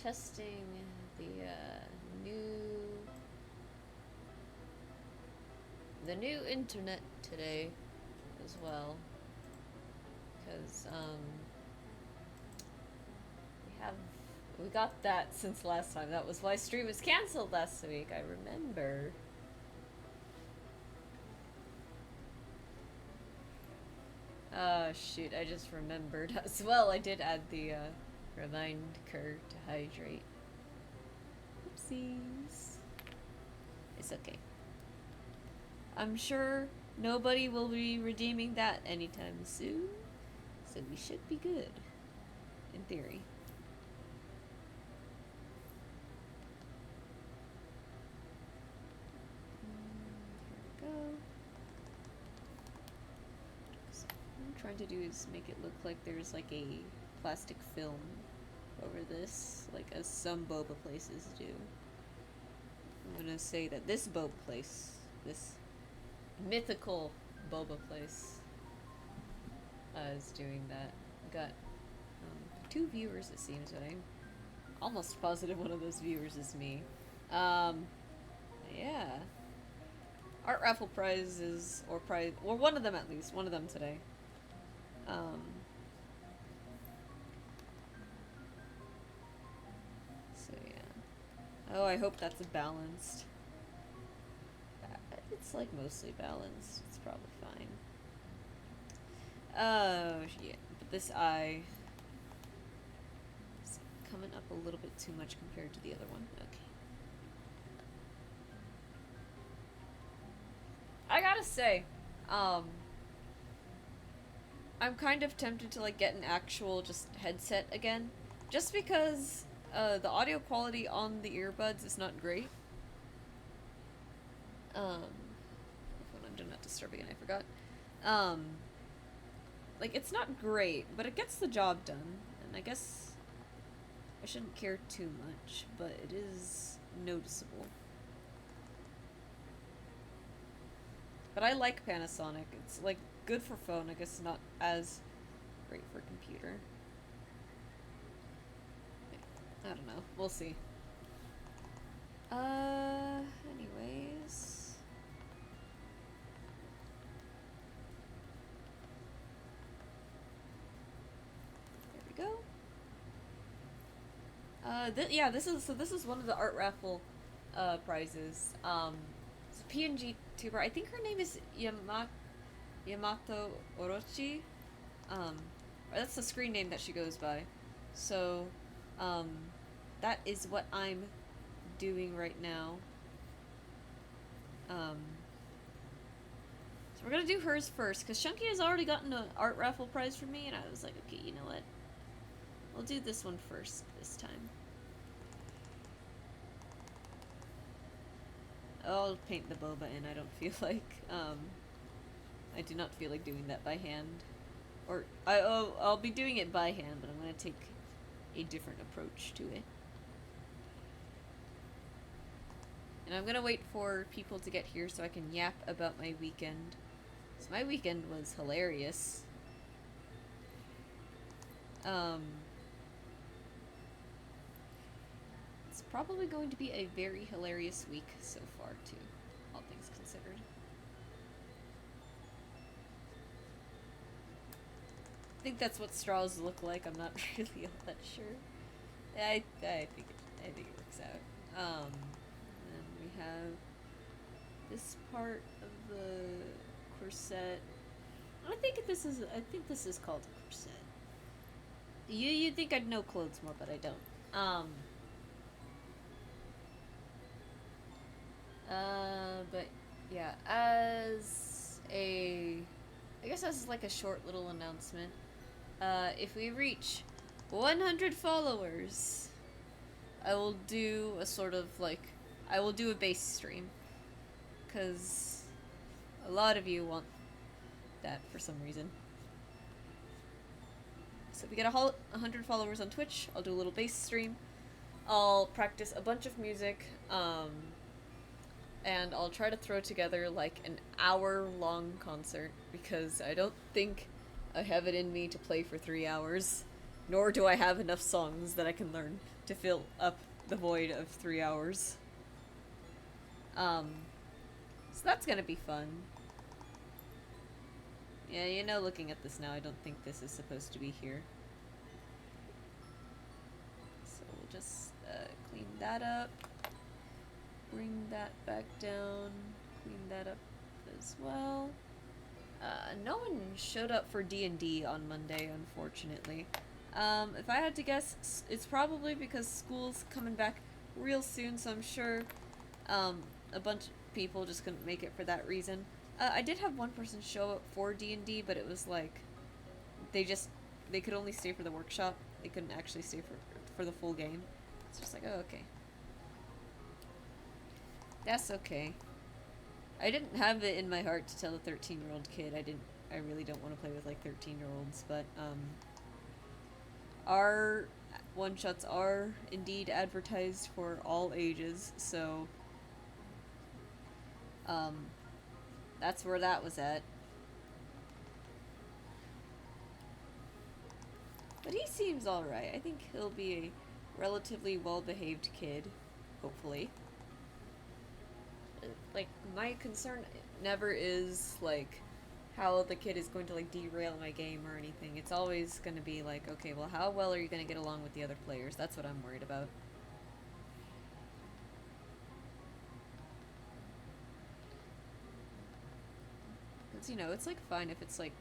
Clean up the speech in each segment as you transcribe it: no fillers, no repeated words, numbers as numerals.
testing the new internet today as well, because we got that since last time. That was why stream was canceled last week. I remember. Shoot, I just remembered as well. I did add the reminder to hydrate. Oopsies. It's okay. I'm sure nobody will be redeeming that anytime soon, so we should be good, in theory. Here we go. So what I'm trying to do is make it look like there's like a plastic film over this, like as some boba places do. I'm gonna say that this boba place, this mythical boba place, is doing that. Got 2 viewers, it seems, but I'm almost positive one of those viewers is me. Yeah. Art raffle prizes, or one of them at least, one of them today. So yeah. Oh, I hope that's balanced. It's like mostly balanced. It's probably fine. Oh, yeah. But this eye is coming up a little bit too much compared to the other one. Okay. I gotta say, I'm kind of tempted to like get an actual just headset again, just because the audio quality on the earbuds is not great. When I'm doing not disturb again, I forgot. Like it's not great, but it gets the job done, and I guess I shouldn't care too much, but it is noticeable. But I like Panasonic. It's like good for phone, I guess not as great for computer. I don't know. We'll see. Anyways. There we go. Yeah, this is one of the art raffle prizes. It's a PNG tuber. I think her name is Yamato Orochi. That's the screen name that she goes by. So, that is what I'm doing right now. So we're gonna do hers first, because Chunky has already gotten an art raffle prize from me, and I was like, okay, you know what? We'll do this one first this time. I'll paint the boba in, I don't feel like. I do not feel like doing that by hand. Or, I'll be doing it by hand, but I'm gonna take a different approach to it. And I'm gonna wait for people to get here so I can yap about my weekend. So my weekend was hilarious. It's probably going to be a very hilarious week so far, too, all things considered. I think that's what straws look like. I'm not really all that sure. I think it looks out. And we have this part of the corset. I think this is called a corset. You'd think I'd know clothes more, but I don't. But yeah, I guess as like a short little announcement, if we reach 100 followers, I will do a sort of like, I will do a base stream, because a lot of you want that for some reason. So if we get 100 followers on Twitch, I'll do a little bass stream. I'll practice a bunch of music, and I'll try to throw together like an hour-long concert, because I don't think I have it in me to play for 3 hours. Nor do I have enough songs that I can learn to fill up the void of 3 hours. Um, so that's gonna be fun. Yeah, you know, looking at this now, I don't think this is supposed to be here. So we'll just clean that up. Bring that back down. Clean that up as well. No one showed up for D&D on Monday, unfortunately. If I had to guess, it's probably because school's coming back real soon, so I'm sure a bunch of people just couldn't make it for that reason. I did have one person show up for D&D, but it was like they could only stay for the workshop. They couldn't actually stay for the full game. It's just like, oh, okay. That's okay. I didn't have it in my heart to tell a 13-year-old kid. I really don't want to play with like 13-year-olds, but our one-shots are indeed advertised for all ages, so that's where that was at. But he seems alright. I think he'll be a relatively well-behaved kid, hopefully. Like, my concern never is, like, how the kid is going to, like, derail my game or anything. It's always going to be like, okay, well, how well are you going to get along with the other players? That's what I'm worried about. Because, you know, it's, like, fine if it's, like,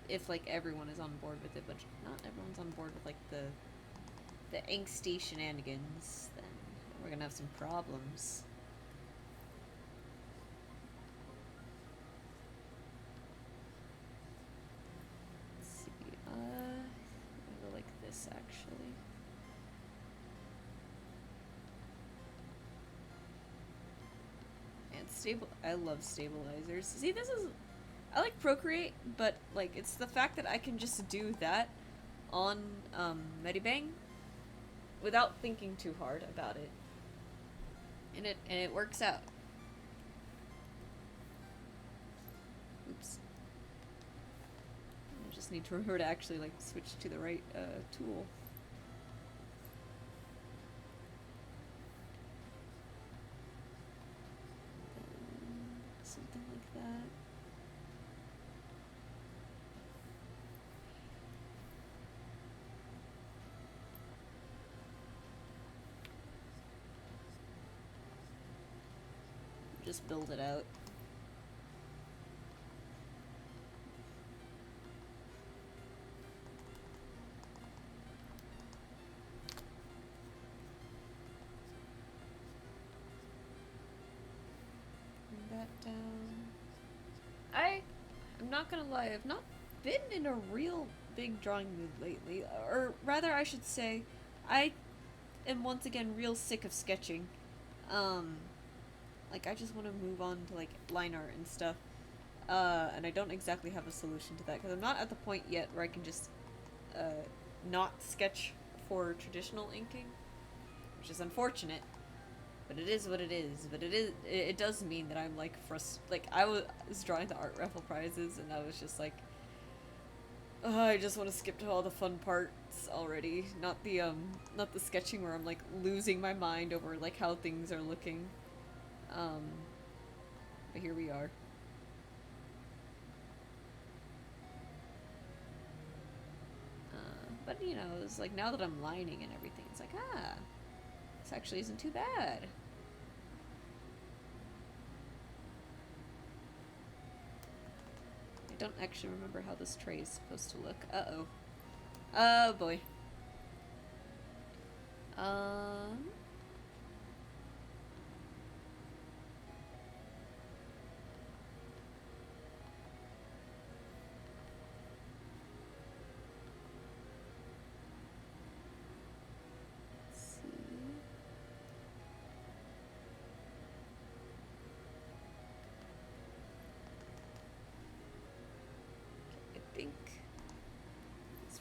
if, like, everyone is on board with it, but not everyone's on board with, like, the angsty shenanigans, then we're gonna have some problems. Let's see, I'm gonna go like this, actually. And I love stabilizers. See, I like Procreate, but, like, it's the fact that I can just do that on, Medibang without thinking too hard about it. And it works out. Oops. I just need to remember to actually, like, switch to the right, tool. Something like that. Just build it out. Bring that down. I'm not gonna lie, I've not been in a real big drawing mood lately. Or rather, I should say, I am once again real sick of sketching. Like, I just want to move on to, like, line art and stuff. And I don't exactly have a solution to that, because I'm not at the point yet where I can just, not sketch for traditional inking. Which is unfortunate. But it is what it is. But it does mean that I'm, like, like, I was drawing the art raffle prizes, and I was just like, oh, I just want to skip to all the fun parts already. Not the sketching where I'm, like, losing my mind over, like, how things are looking. But here we are. But, you know, it's like, now that I'm lining and everything, it's like, this actually isn't too bad. I don't actually remember how this tray is supposed to look. Uh-oh. Oh, boy.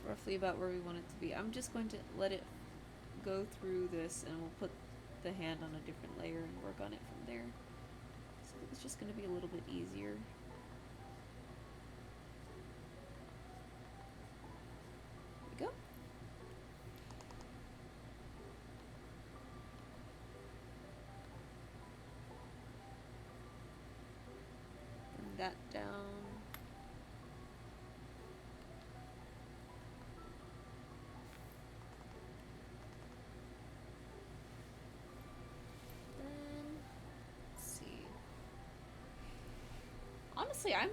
Roughly about where we want it to be. I'm just going to let it go through this, and we'll put the hand on a different layer and work on it from there. So it's just going to be a little bit easier. that down. Then, let's see. Honestly, I am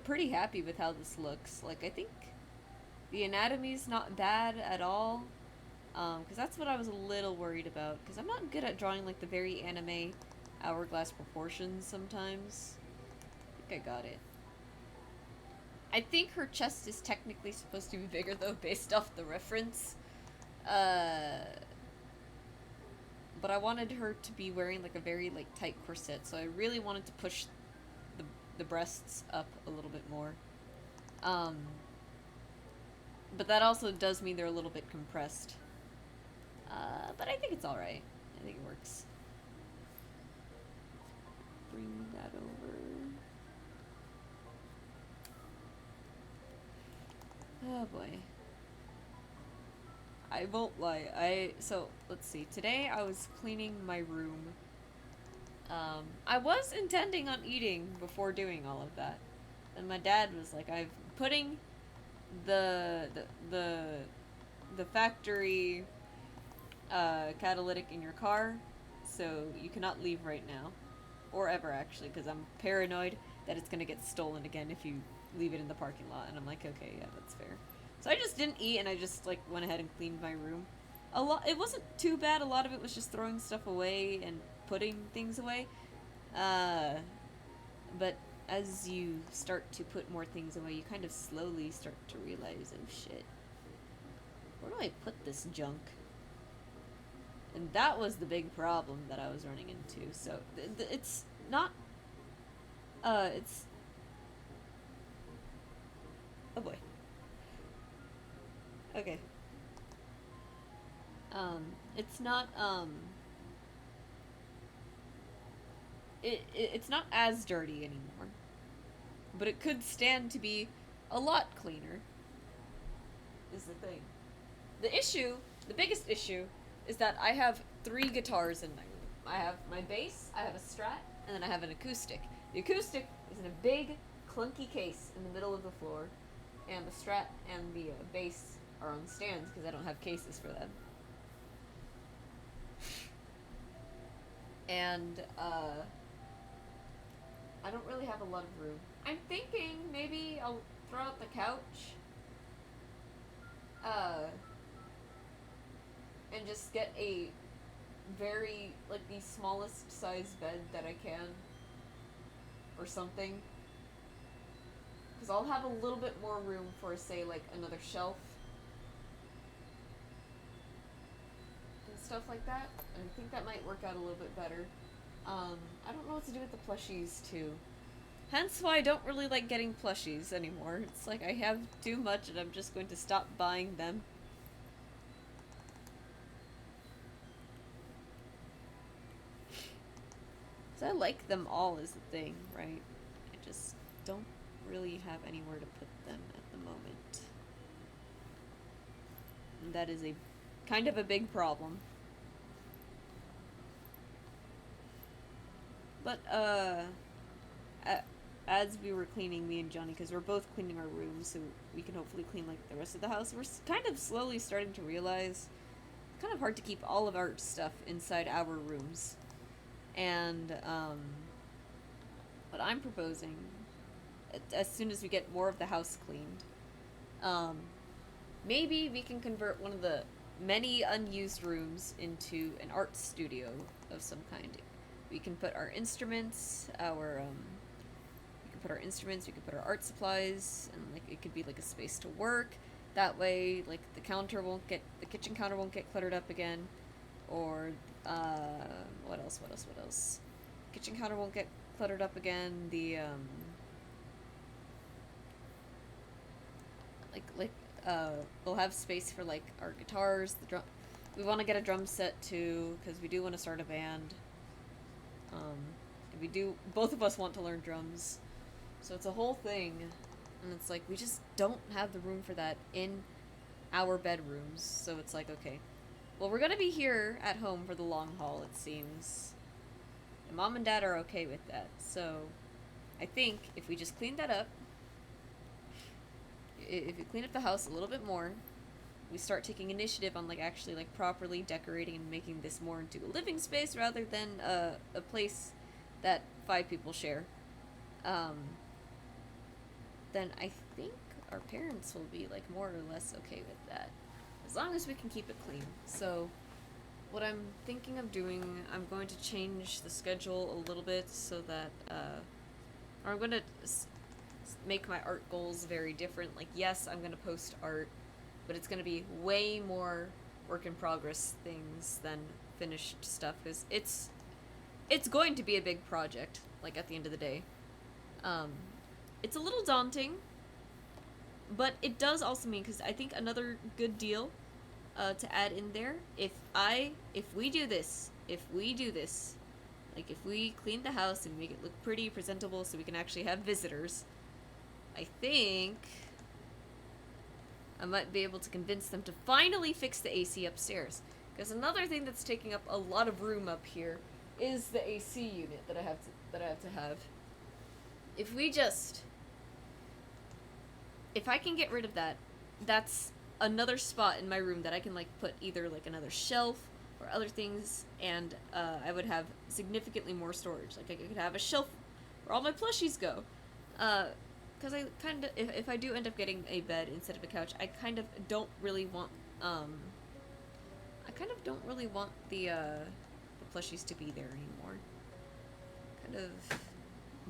pretty happy with how this looks. Like, I think the anatomy's not bad at all. Because that's what I was a little worried about. Because I'm not good at drawing, like, the very anime hourglass proportions sometimes. I think I got it. I think her chest is technically supposed to be bigger, though, based off the reference. But I wanted her to be wearing, like, a very, like, tight corset. So I really wanted to push the breasts up a little bit more. But that also does mean they're a little bit compressed. But I think it's alright. I think it works. Bring that over. Oh boy. I won't lie. So, let's see. Today I was cleaning my room. I was intending on eating before doing all of that. And my dad was like, I'm putting the factory catalytic in your car, so you cannot leave right now. Or ever, actually, because I'm paranoid that it's gonna get stolen again if you leave it in the parking lot. And I'm like, okay, yeah, that's fair. So I just didn't eat, and I just, like, went ahead and cleaned my room. It wasn't too bad. A lot of it was just throwing stuff away and putting things away. But as you start to put more things away, you kind of slowly start to realize, oh shit, where do I put this junk? And that was the big problem that I was running into. So, it's not, it's, oh boy. Okay. It's not, it's not as dirty anymore. But it could stand to be a lot cleaner, is the thing. The biggest issue, is that I have 3 guitars in my room. I have my bass, I have a Strat, and then I have an acoustic. The acoustic is in a big, clunky case in the middle of the floor, and the Strat and the bass are on stands because I don't have cases for them. And, I don't really have a lot of room. I'm thinking maybe I'll throw out the couch, and just get a very, like, the smallest size bed that I can, or something. Because I'll have a little bit more room for, say, like, another shelf, and stuff like that. And I think that might work out a little bit better. I don't know what to do with the plushies, too. Hence why I don't really like getting plushies anymore. It's like I have too much and I'm just going to stop buying them. So I like them all is the thing, right? I just don't really have anywhere to put them at the moment. And that is a kind of a big problem. But, as we were cleaning, me and Johnny, because we're both cleaning our rooms, so we can hopefully clean, like, the rest of the house, we're kind of slowly starting to realize it's kind of hard to keep all of our stuff inside our rooms. And, what I'm proposing, as soon as we get more of the house cleaned, maybe we can convert one of the many unused rooms into an art studio of some kind. We can put our instruments, we can put our art supplies, and, like, it could be, like, a space to work. That way, like, the kitchen counter won't get cluttered up again. Or, what else? Kitchen counter won't get cluttered up again. The, we'll have space for, like, our guitars, the drum. We want to get a drum set, too, because we do want to start a band. Both of us want to learn drums. So it's a whole thing, and it's like, we just don't have the room for that in our bedrooms, so it's like, okay, well, we're gonna be here at home for the long haul, it seems. And Mom and Dad are okay with that, so I think if we just clean that up, if we clean up the house a little bit more, we start taking initiative on like actually like properly decorating and making this more into a living space rather than a place that 5 people share, um, then I think our parents will be like more or less okay with that, as long as we can keep it clean. So what I'm thinking of doing, I'm going to change the schedule a little bit so that, or I'm going to make my art goals very different. Like, yes, I'm going to post art, but it's going to be way more work in progress things than finished stuff, because it's going to be a big project, like, at the end of the day. Um, it's a little daunting, but it does also mean, because I think another good deal to add in there, if we do this, like if we clean the house and make it look pretty presentable so we can actually have visitors, I think I might be able to convince them to finally fix the AC upstairs. Because another thing that's taking up a lot of room up here is the AC unit that I have to have. If we just, if I can get rid of that, that's another spot in my room that I can like put either like another shelf or other things, and I would have significantly more storage. Like I could have a shelf where all my plushies go. Because I kind of, if I do end up getting a bed instead of a couch, I kind of don't really want the plushies to be there anymore. Kind of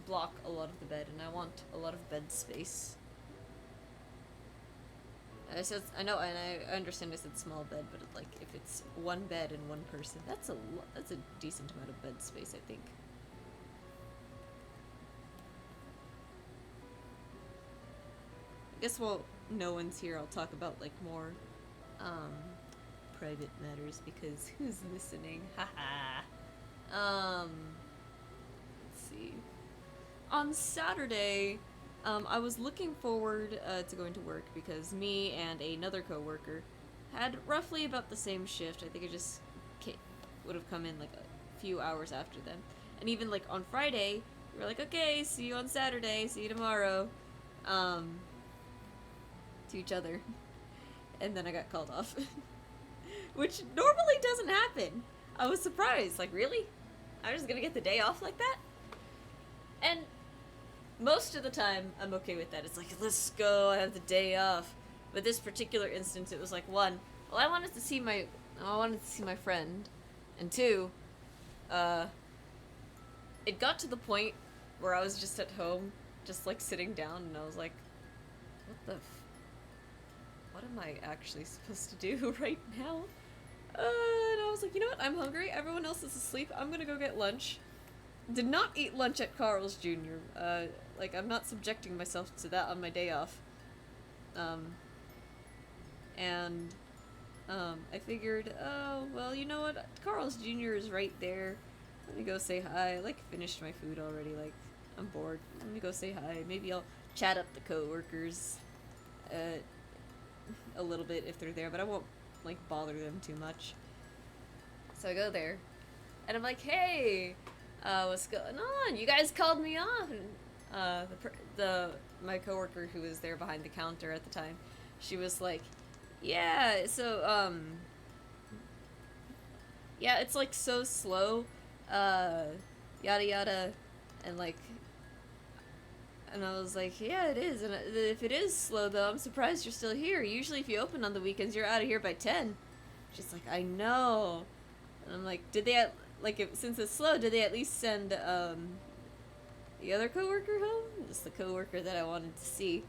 block a lot of the bed, and I want a lot of bed space. I know, and I understand I said small bed, but like if it's one bed and one person, that's a decent amount of bed space, I think. I guess while no one's here, I'll talk about like more private matters, because who's listening? Haha. Let's see. On Saturday, I was looking forward to going to work because me and another coworker had roughly about the same shift. I think I just would have come in like a few hours after them. And even like on Friday, we were like, okay, see you on Saturday, see you tomorrow, to each other. And then I got called off, which normally doesn't happen. I was surprised, like, really? I'm just gonna get the day off like that? And most of the time, I'm okay with that. It's like, let's go, I have the day off. But this particular instance, it was like, one, well, I wanted to see my friend, and two, it got to the point where I was just at home, just like sitting down, and I was like, what am I actually supposed to do right now? And I was like, you know what, I'm hungry, everyone else is asleep, I'm gonna go get lunch. Did not eat lunch at Carl's Jr. Like, I'm not subjecting myself to that on my day off. I figured, oh, well, you know what? Carl's Jr. is right there. Let me go say hi. I, like, finished my food already. Like, I'm bored. Let me go say hi. Maybe I'll chat up the coworkers a little bit if they're there, but I won't, like, bother them too much. So I go there, and I'm like, hey, what's going on? You guys called me off. And my coworker who was there behind the counter at the time, she was like, yeah, so, yeah, it's like so slow, yada yada, and like, and I was like, yeah, it is, and if it is slow though, I'm surprised you're still here. Usually if you open on the weekends, you're out of here by 10. She's like, I know. And I'm like, did they, since it's slow, did they at least send, the other coworker home? Just the coworker that I wanted to see.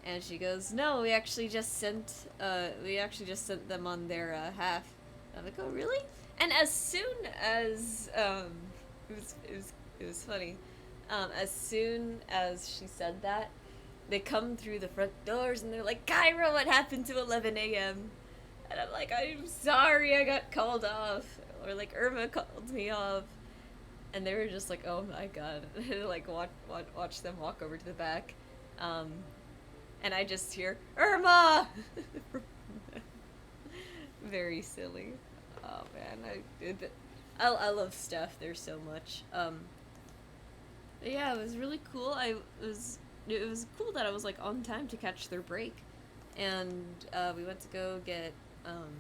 And she goes, no, we actually just sent them on their, half. And I'm like, oh, really? And as soon as, it was funny. As soon as she said that, they come through the front doors and they're like, Kyra, what happened to 11 a.m.? And I'm like, I'm sorry, I got called off. Or like, Irma called me off. And they were just like, oh my god. Like, watch them walk over to the back. And I just hear, Irma! Very silly. Oh man, I love Steph there so much. But yeah, it was really cool. It was cool that I was like on time to catch their break, and we went to go get um,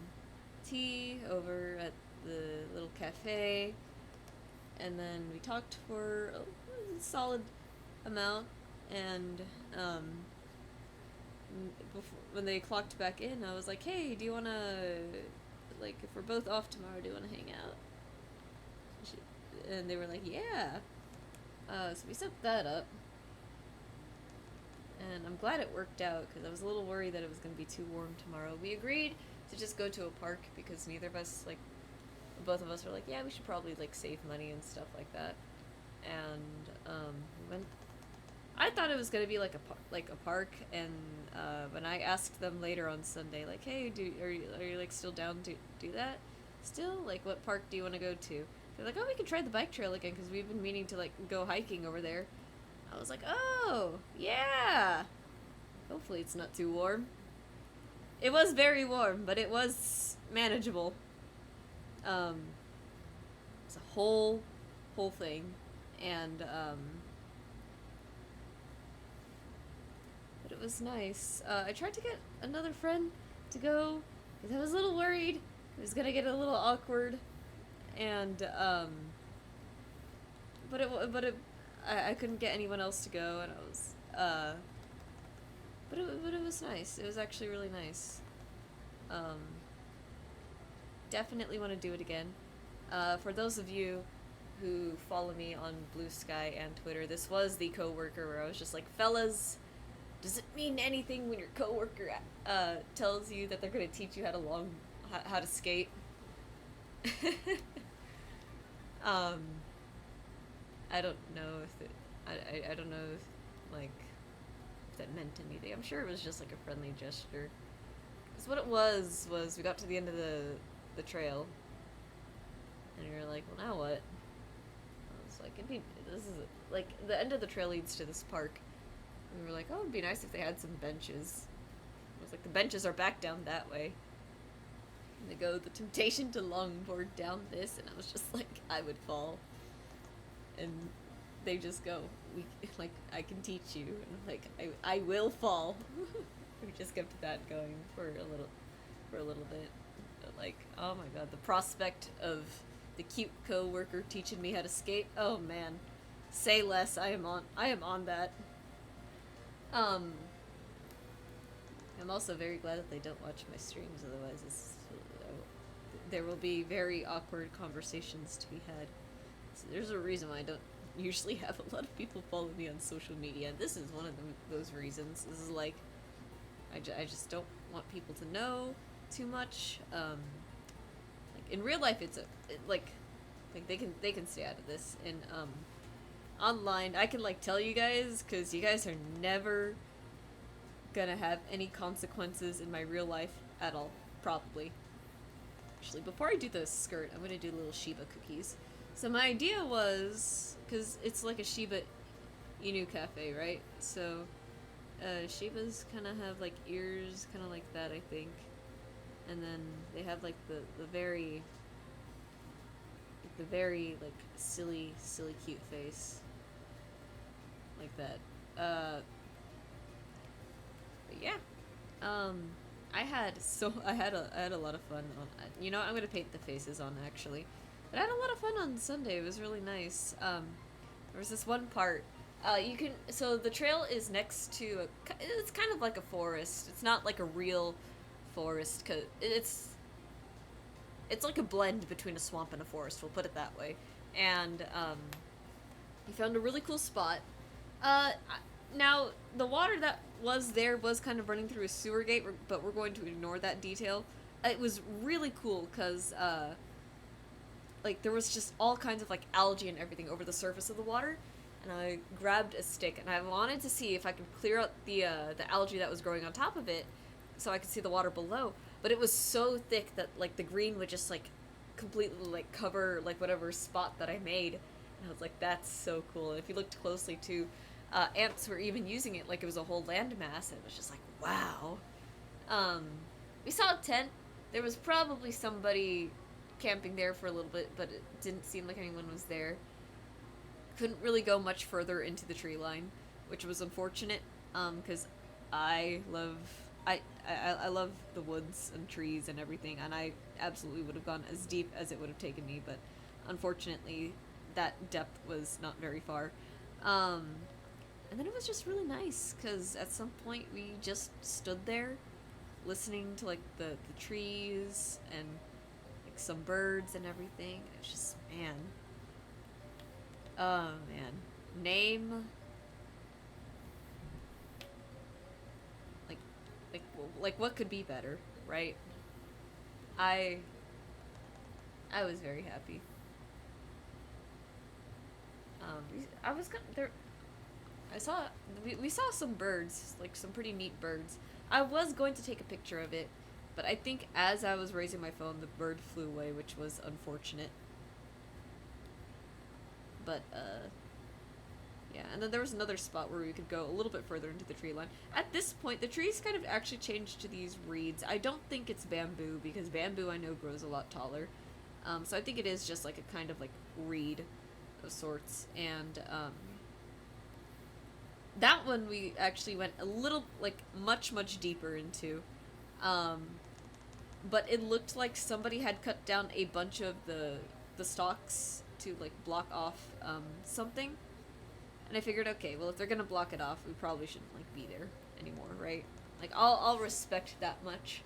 tea over at the little cafe, and then we talked for a solid amount, and before, when they clocked back in, I was like, "Hey, do you wanna like if we're both off tomorrow, do you wanna hang out?" And they were like, "Yeah." So we set that up, and I'm glad it worked out because I was a little worried that it was gonna be too warm tomorrow. We agreed to just go to a park because neither of us like both of us were like, "Yeah, we should probably like save money and stuff like that." And we went. I thought it was gonna be like a park, and when I asked them later on Sunday, like, "Hey, are you like still down to do that? Still, like, what park do you want to go to?" They're like, "Oh, we can try the bike trail again because we've been meaning to like go hiking over there." I was like, "Oh, yeah." Hopefully, it's not too warm. It was very warm, but it was manageable. Um, it's a whole thing, and but it was nice. I tried to get another friend to go because I was a little worried it was gonna get a little awkward, and I couldn't get anyone else to go, and I was but it was nice. It was actually really nice. Um, Definitely want to do it again. For those of you who follow me on Blue Sky and Twitter, this was the coworker where I was just like, fellas, does it mean anything when your coworker tells you that they're gonna teach you how to skate? um, I don't know if it, I don't know if like if that meant anything. I'm sure it was just like a friendly gesture. Because what it was we got to the end of the trail, and we were like, well, now what? I was like, this is like the end of the trail leads to this park. And we were like, oh, it'd be nice if they had some benches. I was like, the benches are back down that way. And they go, the temptation to longboard down this, and I was just like, I would fall. And they just go, we like, I can teach you, and I'm like, I will fall. We just kept that going for a little bit. But like, oh my god, the prospect of the cute co-worker teaching me how to skate. Oh man, say less. I am on that. Um, I'm also very glad that they don't watch my streams. Otherwise, there will be very awkward conversations to be had. So there's a reason why I don't usually have a lot of people follow me on social media. This is one of those reasons. This is like, I just don't want people to know too much. Like in real life, like they can stay out of this. And online, I can like tell you guys because you guys are never gonna have any consequences in my real life at all. Probably. Actually, before I do the skirt, I'm gonna do little Shiba cookies. So my idea was, because it's like a Shiba Inu cafe, right? So Shibas kind of have like ears, kind of like that, I think. And then they have like the very like silly cute face, like that. But yeah, um, I had a lot of fun on. You know, I'm gonna paint the faces on actually. But I had a lot of fun on Sunday. It was really nice. There was this one part. You can so the trail is next to it's kind of like a forest. It's not like a real forest because it's like a blend between a swamp and a forest. We'll put it that way. And he found a really cool spot. Uh, Now the water that was there was kind of running through a sewer gate, but we're going to ignore that detail. It was really cool because like there was just all kinds of like algae and everything over the surface of the water, and I grabbed a stick and I wanted to see if I could clear out the algae that was growing on top of it, so I could see the water below. But it was so thick that like the green would just like completely like cover like whatever spot that I made, and I was like, that's so cool. And if you looked closely too, ants were even using it like it was a whole landmass, and it was just like, wow. Um, we saw a tent. There was probably somebody camping there for a little bit, but it didn't seem like anyone was there. couldn't really go much further into the tree line, which was unfortunate, because I love I love the woods and trees and everything, and I absolutely would have gone as deep as it would have taken me, but unfortunately, that depth was not very far. Um, and then it was just really nice because at some point we just stood there, listening to like the trees and like some birds and everything. It was just man, oh man, name like like what could be better, right? I I was very happy. I was gonna there. I saw we saw some birds, like some pretty neat birds. I was going to take a picture of it, but I think as I was raising my phone, the bird flew away, which was unfortunate. But yeah, and then there was another spot where we could go a little bit further into the tree line. At this point, the trees kind of actually changed to these reeds. I don't think it's bamboo because bamboo I know grows a lot taller. So I think it is just like a kind of like reed of sorts, and that one we actually went a little like much deeper into, um, but it looked like somebody had cut down a bunch of the stalks to like block off something, and I figured, okay, well if they're gonna block it off, we probably shouldn't like be there anymore, right? Like I'll respect that much.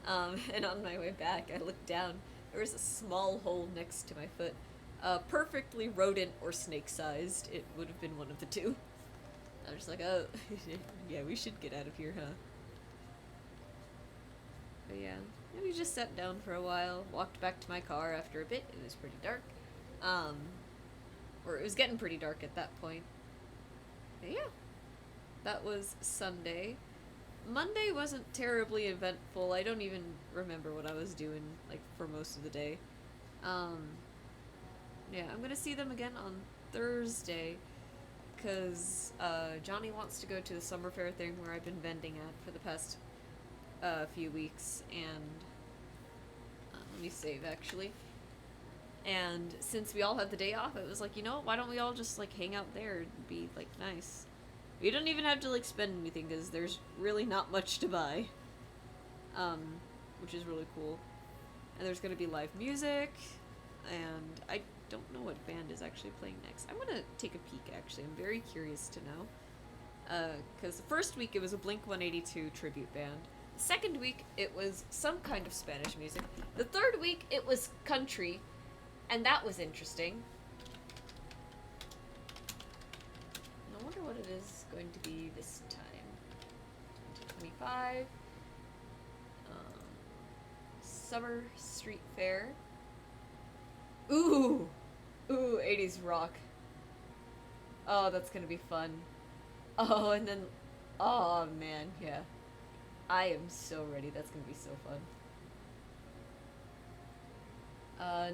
And on my way back, I looked down. There was a small hole next to my foot. Perfectly rodent or snake sized. It would have been one of the two. I was just like, oh, yeah, we should get out of here, huh? But yeah, and we just sat down for a while, walked back to my car after a bit. It was pretty dark. Um, or it was getting pretty dark at that point. But yeah, that was Sunday. Monday wasn't terribly eventful. I don't even remember what I was doing, like, for most of the day. Um, yeah, I'm gonna see them again on Thursday, because Johnny wants to go to the summer fair thing where I've been vending at for the past few weeks, and let me save actually. And since we all had the day off, it was like, you know what, why don't we all just like hang out there and be like nice? We don't even have to like spend anything because there's really not much to buy, um, which is really cool. And there's gonna be live music, and I don't know what band is actually playing next. I'm gonna take a peek actually. I'm very curious to know. Because the first week it was a Blink 182 tribute band. The second week it was some kind of Spanish music. The third week it was country, and that was interesting. I wonder what it is going to be this time. 2025. Summer Street Fair. Ooh! Ooh, 80s rock. Oh, that's gonna be fun. Oh, and then... Oh, man, yeah. I am so ready. That's gonna be so fun.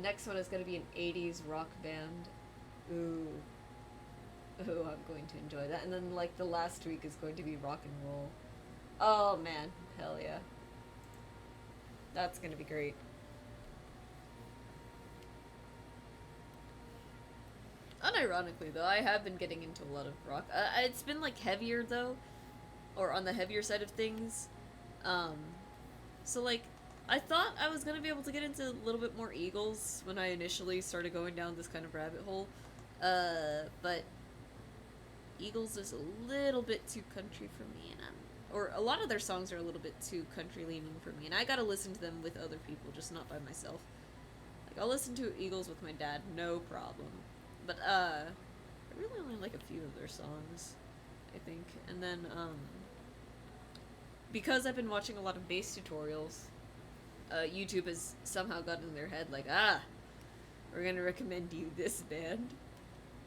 Next one is gonna be an 80s rock band. Ooh. Ooh, I'm going to enjoy that. And then, like, the last week is going to be rock and roll. Oh, man. Hell yeah. That's gonna be great. Unironically, though, I have been getting into a lot of rock. It's been, like, heavier, though. Or on the heavier side of things. So, like, I thought I was gonna be able to get into a little bit more Eagles when I initially started going down this kind of rabbit hole. But Eagles is a little bit too country for me, and or a lot of their songs are a little bit too country leaning for me, and I gotta listen to them with other people, just not by myself. Like, I'll listen to Eagles with my dad, no problem. But, I really only like a few of their songs, I think. And then, because I've been watching a lot of bass tutorials, YouTube has somehow gotten in their head, like, we're gonna recommend you this band.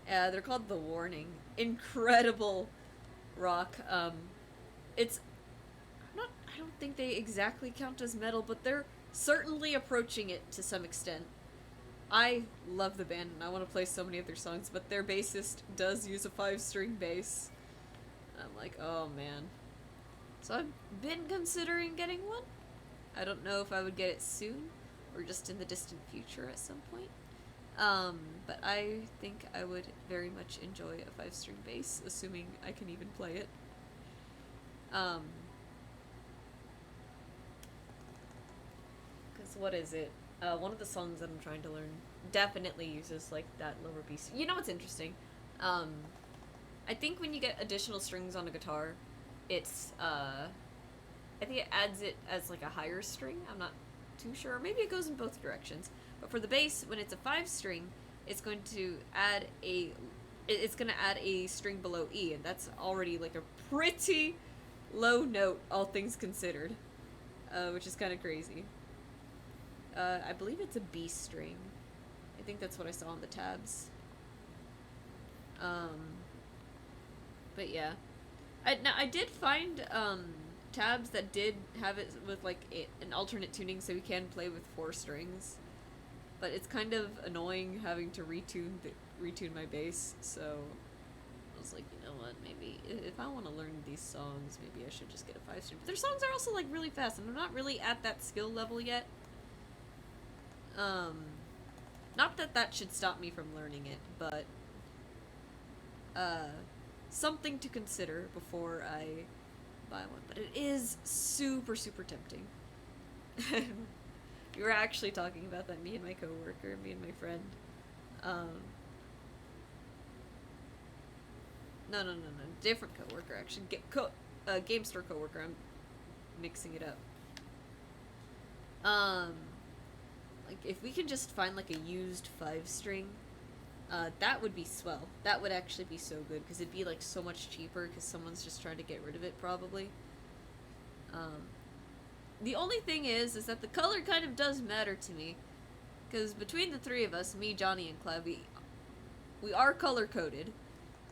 They're called The Warning. Incredible rock. It's I don't think they exactly count as metal, but they're certainly approaching it to some extent. I love the band and I want to play so many of their songs, but their bassist does use a 5-string bass. I'm like, oh man. So I've been considering getting one. I don't know if I would get it soon or just in the distant future at some point. But I think I would very much enjoy a 5-string bass, assuming I can even play it. Um, because what is it? One of the songs that I'm trying to learn definitely uses like that lower B. You know what's interesting? Um, I think when you get additional strings on a guitar, it's I think it adds it as like a higher string. I'm not too sure. Maybe it goes in both directions. But for the bass, when it's a 5-string, it's going to add a it's going to add a string below E, and that's already like a pretty low note, all things considered, which is kind of crazy. I believe it's a B string. I think that's what I saw on the tabs. Um, but yeah, I did find tabs that did have it with like an alternate tuning, so you can play with 4 strings. But it's kind of annoying having to retune my bass. So I was like, you know what? Maybe if I want to learn these songs, maybe I should just get a 5-string. But their songs are also like really fast, and I'm not really at that skill level yet. Not that that should stop me from learning it, but something to consider before I buy one. But it is super, super tempting. We were actually talking about that, me and my coworker, me and my friend. No, different coworker actually. Game store coworker. I'm mixing it up. Like if we can just find like a used 5-string, that would be swell. That would actually be so good because it'd be like so much cheaper because someone's just trying to get rid of it probably. The only thing is that the color kind of does matter to me, because between the 3 of us, me, Johnny, and Clive, we are color coded.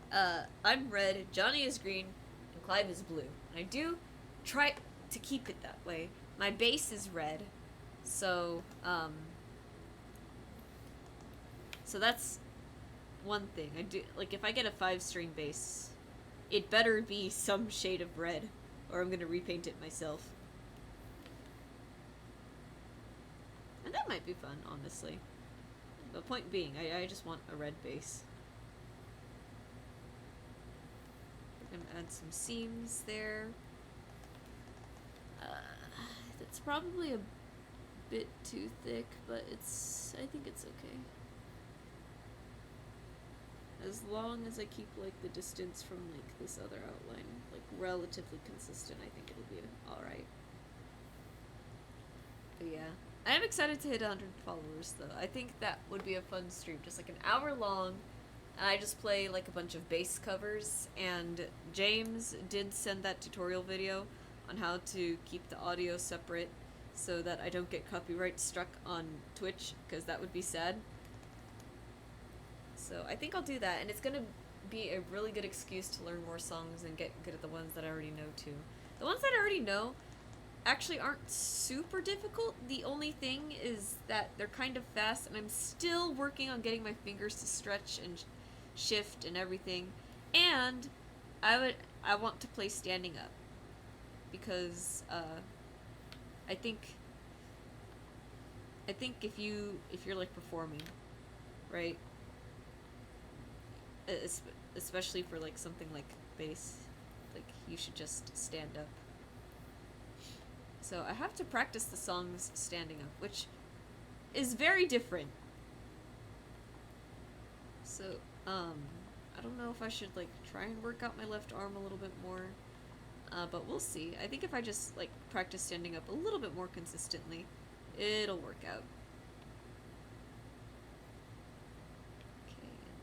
I'm red, Johnny is green, and Clive is blue. And I do try to keep it that way. My base is red, so so that's one thing. I do like if I get a 5-string bass, it better be some shade of red, or I'm gonna repaint it myself. And that might be fun, honestly. The point being, I just want a red base. I'm gonna add some seams there. It's probably a bit too thick, but I think it's okay. As long as I keep like the distance from like this other outline like relatively consistent, I think it'll be alright. But yeah. I am excited to hit 100 followers, though. I think that would be a fun stream. Just like an hour long, and I just play like a bunch of bass covers. And James did send that tutorial video on how to keep the audio separate so that I don't get copyright struck on Twitch, because that would be sad. So I think I'll do that, and it's gonna be a really good excuse to learn more songs and get good at the ones that I already know, too. The ones that I already know actually aren't super difficult. The only thing is that they're kind of fast, and I'm still working on getting my fingers to stretch and shift and everything. And I want to play standing up, because I think if you're like performing, right, especially for like something like bass, like you should just stand up. So I have to practice the songs standing up, which is very different. So, I don't know if I should, like, try and work out my left arm a little bit more. But we'll see. I think if I just, like, practice standing up a little bit more consistently, it'll work out. Okay, and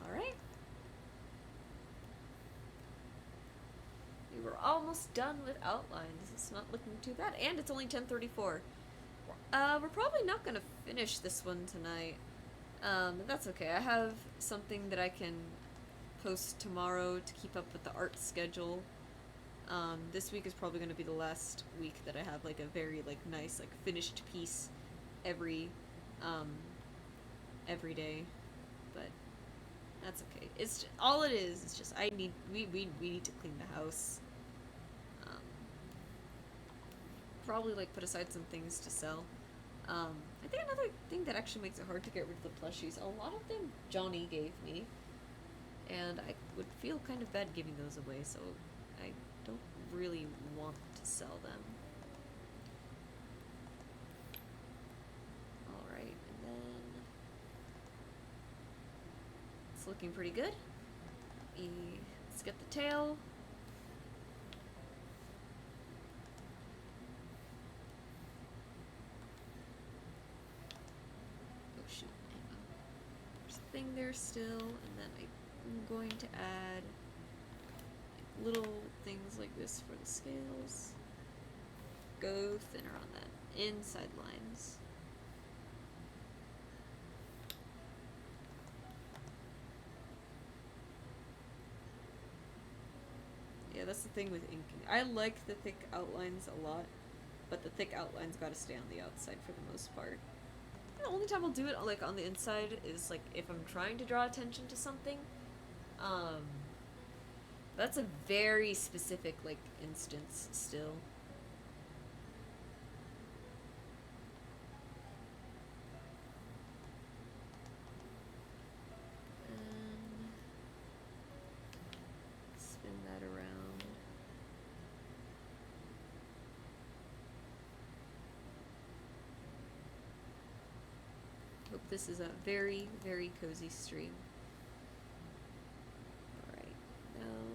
then... Alright. We're almost done with outlines. It's not looking too bad, and it's only 10:34. We're probably not gonna finish this one tonight. But that's okay. I have something that I can post tomorrow to keep up with the art schedule. This week is probably gonna be the last week that I have like a very like nice like finished piece every day. But that's okay. It's just, all it is. It's just we need to clean the house. probably like put aside some things to sell. I think another thing that actually makes it hard to get rid of the plushies, a lot of them Johnny gave me, and I would feel kind of bad giving those away, so I don't really want to sell them. Alright, and then it's looking pretty good. Let's get the tail. Oh shoot, hang on. There's a thing there still, and then I'm going to add little things like this for the scales. Go thinner on that inside lines. Yeah, that's the thing with inking. I like the thick outlines a lot, but the thick outlines gotta stay on the outside for the most part. The only time I'll do it like on the inside is like if I'm trying to draw attention to something. That's a very specific like instance still. And spin that around. Hope this is a very, very cozy stream.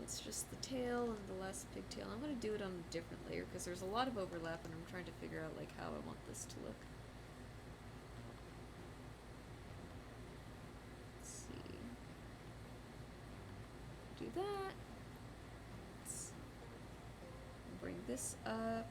It's just the tail and the last pigtail. I'm going to do it on a different layer because there's a lot of overlap and I'm trying to figure out like how I want this to look. Let's see. Do that. Let's bring this up.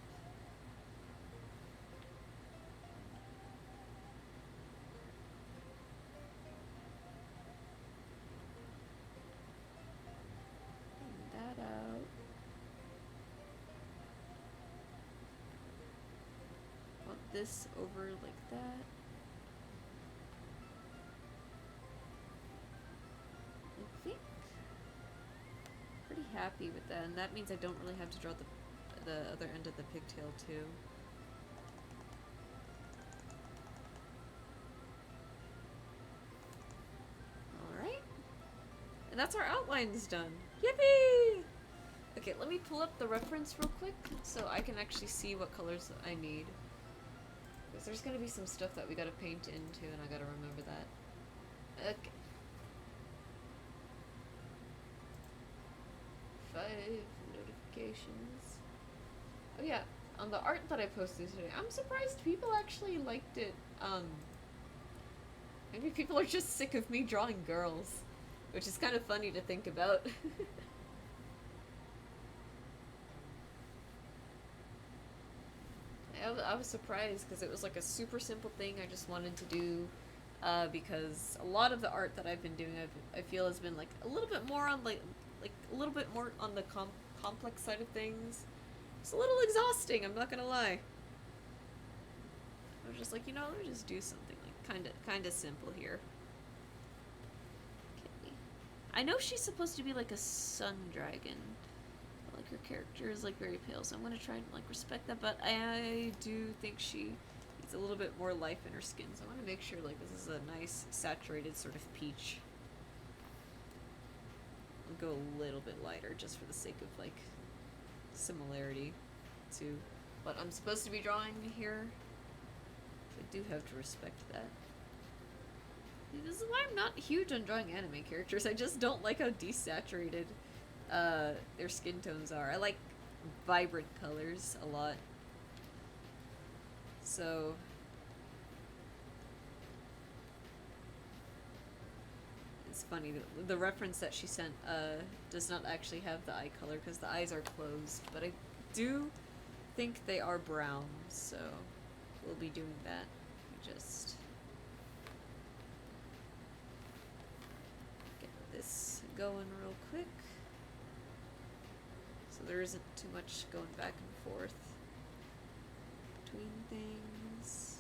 This over like that. I think pretty happy with that, and that means I don't really have to draw the other end of the pigtail too. Alright. And that's our outlines done. Yippee! Okay, let me pull up the reference real quick so I can actually see what colors I need. Because there's going to be some stuff that we got to paint into, and I got to remember that. Okay. 5 notifications. Oh yeah, on the art that I posted today, I'm surprised people actually liked it. Maybe people are just sick of me drawing girls, which is kind of funny to think about. I was surprised because it was like a super simple thing I just wanted to do because a lot of the art that I've been doing I feel has been like a little bit more on like a little bit more on the complex side of things. It's a little exhausting, I'm not gonna lie. I was just like, you know, let me just do something like kind of simple here. Okay. I know she's supposed to be like a sun dragon. Like her character is like very pale, so I'm gonna try and like respect that, but I do think she needs a little bit more life in her skin, so I want to make sure like this is a nice saturated sort of peach. I'll go a little bit lighter just for the sake of like similarity to what I'm supposed to be drawing here. I do have to respect that. This is why I'm not huge on drawing anime characters. I just don't like how desaturated their skin tones are. I like vibrant colors a lot. So it's funny, the reference that she sent does not actually have the eye color because the eyes are closed, but I do think they are brown, so we'll be doing that. Just get this going real quick so there isn't too much going back and forth between things.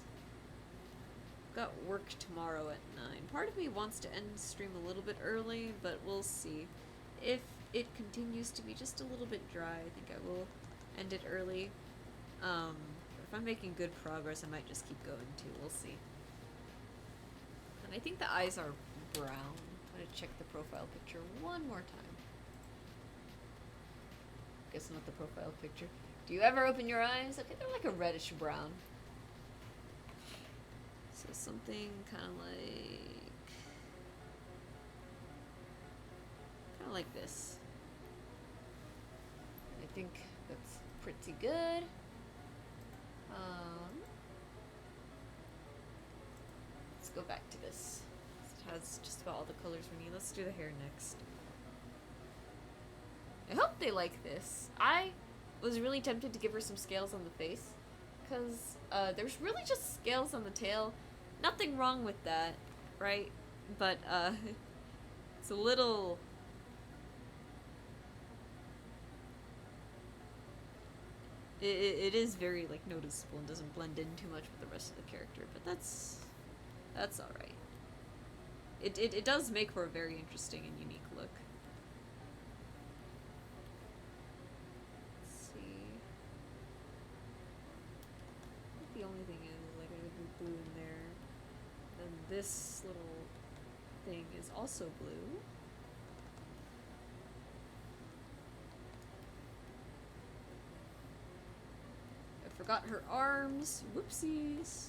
Got work tomorrow at 9. Part of me wants to end the stream a little bit early, but we'll see. If it continues to be just a little bit dry, I think I will end it early. if I'm making good progress, I might just keep going too. We'll see. And I think the eyes are brown. I'm gonna check the profile picture one more time. Guess not the profile picture. Do you ever open your eyes? Okay, they're like a reddish brown. So something kind of like this. I think that's pretty good. Let's go back to this. It has just about all the colors we need. Let's do the hair next. I hope they like this. I was really tempted to give her some scales on the face, because there's really just scales on the tail. Nothing wrong with that, right? But it's a little... It is very, like, noticeable and doesn't blend in too much with the rest of the character, but that's alright. It does make for a very interesting and unique look. Let's see. I think the only thing is, like, I could do blue in there. Then this little thing is also blue. Forgot her arms. Whoopsies.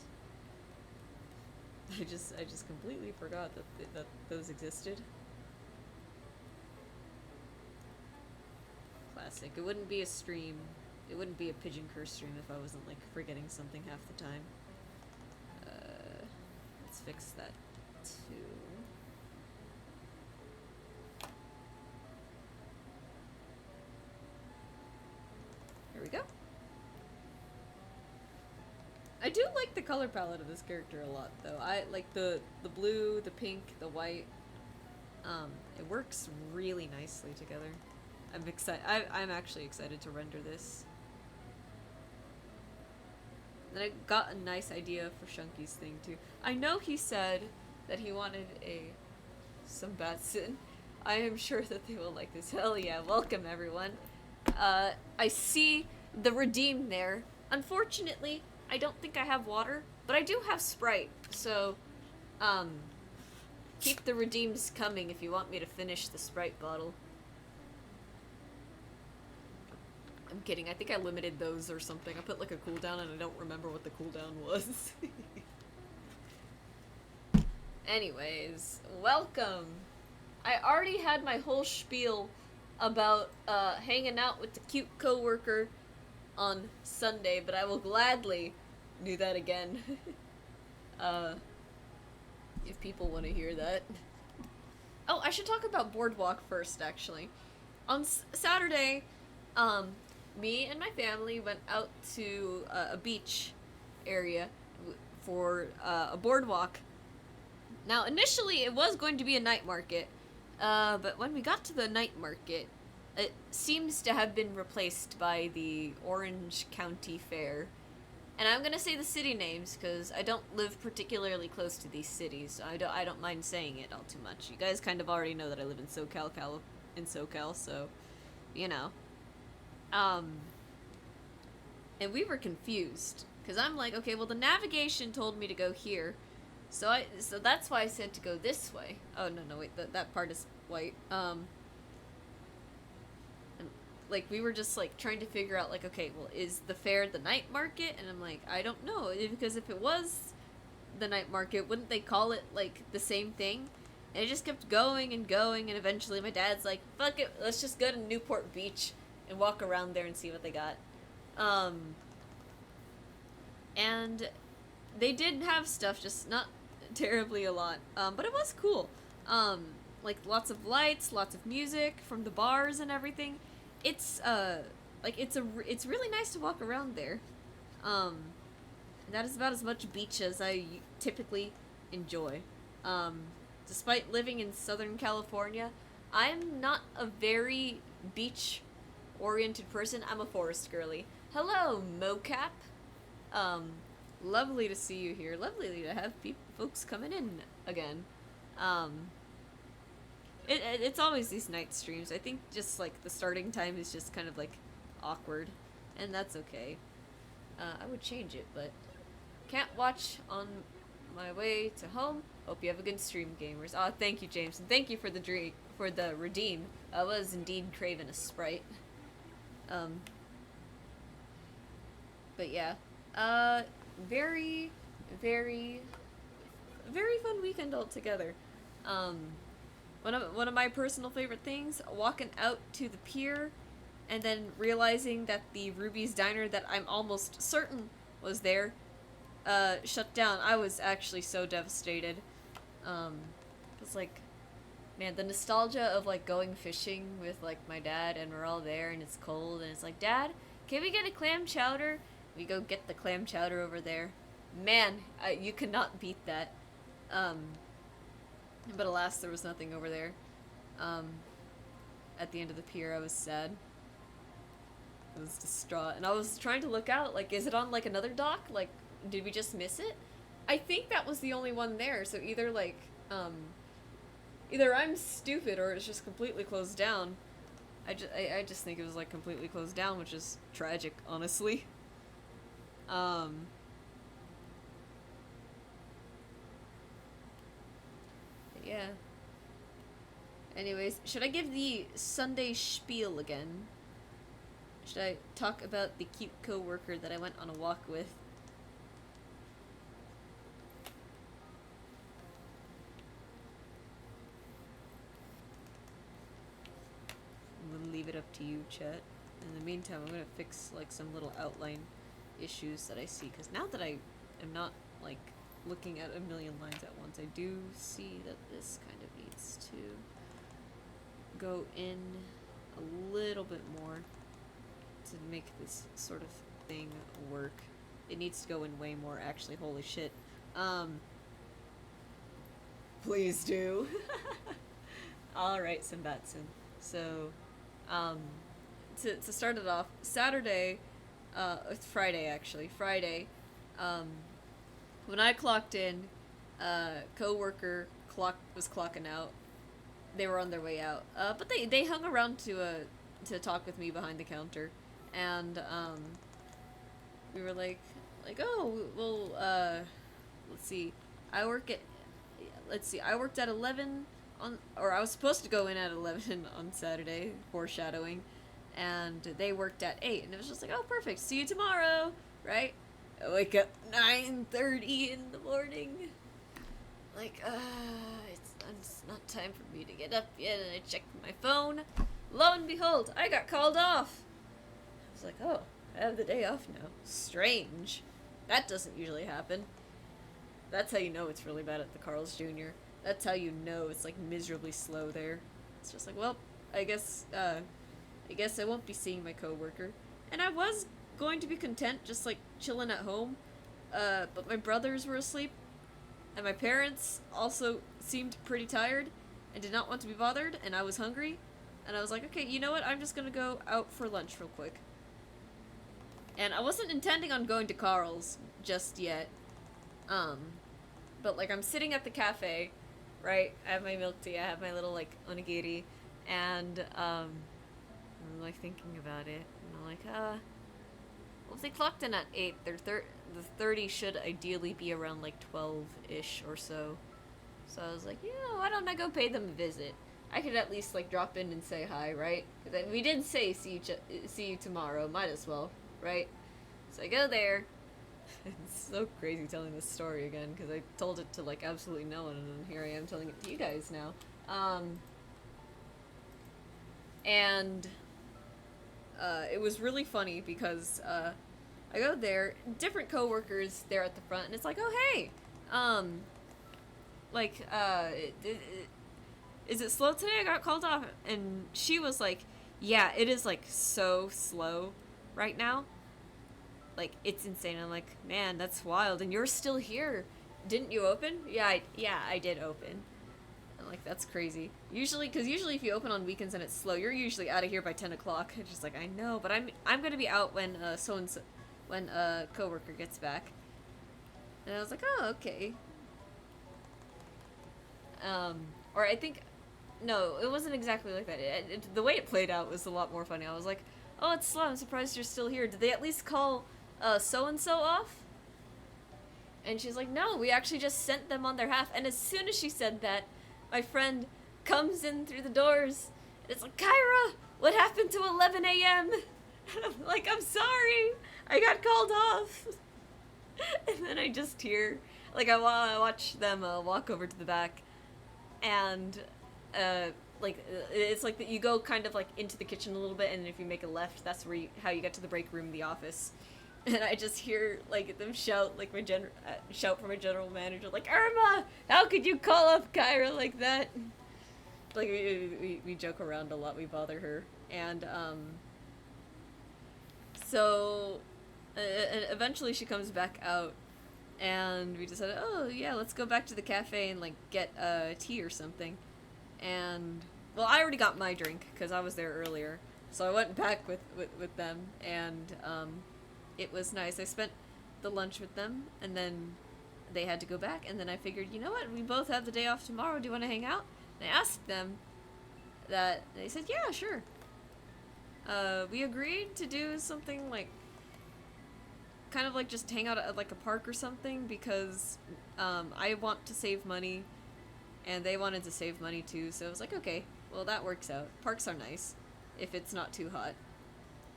I just completely forgot that those existed. Classic. It wouldn't be a stream. It wouldn't be a Pigeon Curse stream if I wasn't, like, forgetting something half the time. Let's fix that too. There we go. I do like the color palette of this character a lot, though. I like the blue, the pink, the white. It works really nicely together. I'm excited. I'm actually excited to render this. Then I got a nice idea for Shunky's thing too. I know he said that he wanted some Batson. I am sure that they will like this. Hell yeah! Welcome everyone. I see the redeem there. Unfortunately, I don't think I have water, but I do have Sprite, so, keep the redeems coming if you want me to finish the Sprite bottle. I'm kidding, I think I limited those or something. I put, like, a cooldown and I don't remember what the cooldown was. Anyways, welcome! I already had my whole spiel about, hanging out with the cute coworker on Sunday, but I will gladly do that again. If people want to hear that. Oh, I should talk about Boardwalk first, actually. On Saturday, me and my family went out to a beach area for a boardwalk. Now, initially, it was going to be a night market, but when we got to the night market, it seems to have been replaced by the Orange County Fair. And I'm gonna say the city names, because I don't live particularly close to these cities, so I don't mind saying it all too much. You guys kind of already know that I live in SoCal, so, you know. And we were confused, because I'm like, okay, well, the navigation told me to go here, so that's why I said to go this way. Oh, no, wait, that part is white. Like, we were just, like, trying to figure out, like, okay, well, is the fair the night market? And I'm like, I don't know, because if it was the night market, wouldn't they call it, like, the same thing? And it just kept going, and eventually my dad's like, fuck it, let's just go to Newport Beach and walk around there and see what they got. And they did have stuff, just not terribly a lot, but it was cool. Like, lots of lights, lots of music from the bars and everything. It's it's really nice to walk around there. That is about as much beach as I typically enjoy. Despite living in Southern California, I'm not a very beach-oriented person. I'm a forest girly. Hello, Mocap. Lovely to see you here. Lovely to have folks coming in again. It's always these night streams. I think just, like, the starting time is just kind of, like, awkward. And that's okay. I would change it, but can't watch on my way to home. Hope you have a good stream, gamers. Ah, thank you, James, and thank you for the redeem. I was indeed craving a Sprite. Um, but yeah, very, very, very fun weekend altogether. Um, one of my personal favorite things, walking out to the pier, and then realizing that the Ruby's Diner that I'm almost certain was there, shut down. I was actually so devastated. It's like, man, the nostalgia of like going fishing with like my dad, and we're all there, and it's cold, and it's like, Dad, can we get a clam chowder? We go get the clam chowder over there. Man, you cannot beat that. Um, but alas, there was nothing over there. Um, at the end of the pier, I was sad. I was distraught, and I was trying to look out. Like, is it on like another dock? Like, did we just miss it? I think that was the only one there. So either like, either I'm stupid or it's just completely closed down. I just think it was like completely closed down, which is tragic, honestly. Yeah. Anyways, should I give the Sunday spiel again? Should I talk about the cute coworker that I went on a walk with? I'm gonna leave it up to you, chat. In the meantime, I'm gonna fix like some little outline issues that I see, because now that I am not like looking at a million lines at once, I do see that this kind of needs to go in a little bit more to make this sort of thing work. It needs to go in way more, actually. Holy shit. Please do. Alright, Simbatsun. So, to start it off, Saturday, it's Friday actually, Friday, when I clocked in, coworker was clocking out. They were on their way out, but they hung around to talk with me behind the counter, and we were like, oh, well, let's see, I worked at 11 or I was supposed to go in at 11 on Saturday, foreshadowing, and they worked at 8, and it was just like, oh, perfect, see you tomorrow, right? I wake up 9:30 in the morning, like, it's not time for me to get up yet, and I checked my phone, lo and behold, I got called off. I was like, oh, I have the day off now. Strange. That doesn't usually happen. That's how you know it's really bad at the Carl's Jr. That's how you know it's like miserably slow there. It's just like, well, I guess I won't be seeing my coworker. And I was going to be content just like chilling at home, but my brothers were asleep, and my parents also seemed pretty tired and did not want to be bothered, and I was hungry, and I was like, okay, you know what, I'm just gonna go out for lunch real quick. And I wasn't intending on going to Carl's just yet, but like I'm sitting at the cafe, right, I have my milk tea, I have my little like onigiri, and I'm like thinking about it, and I'm like, well, if they clocked in at 8, the 30 should ideally be around like 12-ish or so. So I was like, why don't I go pay them a visit? I could at least like drop in and say hi, right? Then we did say see you tomorrow, might as well, right? So I go there. It's so crazy telling this story again, because I told it to like absolutely no one, and then here I am telling it to you guys now. And it was really funny because I go there, different coworkers there at the front, and it's like, oh hey, is it slow today? I got called off, and she was like, yeah, it is like so slow right now. Like, it's insane. I'm like, man, that's wild. And you're still here. Didn't you open? Yeah, I did open. I'm like, that's crazy. Usually if you open on weekends and it's slow, you're usually out of here by 10 o'clock. It's just like, I know, but I'm gonna be out when when a coworker gets back. And I was like, oh, okay. Or I think, no, it wasn't exactly like that. The way it played out was a lot more funny. I was like, oh, it's slow. I'm surprised you're still here. Did they at least call so-and-so off? And she's like, no, we actually just sent them on their half. And as soon as she said that, my friend comes in through the doors. And it's like, Kyra, what happened to 11 a.m.? And I'm like, I'm sorry. I got called off. And then I just hear, like, I watch them walk over to the back. And, it's like that you go kind of, like, into the kitchen a little bit. And if you make a left, that's where how you get to the break room, the office. And I just hear, like, them shout, like, shout for my general manager, like, Irma, how could you call up Kyra like that? Like, we joke around a lot, we bother her. And, so, eventually she comes back out, and we decided, oh, yeah, let's go back to the cafe and, like, get, tea or something. And, well, I already got my drink, because I was there earlier. So I went back with them, and, it was nice. I spent the lunch with them, and then they had to go back, and then I figured, you know what, we both have the day off tomorrow, do you want to hang out? And I asked them that, they said, yeah, sure. We agreed to do something, like, kind of like just hang out at, like, a park or something, because, I want to save money, and they wanted to save money too, so I was like, okay, well, that works out. Parks are nice, if it's not too hot.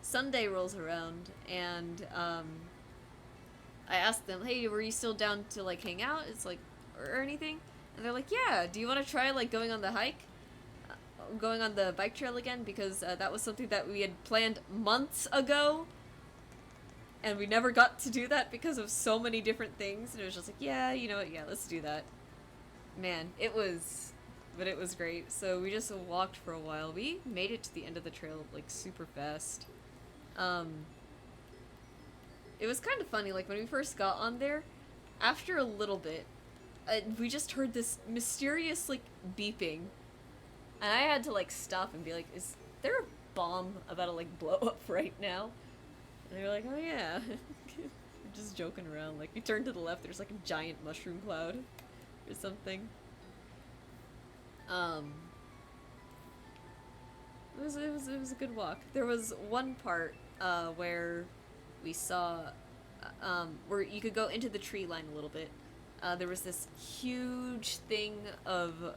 Sunday rolls around, and I asked them, hey, were you still down to, like, hang out? It's like, or anything? And they're like, yeah, do you want to try, like, going on the hike? Going on the bike trail again? Because that was something that we had planned months ago, and we never got to do that because of so many different things, and it was just like, yeah, you know what, yeah, let's do that. Man, it was great. So we just walked for a while. We made it to the end of the trail, like, super fast. It was kind of funny, like, when we first got on there, after a little bit, we just heard this mysterious, like, beeping, and I had to, like, stop and be like, is there a bomb about to, like, blow up right now? And they were like, oh yeah. We're just joking around, like, we turned to the left, there's, like, a giant mushroom cloud, or something. It was a good walk. There was one part where we saw where you could go into the tree line a little bit. There was this huge thing of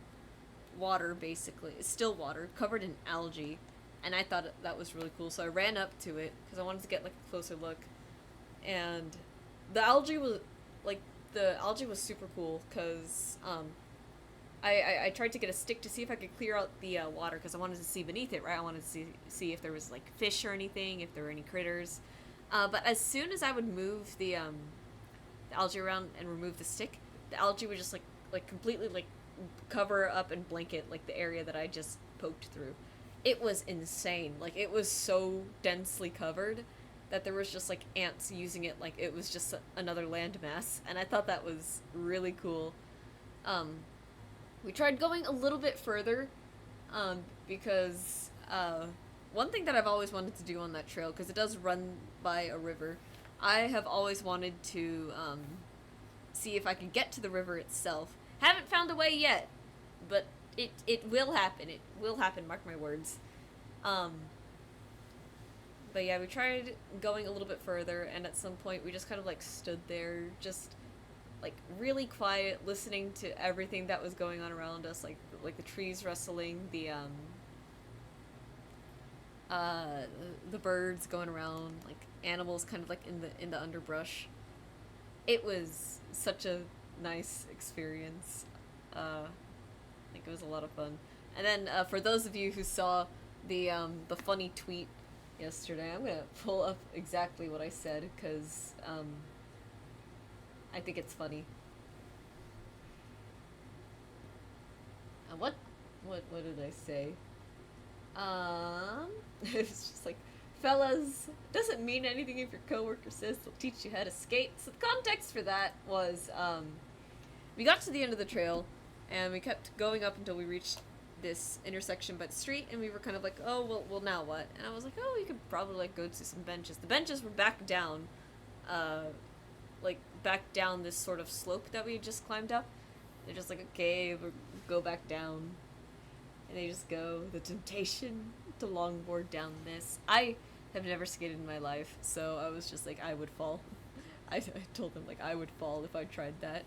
water, basically, still water, covered in algae, and I thought that was really cool. So I ran up to it because I wanted to get, like, a closer look, and the algae was super cool because I tried to get a stick to see if I could clear out the water because I wanted to see beneath it, right? I wanted to see if there was, like, fish or anything, if there were any critters. But as soon as I would move the algae around and remove the stick, the algae would just, like completely, like, cover up and blanket, like, the area that I just poked through. It was insane. Like, it was so densely covered that there was just, like, ants using it like it was just another landmass, and I thought that was really cool. We tried going a little bit further, because one thing that I've always wanted to do on that trail, because it does run by a river, I have always wanted to see if I could get to the river itself. Haven't found a way yet, but it will happen. It will happen, mark my words. But yeah, we tried going a little bit further, and at some point we just kind of, like, stood there, just, like, really quiet, listening to everything that was going on around us, like the trees rustling, the birds going around, like, animals kind of, like, in the underbrush. It was such a nice experience. I think it was a lot of fun. And then for those of you who saw the funny tweet yesterday, I'm gonna pull up exactly what I said because I think it's funny. What did I say? It's just like, fellas, doesn't mean anything if your coworker says they'll teach you how to skate. So the context for that was, we got to the end of the trail, and we kept going up until we reached this intersection by the street, and we were kind of like, oh, well, now what? And I was like, oh, we could probably, like, go to some benches. The benches were back down, like, back down this sort of slope that we just climbed up. They're just like, okay, we'll go back down. And they just go, the temptation to longboard down this. I have never skated in my life, so I was just like, I would fall. I told them like I would fall if I tried that,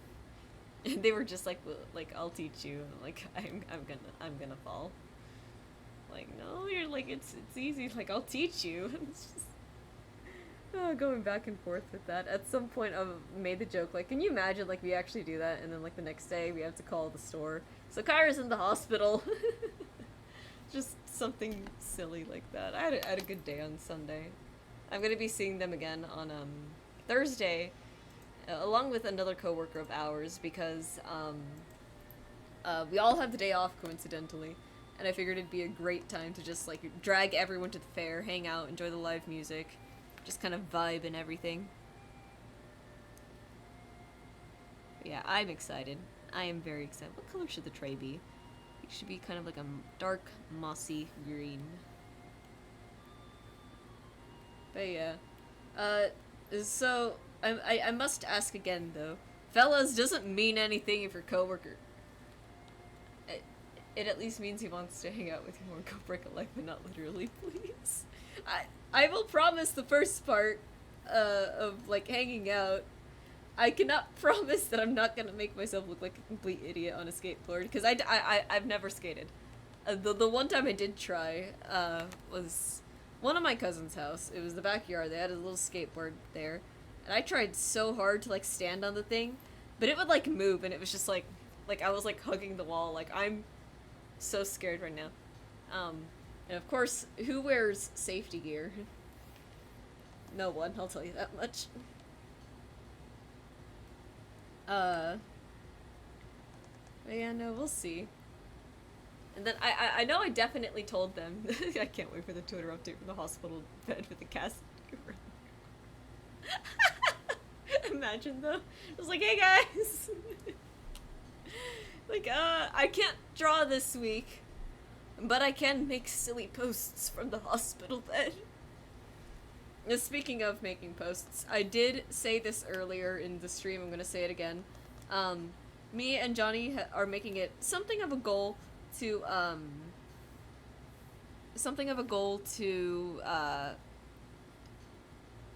and they were just like, well, like I'll teach you. And I'm like, I'm gonna fall. Like, no, you're like it's easy. Like, I'll teach you. It's just going back and forth with that. At some point, I made the joke like, can you imagine like we actually do that, and then like the next day we have to call the store. So Kyra's in the hospital. Just something silly like that. I had a good day on Sunday. I'm gonna be seeing them again on Thursday, along with another coworker of ours, because we all have the day off coincidentally, and I figured it'd be a great time to just like drag everyone to the fair, hang out, enjoy the live music, just kind of vibe and everything. But yeah, I'm excited. I am very excited. What color should the tray be? It should be kind of like a dark, mossy green. But yeah. So, I must ask again, though. Fellas doesn't mean anything if your coworker... It at least means he wants to hang out with you and go break a leg, but not literally, please. I will promise the first part, of, like, hanging out. I cannot promise that I'm not gonna make myself look like a complete idiot on a skateboard, because I've never skated. The one time I did try, was one of my cousin's house. It was the backyard. They had a little skateboard there, and I tried so hard to, like, stand on the thing, but it would, like, move, and it was just, like, I was, like, hugging the wall. Like, I'm so scared right now. And of course, who wears safety gear? No one, I'll tell you that much. But yeah, no, we'll see. And then I know I definitely told them. I can't wait for the Twitter update from the hospital bed with the cast. Imagine though. It was like, hey guys! Like, I can't draw this week, but I can make silly posts from the hospital bed. Now, speaking of making posts, I did say this earlier in the stream, I'm gonna say it again. Me and Johnny are making it something of a goal to,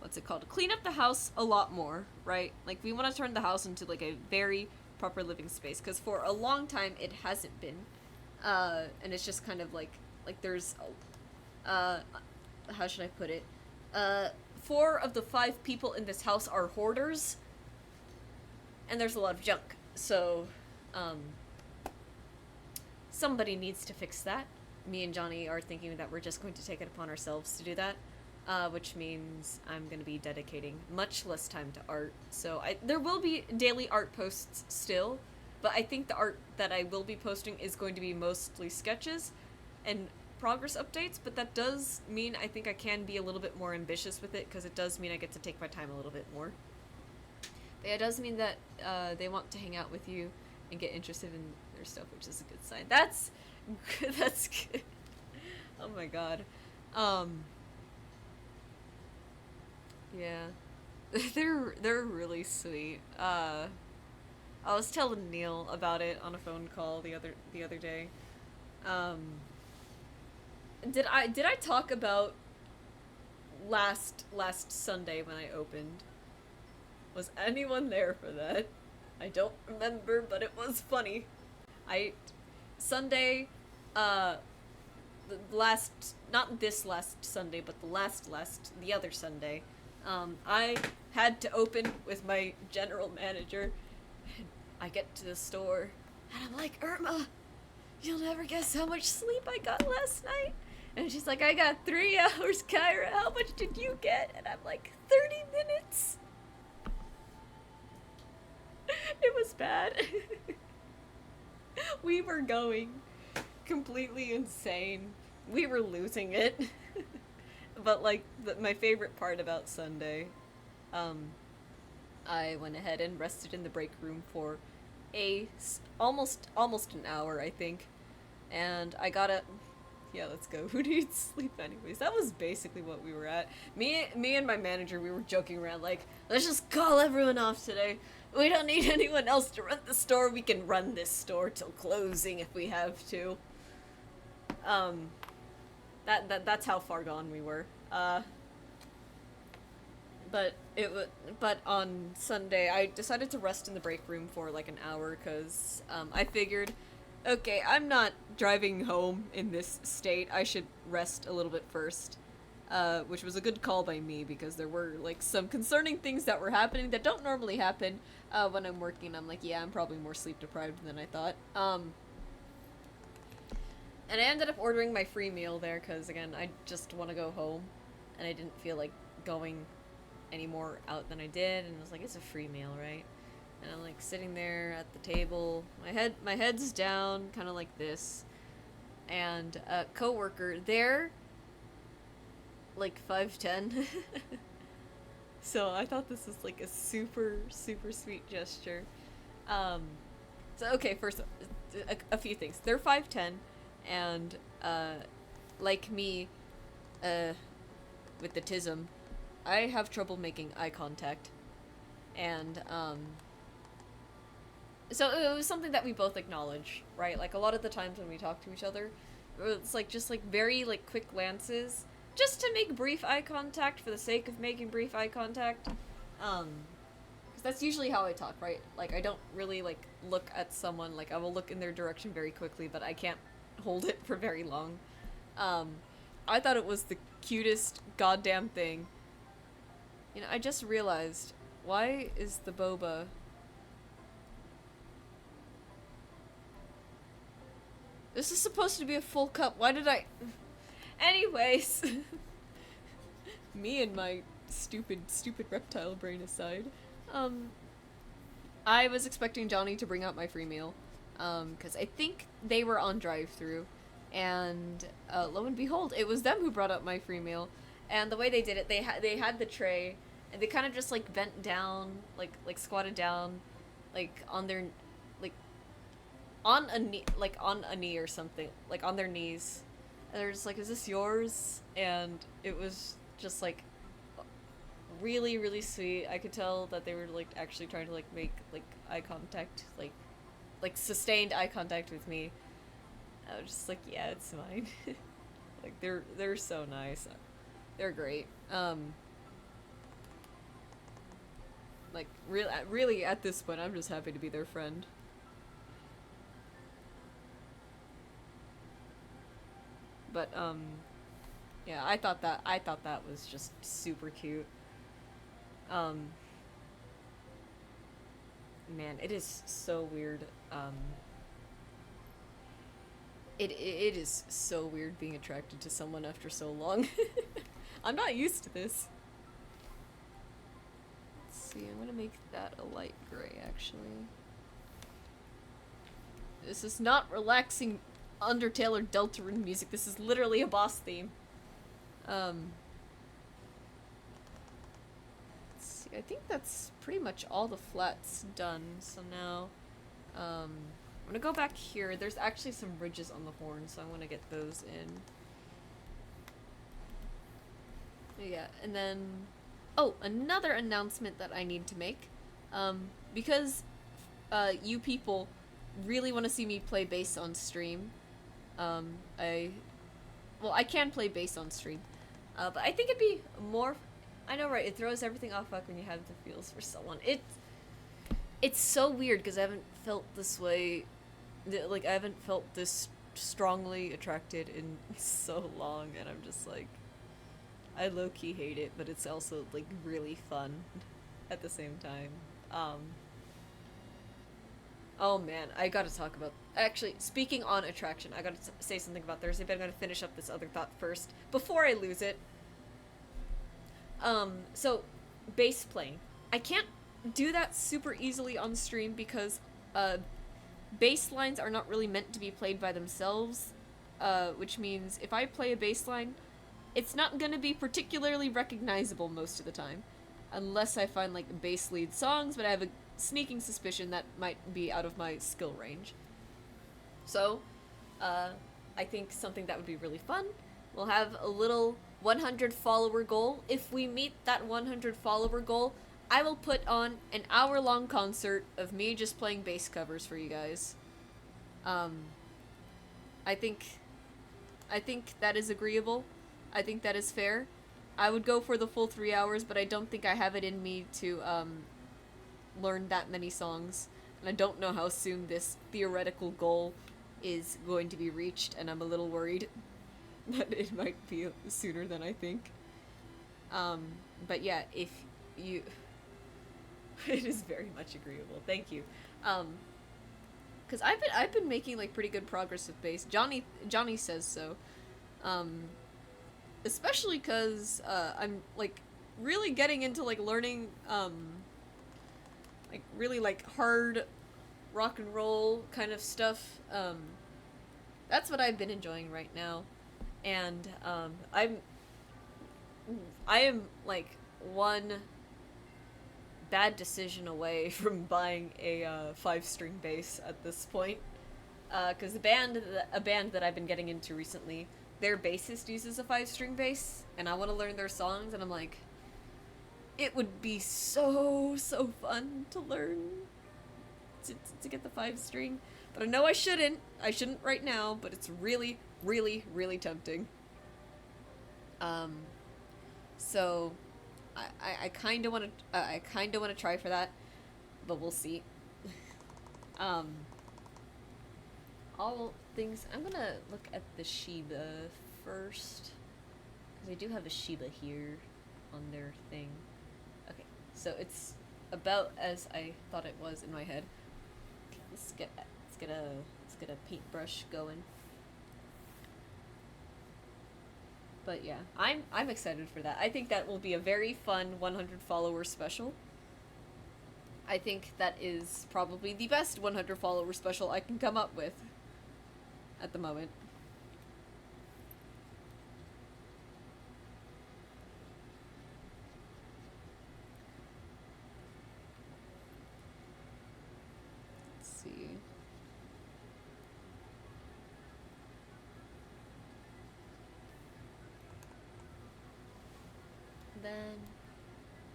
what's it called? Clean up the house a lot more, right? Like, we want to turn the house into, like, a very proper living space, because for a long time it hasn't been. And it's just kind of like there's, how should I put it? 4 of the 5 people in this house are hoarders, and there's a lot of junk. So, somebody needs to fix that. Me and Johnny are thinking that we're just going to take it upon ourselves to do that, which means I'm going to be dedicating much less time to art. So there will be daily art posts still, but I think the art that I will be posting is going to be mostly sketches and progress updates, but that does mean I think I can be a little bit more ambitious with it, because it does mean I get to take my time a little bit more. But yeah, it does mean that they want to hang out with you and get interested in their stuff, which is a good sign. That's good. Oh my god. Yeah. They're really sweet. I was telling Neil about it on a phone call the other day. Did I talk about last Sunday when I opened? Was anyone there for that? I don't remember, but it was funny. Sunday, not this last Sunday, but the other Sunday, I had to open with my general manager. I get to the store, and I'm like, Irma, you'll never guess how much sleep I got last night. And she's like, I got 3 hours, Kyra. How much did you get? And I'm like, 30 minutes. It was bad. We were going completely insane. We were losing it. But, like, my favorite part about Sunday, I went ahead and rested in the break room for almost an hour, I think. And I got a... Yeah, let's go. Who needs sleep anyways? That was basically what we were at. Me and my manager, we were joking around like, let's just call everyone off today. We don't need anyone else to run the store. We can run this store till closing if we have to. That's how far gone we were. but but on Sunday I decided to rest in the break room for like an hour because I figured, okay, I'm not driving home in this state. I should rest a little bit first. Which was a good call by me because there were like some concerning things that were happening that don't normally happen when I'm working. I'm like, yeah, I'm probably more sleep deprived than I thought. And I ended up ordering my free meal there because, again, I just want to go home, and I didn't feel like going any more out than I did, and I was like, it's a free meal, right? And I'm like sitting there at the table, my head's down, kind of like this, and a coworker there, like 5'10". So I thought this was like a super sweet gesture. So okay, first a few things. They're 5'10", and like me, with the tism, I have trouble making eye contact, and so it was something that we both acknowledge, right? Like a lot of the times when we talk to each other, it's like just like very like quick glances, just to make brief eye contact for the sake of making brief eye contact. Because that's usually how I talk, right? Like I don't really like look at someone, like I will look in their direction very quickly, but I can't hold it for very long. I thought it was the cutest goddamn thing. You know, I just realized, why is the boba... This is supposed to be a full cup. Why did I... Anyways. Me and my stupid reptile brain aside. I was expecting Johnny to bring out my free meal. Because I think they were on drive-thru. And lo and behold, it was them who brought up my free meal. And the way they did it, they had the tray, and they kind of just like bent down, like squatted down, like on their, like on a knee or something, like on their knees. And they're just like, "Is this yours?" And it was just like really sweet. I could tell that they were like actually trying to like make like eye contact, like sustained eye contact with me. I was just like, yeah, it's mine. Like they're so nice. They're great. Like really at this point, I'm just happy to be their friend. But yeah, I thought that was just super cute. Man, it is so weird. It is so weird being attracted to someone after so long. I'm not used to this. Let's see, I'm gonna make that a light gray, actually. This is not relaxing Undertale or Deltarune music. This is literally a boss theme. Let's see, I think that's pretty much all the flats done, so now, I'm gonna go back here. There's actually some ridges on the horn, so I want to get those in. Yeah, and then... Oh, another announcement that I need to make. Because you people really want to see me play bass on stream. I can play bass on stream. But I think it'd be more... I know, right? It throws everything off when you have the feels for someone. It's so weird because I haven't felt this way... Like, I haven't felt this strongly attracted in so long, and I'm just like... I low-key hate it, but it's also, like, really fun at the same time. Oh man, I gotta talk about... Actually, speaking on attraction, I gotta say something about Thursday, but I'm gonna finish up this other thought first, before I lose it. So, bass playing. I can't do that super easily on stream because, bass lines are not really meant to be played by themselves, which means if I play a bass line, it's not gonna be particularly recognizable most of the time. Unless I find, like, bass lead songs, but I have a sneaking suspicion that might be out of my skill range. So, I think something that would be really fun, we'll have a little 100 follower goal. If we meet that 100 follower goal, I will put on an hour-long concert of me just playing bass covers for you guys. I think that is agreeable. I think that is fair. I would go for the full 3 hours, but I don't think I have it in me to learn that many songs. And I don't know how soon this theoretical goal is going to be reached, and I'm a little worried that it might be sooner than I think. Um, but yeah, if you, it is very much agreeable. Thank you. Because I've been making like pretty good progress with bass. Johnny says so. Um, Especially because I'm like really getting into like learning like really like hard rock and roll kind of stuff. That's what I've been enjoying right now, and I am like one bad decision away from buying a 5-string bass at this point. Because a band that I've been getting into recently, their bassist uses a 5-string bass, and I want to learn their songs, and I'm like, it would be so fun to learn to get the 5-string, but I know I shouldn't. I shouldn't right now, but it's really tempting. Um, so I kind of want to try for that, but we'll see. Um, all things. I'm gonna look at the Shiba first, because I do have a Shiba here on their thing. Okay, so it's about as I thought it was in my head. Let's get a paintbrush going. But yeah, I'm excited for that. I think that will be a very fun 100 follower special. I think that is probably the best 100 follower special I can come up with at the moment. Let's see. Then,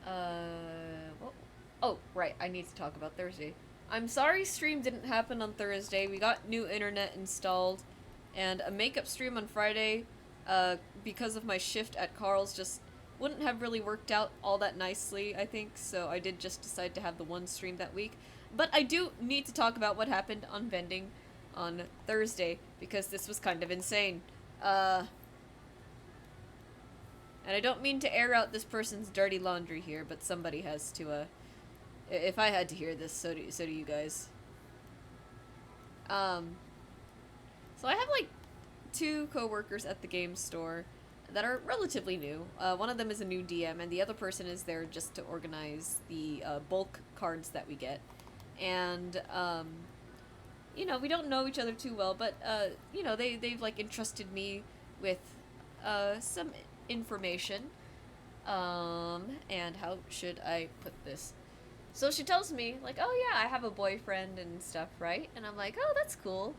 well, oh, right, I need to talk about Thursday. I'm sorry stream didn't happen on Thursday. We got new internet installed, and a makeup stream on Friday, because of my shift at Carl's, just wouldn't have really worked out all that nicely, I think, so I did just decide to have the one stream that week. But I do need to talk about what happened on vending on Thursday, because this was kind of insane. And I don't mean to air out this person's dirty laundry here, but somebody has to, if I had to hear this, so do you guys. So I have, like, 2 coworkers at the game store that are relatively new. One of them is a new DM, and the other person is there just to organize the, bulk cards that we get. And, you know, we don't know each other too well, but, you know, they've, like, entrusted me with, some information. And how should I put this? So she tells me, like, oh yeah, I have a boyfriend and stuff, right? And I'm like, oh, that's cool.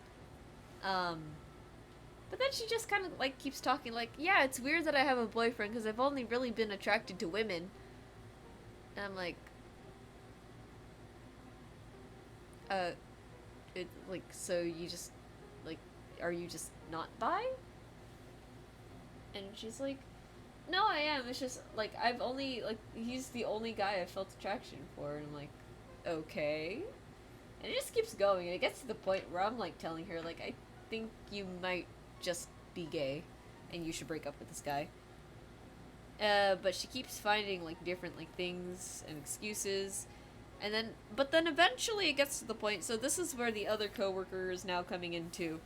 But then she just kind of, like, keeps talking, like, yeah, it's weird that I have a boyfriend, because I've only really been attracted to women. And I'm like, like, so you just, like, are you just not bi? And she's like, no, I am. It's just, like, I've only, like, he's the only guy I've felt attraction for. And I'm like, okay. And it just keeps going. And it gets to the point where I'm, like, telling her, like, I think you might just be gay. And you should break up with this guy. But she keeps finding, like, different, like, things and excuses. And then, but then eventually it gets to the point, so this is where the other coworker is now coming in too.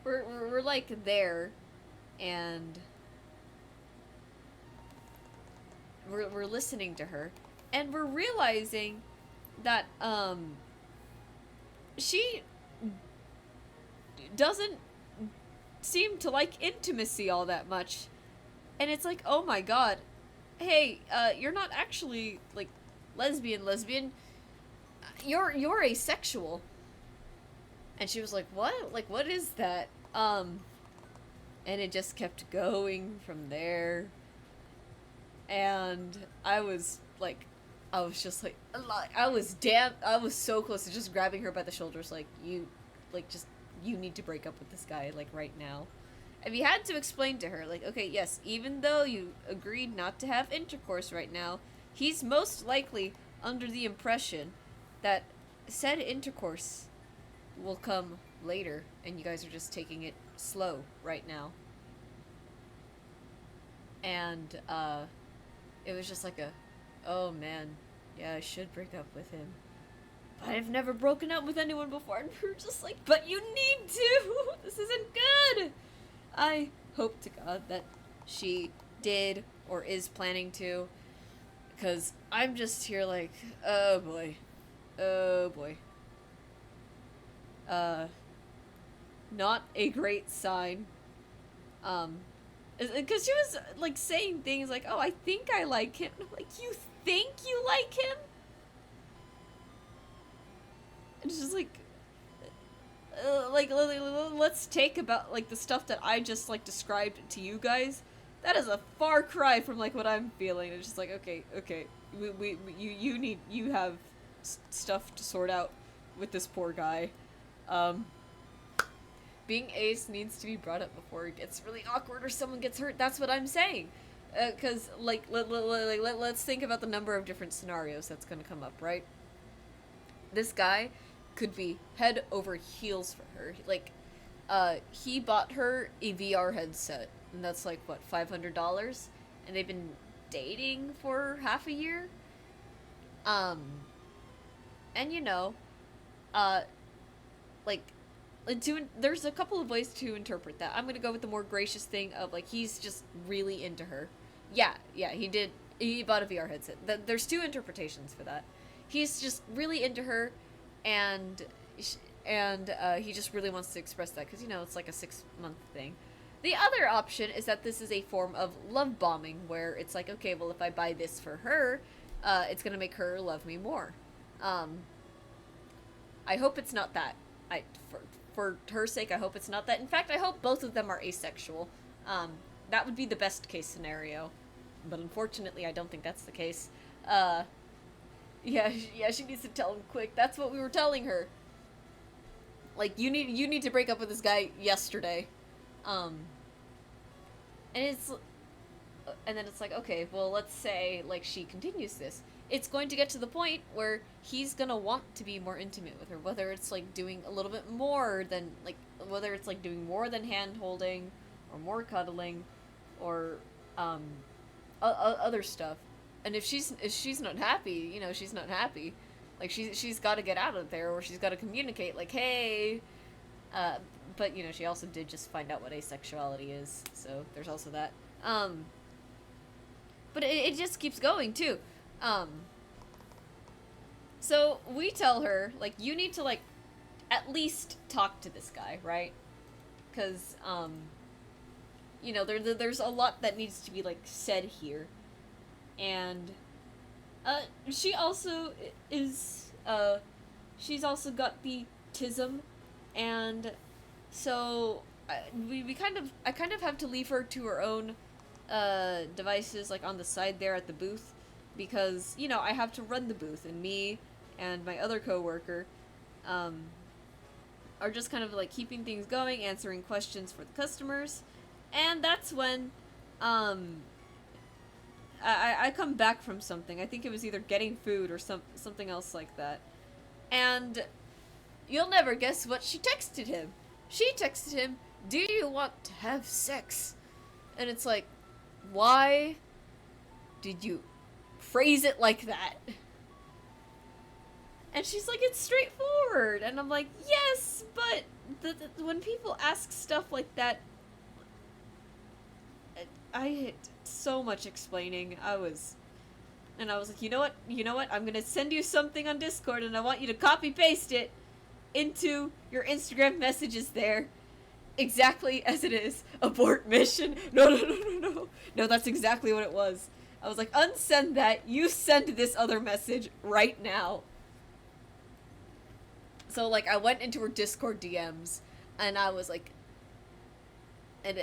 We're like there, and we're listening to her, and we're realizing that she doesn't seem to like intimacy all that much, and it's like, oh my god, hey, you're not actually like lesbian, you're asexual. And she was like, what? Like, what is that? And it just kept going from there. And I was just like, I was so close to just grabbing her by the shoulders, like, you need to break up with this guy, like, right now. if you had to explain to her, like, okay, yes, even though you agreed not to have intercourse right now, he's most likely under the impression that said intercourse will come later, and you guys are just taking it slow right now. And, it was just like a, oh man, yeah, I should break up with him. But I've never broken up with anyone before, and we were just like, but you need to! This isn't good! I hope to God that she did or is planning to, because I'm just here like, oh boy. Oh boy. Not a great sign. Because she was, like, saying things like, oh, I think I like him. Like, you think you like him? It's just like, let's take about, like, the stuff that I just, like, described to you guys. That is a far cry from, like, what I'm feeling. It's just like, okay, you have stuff to sort out with this poor guy. Being ace needs to be brought up before it gets really awkward or someone gets hurt. That's what I'm saying. Because, let's think about the number of different scenarios that's going to come up, right? This guy could be head over heels for her. Like, he bought her a VR headset, and that's like, what, $500? And they've been dating for half a year? And you know, like, there's a couple of ways to interpret that. I'm gonna go with the more gracious thing of, like, he's just really into her. Yeah, he bought a VR headset. There's two interpretations for that. He's just really into her, and he just really wants to express that, because, you know, it's like a 6-month thing. The other option is that this is a form of love bombing, where it's like, okay, well, if I buy this for her, it's gonna make her love me more. I hope it's not that. For her sake, I hope it's not that. In fact, I hope both of them are asexual. That would be the best case scenario. But unfortunately, I don't think that's the case. Yeah, she needs to tell him quick. That's what we were telling her. Like, you need to break up with this guy yesterday. And then it's like, okay, well, let's say, like, she continues this. It's going to get to the point where he's gonna want to be more intimate with her, whether it's, like, doing a little bit more than, like, whether it's, like, doing more than hand-holding, or more cuddling, or, other stuff. And if she's not happy, you know, she's not happy. Like, she's gotta get out of there, or she's gotta communicate, like, hey, but, you know, she also did just find out what asexuality is, so there's also that. But it just keeps going, too. So we tell her, like, you need to, like, at least talk to this guy, right? Because, you know, there's a lot that needs to be, like, said here. And, she also is, she's also got the tism, and so, I kind of have to leave her to her own, devices, like, on the side there at the booth, because, you know, I have to run the booth, and me and my other coworker, are just kind of, like, keeping things going, answering questions for the customers, and that's when, I come back from something. I think it was either getting food or something else like that, and you'll never guess what she texted him. She texted him, "Do you want to have sex?" And it's like, why did you phrase it like that? And she's like, it's straightforward. And I'm like, yes, but when people ask stuff like that, I had so much explaining. I was like, you know what, I'm gonna send you something on Discord, and I want you to copy paste it into your Instagram messages there, exactly as it is. Abort mission. No, that's exactly what it was. I was like, unsend that, you send this other message right now. So, like, I went into her Discord DMs, and I was like, and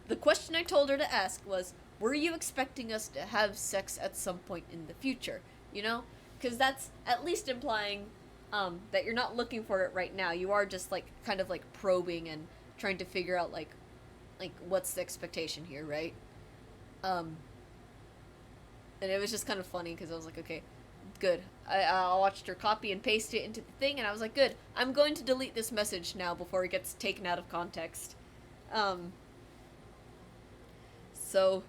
the question I told her to ask was, were you expecting us to have sex at some point in the future? You know? Because that's at least implying, that you're not looking for it right now. You are just, like, kind of, like, probing and trying to figure out, like, like, what's the expectation here, right? Um, and it was just kind of funny because I was like, okay, good. I watched her copy and paste it into the thing, and I was like, good. I'm going to delete this message now before it gets taken out of context. Um, so,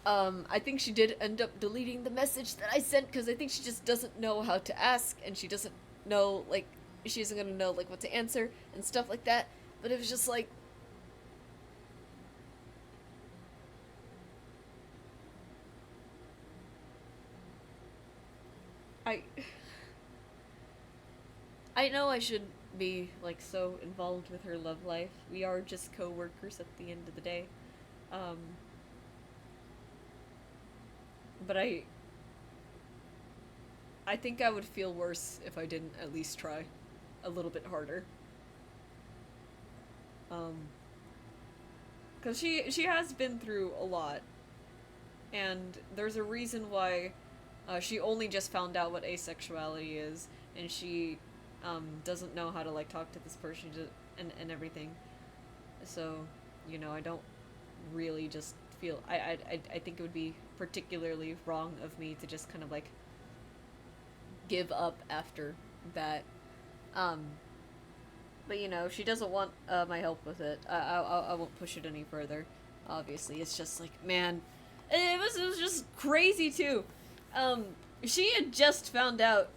I think she did end up deleting the message that I sent because I think she just doesn't know how to ask, and she doesn't know, like, she isn't gonna know, like, what to answer and stuff like that. But it was just like, I I know I shouldn't be like so involved with her love life. We are just co-workers at the end of the day. Um, but I think I would feel worse if I didn't at least try a little bit harder. Um, cuz she has been through a lot, and there's a reason why she only just found out what asexuality is, and she doesn't know how to like talk to this person and everything. So, I don't really just feel I think it would be particularly wrong of me to just kind of like give up after that. Um, but if she doesn't want my help with it, I won't push it any further. Obviously, it's just like, man, it was just crazy too. Um, she had just found out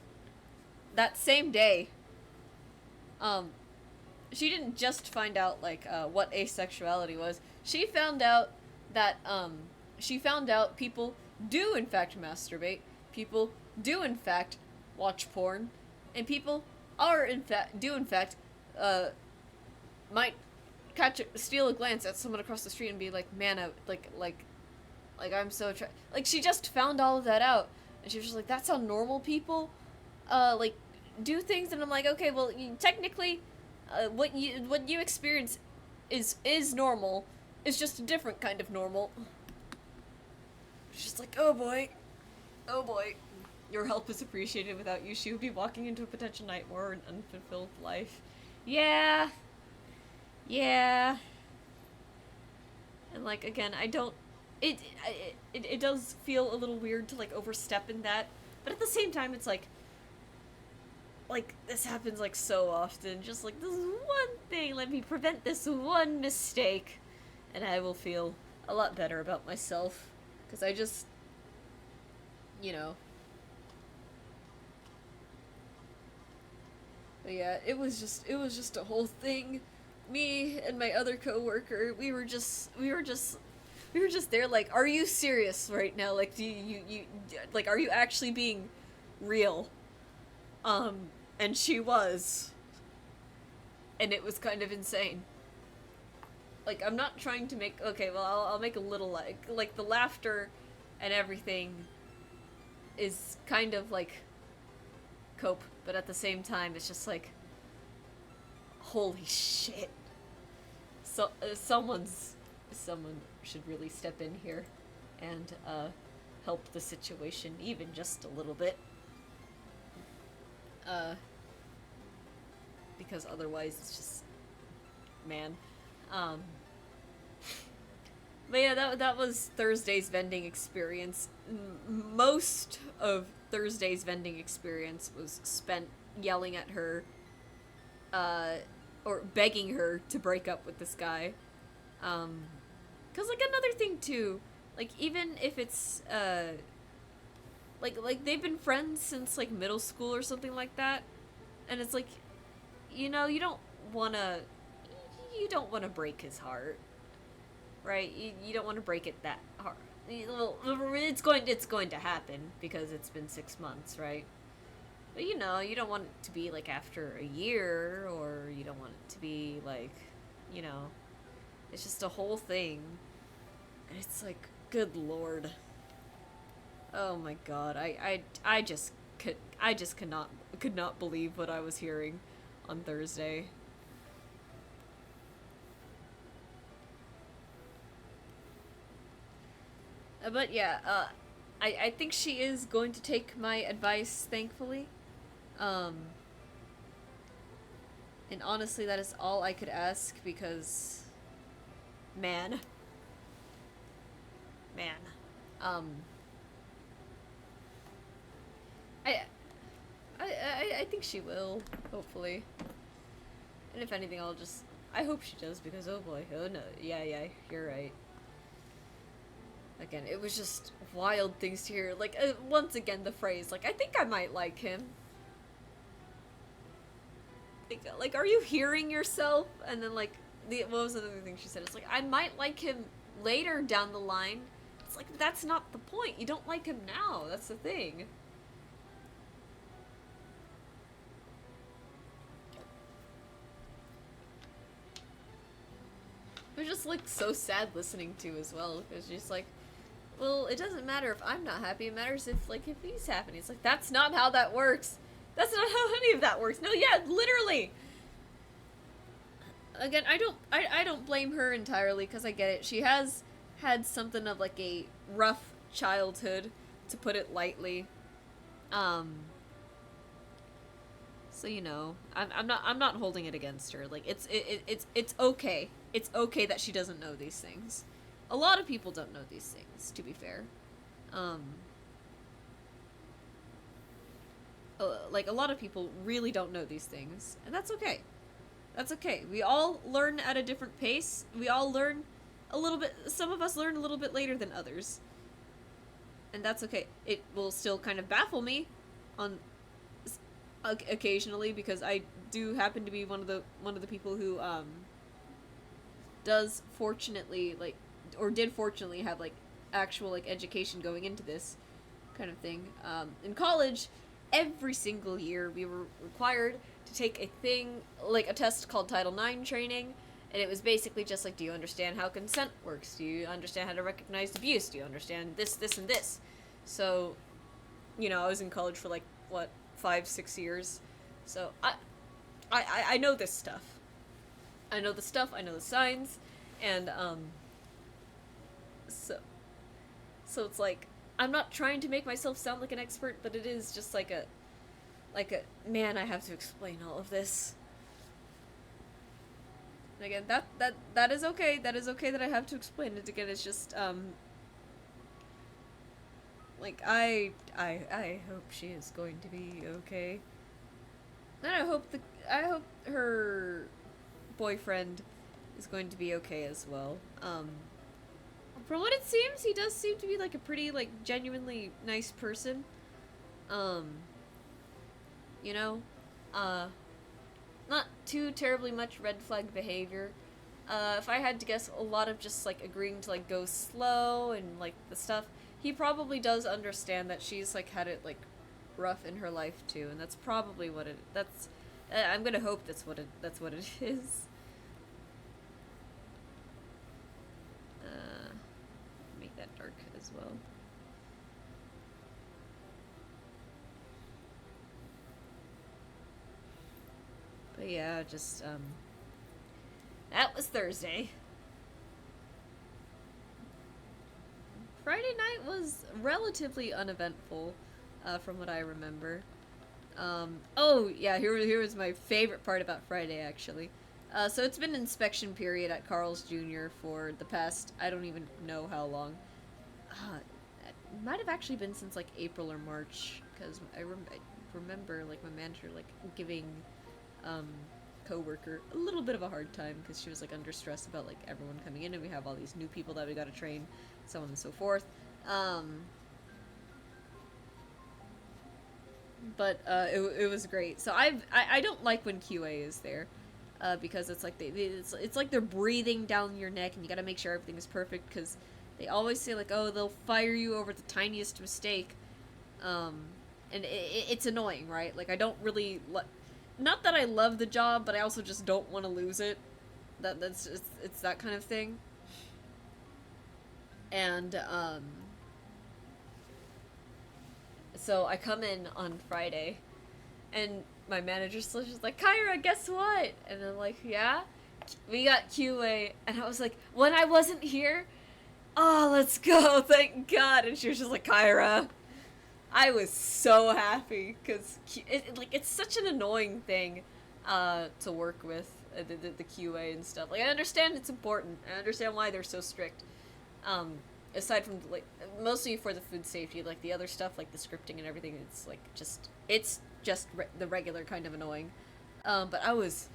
that same day. Um, she didn't just find out like what asexuality was. That she found out people do in fact masturbate, people do in fact watch porn, and people are in fact uh, might steal a glance at someone across the street and be like, man, like I'm so like she just found all of that out, and she was just like, that's how normal people like do things, and I'm like, okay, well, technically what you experience is normal. It's just a different kind of normal. It's just like, oh boy, oh boy, your help is appreciated. Without you, she would be walking into a potential nightmare or an unfulfilled life. Yeah, yeah, and like again, I don't. It does feel a little weird to like overstep in that, but at the same time, it's like this happens like so often. Just like this one thing, let me prevent this one mistake, and I will feel a lot better about myself. Because I just, you know. But yeah, it was just a whole thing. Me and my other coworker, we were just there. Like, are you serious right now? Like, do you like, are you actually being real? Um, and she was, and it was kind of insane. Like, I'm not trying to make, okay, well, I'll make a little, like the laughter and everything is kind of like cope, but at the same time it's just like, holy shit. So someone should really step in here and help the situation even just a little bit. Uh because otherwise it's just, man. Um But yeah, that was Thursday's vending experience. Most of Thursday's vending experience was spent yelling at her, uh, or begging her to break up with this guy. Cause like another thing too, like even if it's like they've been friends since like middle school or something like that, and it's like, you don't wanna break his heart, right? You don't want to break it that hard. Well, it's going to happen because it's been 6 months, right? But you don't want it to be like after a year, or you don't want it to be like, you know, it's just a whole thing. And it's like, good lord. Oh my god. I just could not believe what I was hearing on Thursday. But yeah, I think she is going to take my advice, thankfully. Um, and honestly, that is all I could ask because Man. Man. Um, I, I think she will, hopefully. And if anything, I hope she does, because oh boy, oh no, yeah, you're right. Again, it was just wild things to hear. Like, once again, the phrase, like, I think I might like him. Like, are you hearing yourself? And then, like, what was the other thing she said? It's like, I might like him later down the line. It's like, that's not the point. You don't like him now. That's the thing. It was just, like, so sad listening to as well. It was just like, well, it doesn't matter if I'm not happy. It matters if he's happy. It's like, that's not how that works. That's not how any of that works. No, yeah, literally. Again, I don't blame her entirely, because I get it. She has had something of, like, a rough childhood, to put it lightly. So, you know, I'm not holding it against her. Like, it's okay. It's okay that she doesn't know these things. A lot of people don't know these things, to be fair. Like, a lot of people really don't know these things, and that's okay. That's okay. We all learn at a different pace. We all learn a little bit. Some of us learn a little bit later than others, and that's okay. It will still kind of baffle me on occasionally, because I do happen to be one of the people who does fortunately, like, or did fortunately have, like, actual, like, education going into this kind of thing. In college, every single year we were required to take a thing, like a test called Title IX training, and it was basically just like, do you understand how consent works? Do you understand how to recognize abuse? Do you understand this, and this? So, you know, I was in college for, like, what, 5-6 years, so I know this stuff. I know the stuff, I know the signs, and, so it's like, I'm not trying to make myself sound like an expert, but it is just like a, man, I have to explain all of this. And again, that is okay. That is okay that I have to explain it. Again, it's just, like, I hope she is going to be okay. And I hope her boyfriend is going to be okay as well. From what it seems, he does seem to be, like, a pretty, like, genuinely nice person. You know? Not too terribly much red flag behavior. If I had to guess, a lot of just, like, agreeing to, like, go slow and, like, the stuff. He probably does understand that she's, like, had it, like, rough in her life, too, and that's probably what I'm gonna hope that's what it is. Make that dark as well. But yeah, just, that was Thursday. Friday night was relatively uneventful, from what I remember. Oh, yeah, here was my favorite part about Friday, actually. So it's been inspection period at Carl's Jr. for the past, I don't even know how long. It might have actually been since, like, April or March, because I remember, like, my manager, like, giving, coworker a little bit of a hard time, because she was, like, under stress about, like, everyone coming in, and we have all these new people that we gotta train, so on and so forth. But it was great. So I don't like when QA is there, because it's like it's like they're breathing down your neck, and you gotta make sure everything is perfect, because they always say, like, oh, they'll fire you over the tiniest mistake, and it's annoying, right? Like, I don't really not that I love the job, but I also just don't want to lose it. It's that kind of thing. And so I come in on Friday, and my manager's just like, Kyra, guess what? And I'm like, yeah? We got QA. And I was like, when I wasn't here? Oh, let's go, thank God. And she was just like, Kyra. I was so happy, because it's such an annoying thing to work with. the QA and stuff. Like, I understand it's important. I understand why they're so strict. Aside from, like, mostly for the food safety, like, the other stuff, like, the scripting and everything, it's, like, it's just the regular kind of annoying. But I was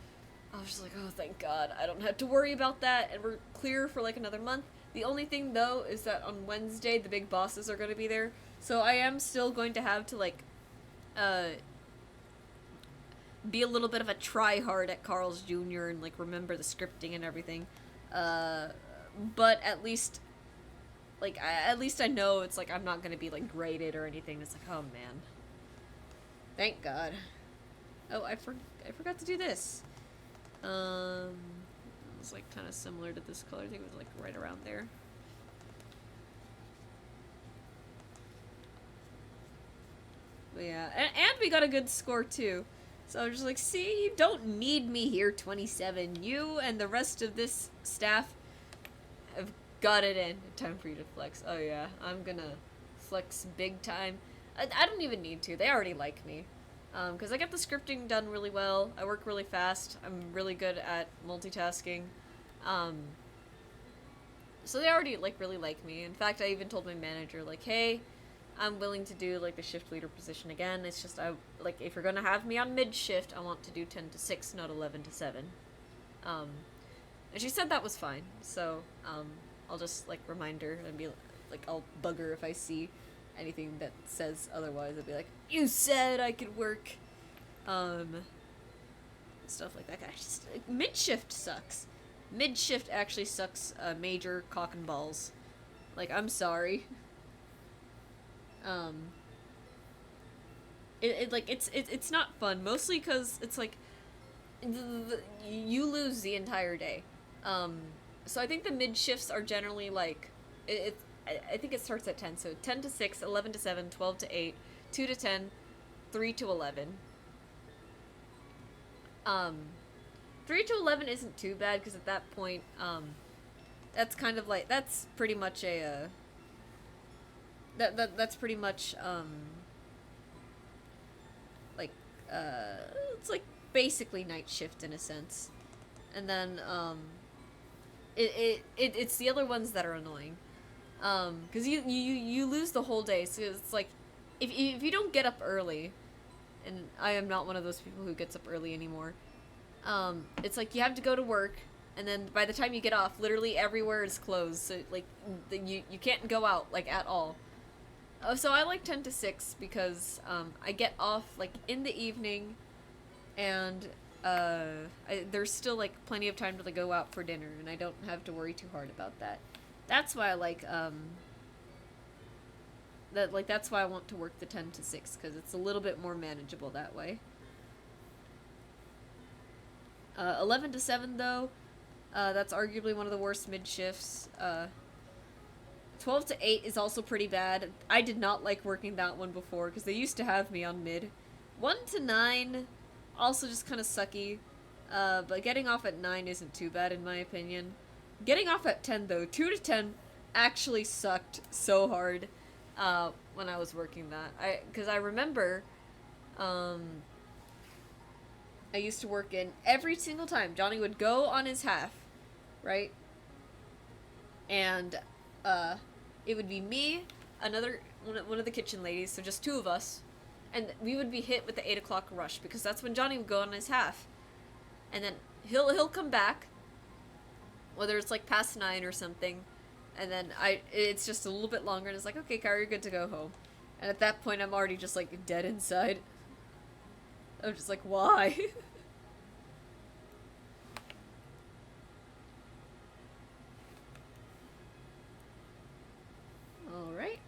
just like, oh, thank God, I don't have to worry about that, and we're clear for, like, another month. The only thing, though, is that on Wednesday, the big bosses are going to be there, so I am still going to have to, like, be a little bit of a try-hard at Carl's Jr. and, like, remember the scripting and everything. But at least, like, at least I know it's, like, I'm not going to be, like, graded or anything. It's like, oh, man. Thank God. Oh, I forgot to do this. It was, like, kind of similar to this color. I think it was, like, right around there. But yeah, and we got a good score, too. So I'm just like, see, you don't need me here, 27. You and the rest of this staff have got it in. Time for you to flex. Oh, yeah, I'm gonna flex big time. I don't even need to. They already like me. Because I get the scripting done really well. I work really fast. I'm really good at multitasking. So they already, like, really like me. In fact, I even told my manager, like, hey, I'm willing to do, like, the shift leader position again. It's just, like, if you're gonna have me on mid-shift, I want to do 10 to 6, not 11 to 7. And she said that was fine. So, I'll just, like, remind her and be, like, I'll bug her if I see anything that says otherwise. I'll be like, you said I could work, stuff like that. Just, like, mid-shift sucks. Mid-shift actually sucks, major cock and balls. Like, I'm sorry. It's not fun, mostly because it's, like, you lose the entire day. So I think the mid-shifts are generally, like, I think it starts at 10, so 10 to 6, 11 to 7, 12 to 8, 2 to 10, 3 to 11. 3 to 11 isn't too bad, because at that point, that's kind of like, that's pretty much a, that's pretty much, like, it's like basically night shift in a sense. And then, it's the other ones that are annoying. Because you lose the whole day, so it's like, if you don't get up early, and I am not one of those people who gets up early anymore, it's like you have to go to work, and then by the time you get off, literally everywhere is closed, so, like, you can't go out, like, at all. So I like 10 to 6, because, I get off, like, in the evening, and, there's still, like, plenty of time to, like, go out for dinner, and I don't have to worry too hard about that. That's why I like, that's why I want to work the 10 to 6, because it's a little bit more manageable that way. 11 to 7, though, that's arguably one of the worst mid-shifts. 12 to 8 is also pretty bad. I did not like working that one before, because they used to have me on mid. 1 to 9, also just kind of sucky, but getting off at 9 isn't too bad in my opinion. Getting off at 10, though, 2 to 10 actually sucked so hard, when I was working that. Because I remember, I used to work in every single time. Johnny would go on his half, right? And, it would be me, one of the kitchen ladies, so just two of us, and we would be hit with the 8 o'clock rush, because that's when Johnny would go on his half. And then he'll come back, whether it's, like, past 9 or something, and then it's just a little bit longer, and it's like, okay, Kyra, you're good to go home. And at that point, I'm already just, like, dead inside. I'm just like, why? Alright.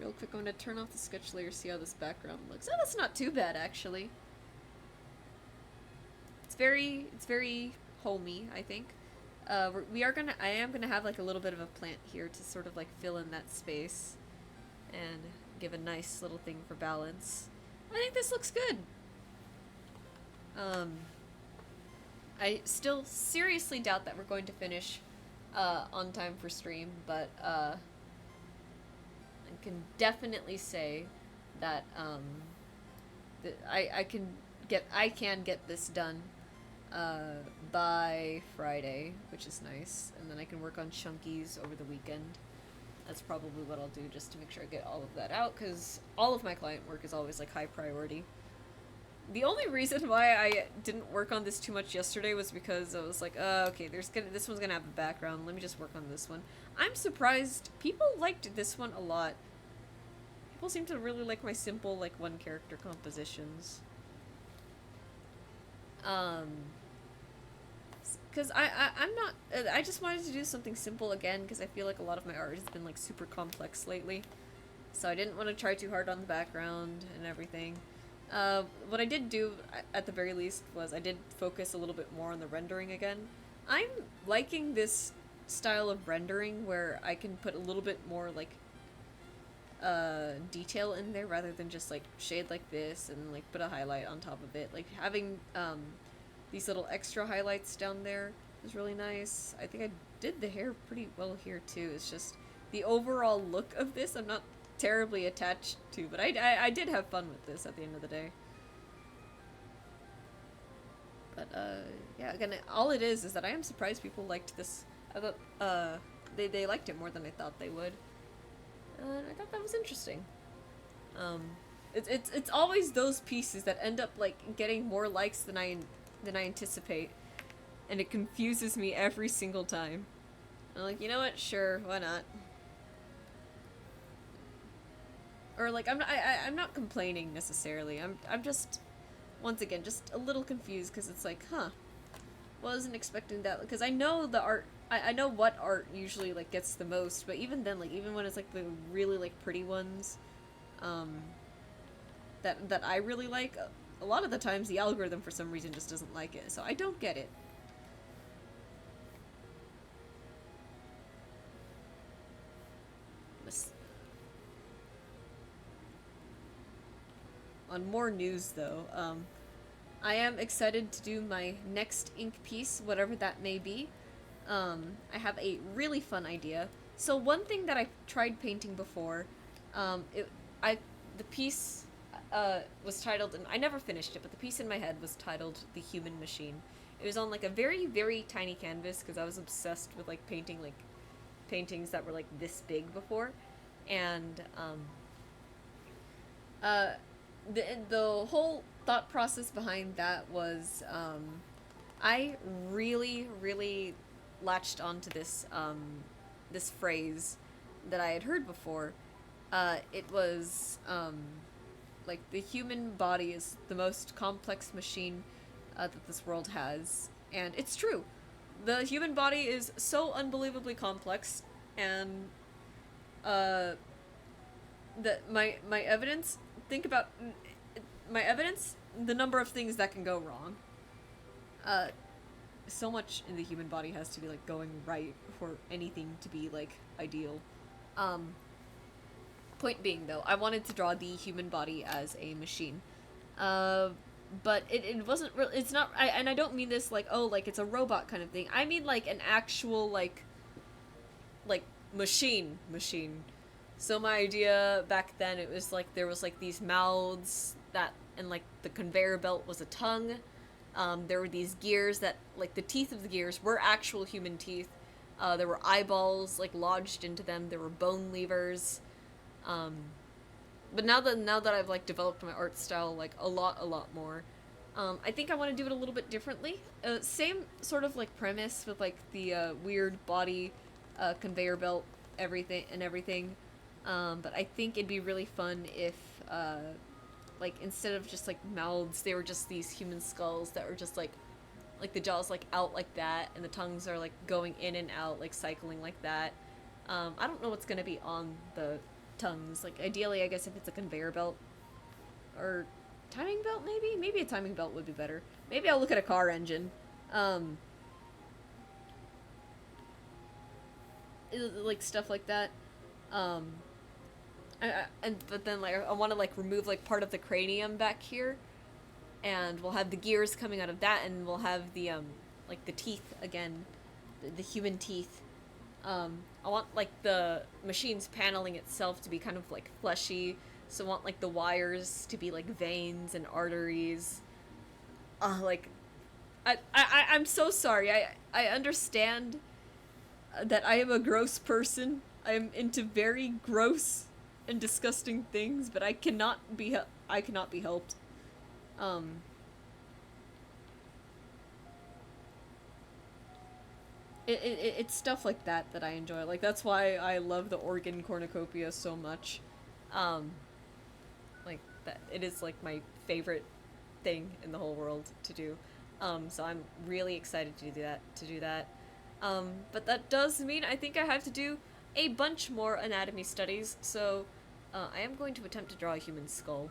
Real quick, I'm gonna turn off the sketch layer, see how this background looks. Oh, that's not too bad, actually. It's very homey, I think. I am gonna have, like, a little bit of a plant here to sort of, like, fill in that space and give a nice little thing for balance. I think this looks good. I still seriously doubt that we're going to finish, on time for stream, but, I can definitely say that, I can get this done, uh, by Friday, which is nice, and then I can work on chunkies over the weekend. That's probably what I'll do just to make sure I get all of that out, because all of my client work is always like high priority. The only reason why I didn't work on this too much yesterday was because I was like, okay, this one's gonna have a background. Let me just work on this one. I'm surprised people liked this one a lot. People seem to really like my simple, like, one character compositions. Um, because I'm not, I just wanted to do something simple again, because I feel like a lot of my art has been, like, super complex lately. So I didn't want to try too hard on the background and everything. What I did do, at the very least, was I did focus a little bit more on the rendering again. I'm liking this style of rendering where I can put a little bit more, like, detail in there rather than just, like, shade like this and, like, put a highlight on top of it. Like, having, these little extra highlights down there is really nice. I think I did the hair pretty well here, too. It's just the overall look of this I'm not terribly attached to, but I did have fun with this at the end of the day. But, yeah, again, all it is that I am surprised people liked this. I thought, they liked it more than I thought they would. And I thought that was interesting. Um, it's always those pieces that end up, like, getting more likes than I anticipate. And it confuses me every single time. I'm like, you know what? Sure, why not? Or, like, I'm not complaining necessarily. I'm just, once again, just a little confused because it's like, huh, wasn't expecting that, because I know the art, I know what art usually, like, gets the most, but even then, like, even when it's, like, the really, like, pretty ones, that I really like, a lot of the times the algorithm for some reason just doesn't like it, so I don't get it. On more news, though, I am excited to do my next ink piece, whatever that may be. I have a really fun idea. So one thing that I tried painting before, it, I, the piece, was titled, and I never finished it, but the piece in my head was titled "The Human Machine." It was on, like, a very, very tiny canvas, because I was obsessed with, like, painting, like, paintings that were, like, this big before, and, uh, the whole thought process behind that was, I really, really latched onto this, this phrase that I had heard before. It was, like, the human body is the most complex machine, that this world has. And it's true. The human body is so unbelievably complex, and, that my evidence, think about my evidence, the number of things that can go wrong. Uh, so much in the human body has to be, like, going right for anything to be, like, ideal. Um, Point being, though, I wanted to draw the human body as a machine. But it wasn't real. It's not. And I don't mean this like, oh, like, it's a robot kind of thing. I mean, like, an actual, like machine. So my idea back then, it was like there was, like, these mouths that, and, like, the conveyor belt was a tongue. There were these gears that, like, the teeth of the gears were actual human teeth. There were eyeballs, like, lodged into them. There were bone levers. Um, but now that I've, like, developed my art style, like, a lot more, I think I want to do it a little bit differently. Same sort of, like, premise with, like, the weird body, conveyor belt, everything. But I think it'd be really fun if, like, instead of just, like, mouths, they were just these human skulls that were just, like, the jaws, like, out like that, and the tongues are, like, going in and out, like, cycling like that. I don't know what's gonna be on the tongues. Like, ideally, I guess if it's a conveyor belt, or timing belt, maybe a timing belt would be better. Maybe I'll look at a car engine. Like, stuff like that. But then, like, I want to, like, remove, like, part of the cranium back here, and we'll have the gears coming out of that, and we'll have the like, the teeth again, the human teeth. I want, like, the machine's paneling itself to be kind of, like, fleshy, so I want, like, the wires to be, like, veins and arteries. Like, I'm so sorry. I understand that I am a gross person. I am into very gross and disgusting things, but I cannot be helped. Um, it's stuff like that that I enjoy. Like that's why I love the organ cornucopia so much. Um, like that it is like my favorite thing in the whole world to do. So I'm really excited to do that. But that does mean I think I have to do a bunch more anatomy studies. So I am going to attempt to draw a human skull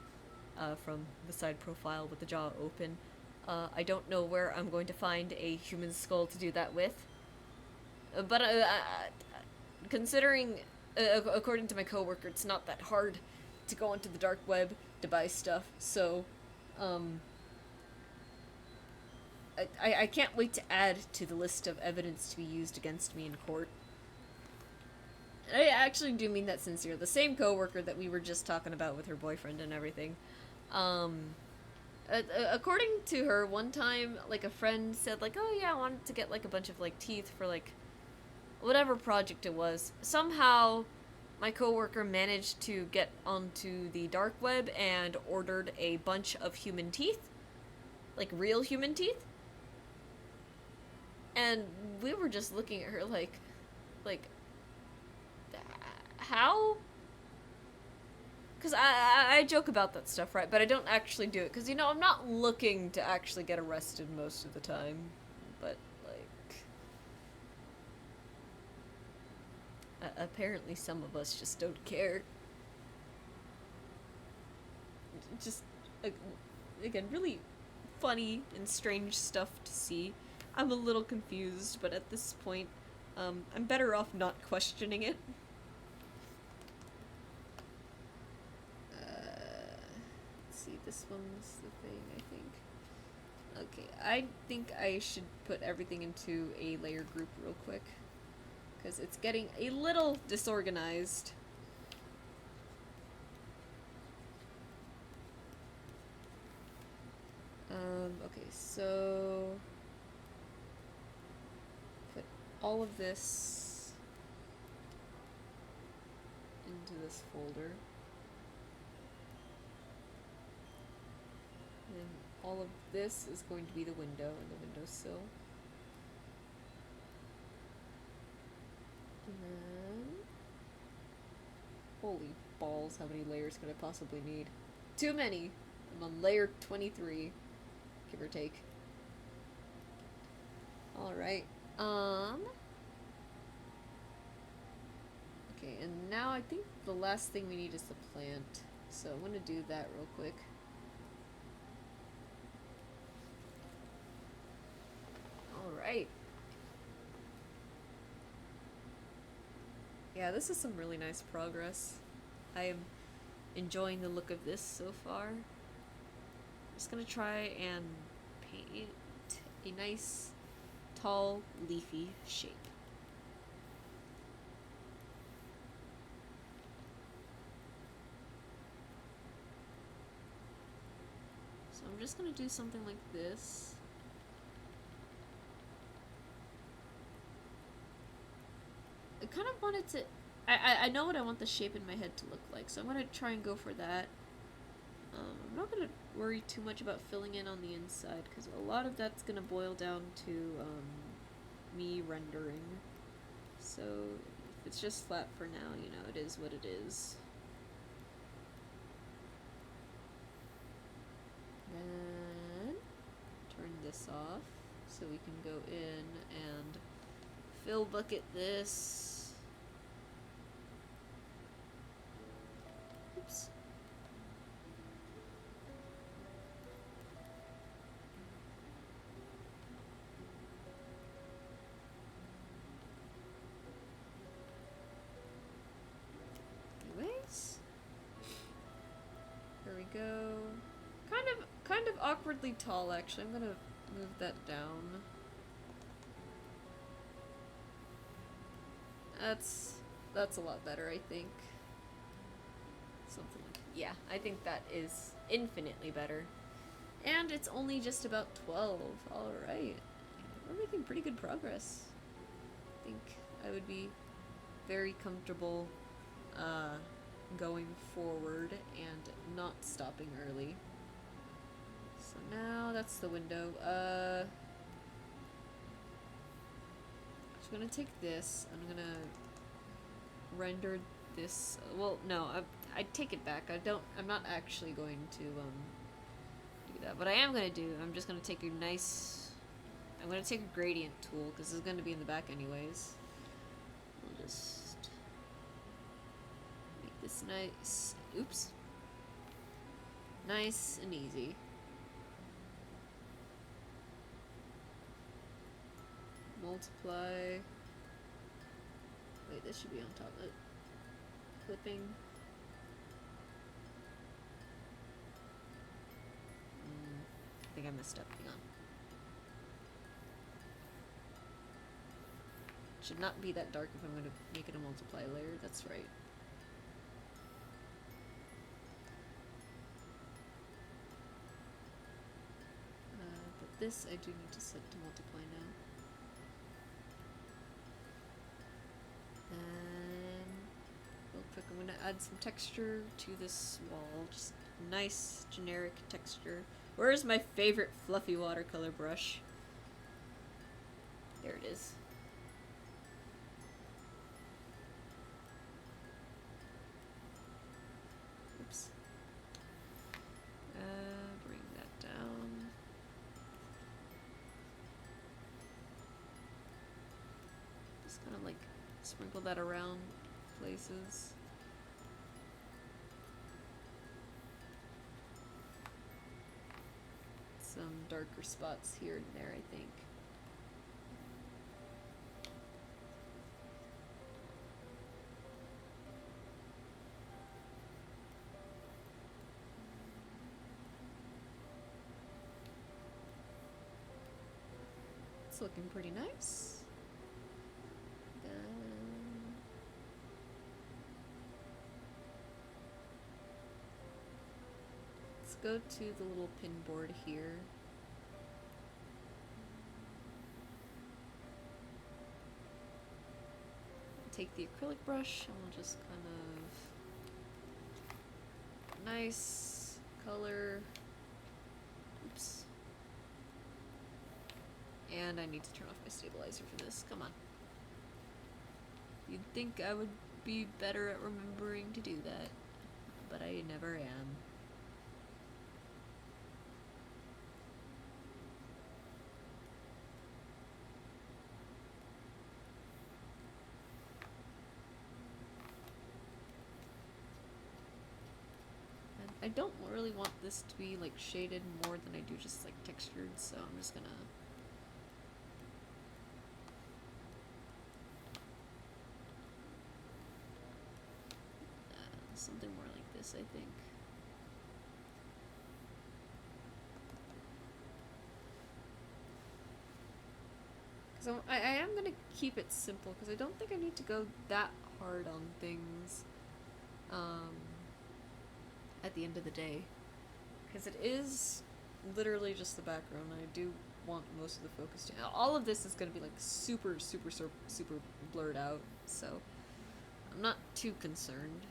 from the side profile with the jaw open. I don't know where I'm going to find a human skull to do that with. But considering, according to my coworker, it's not that hard to go onto the dark web to buy stuff. So, I can't wait to add to the list of evidence to be used against me in court. I actually do mean that sincere. The same coworker that we were just talking about with her boyfriend and everything. According to her, one time, like, a friend said, like, oh yeah, I wanted to get, like, a bunch of, like, teeth for, like, whatever project it was. Somehow, my coworker managed to get onto the dark web and ordered a bunch of human teeth. Like, real human teeth. And we were just looking at her like, how? Because I joke about that stuff, right? But I don't actually do it. Because, you know, I'm not looking to actually get arrested most of the time. But, like... apparently some of us just don't care. Just, again, really funny and strange stuff to see. I'm a little confused, but at this point, I'm better off not questioning it. Let's see, this one's the thing, I think. Okay, I think I should put everything into a layer group real quick, because it's getting a little disorganized. Okay, so put all of this into this folder. And all of this is going to be the window and the windowsill. And then... holy balls, how many layers could I possibly need? Too many! I'm on layer 23. Give or take. Alright. Okay, and now I think the last thing we need is the plant. So I'm gonna do that real quick. Alright. Yeah, this is some really nice progress. I am enjoying the look of this so far. Just gonna try and paint a nice, tall, leafy shape. So I'm just gonna do something like this. I kind of wanted to... I know what I want the shape in my head to look like, so I'm gonna try and go for that. I'm not gonna worry too much about filling in on the inside, because a lot of that's gonna boil down to me rendering. So if it's just flat for now, you know, it is what it is. Then turn this off so we can go in and fill bucket this. Oops. Anyways, there we go. Kind of awkwardly tall, actually. I'm gonna move that down. That's a lot better, I think. Something like, yeah, I think that is infinitely better. And it's only just about 12. Alright. We're making pretty good progress. I think I would be very comfortable going forward and not stopping early. So now that's the window. I'm gonna take this. I'm gonna render this. Well, no, I take it back. I'm not actually going to do that. What I am gonna do, I'm just gonna take a nice. I'm gonna take a gradient tool because this is gonna be in the back anyways. I'll just make this nice. Oops. Nice and easy. Multiply. Wait, this should be on top of it. Clipping. I think I messed up. Hang on. It should not be that dark if I'm going to make it a multiply layer. That's right. But this I do need to set to multiply now. And real quick, I'm gonna add some texture to this wall. Just nice generic texture. Where's my favorite fluffy watercolor brush? There it is. Oops. Bring that down. Just kind of like sprinkle that around places. Some darker spots here and there, I think. It's looking pretty nice. Let's go to the little pin board here. Take the acrylic brush and we'll just kind of nice color. Oops. And I need to turn off my stabilizer for this. Come on. You'd think I would be better at remembering to do that, but I never am. I don't really want this to be like shaded more than I do just like textured, so I'm just gonna something more like this, I think. Because I am gonna keep it simple because I don't think I need to go that hard on things. At the end of the day, because it is literally just the background. I do want most of the focus to. All of this is going to be like super blurred out, so I'm not too concerned.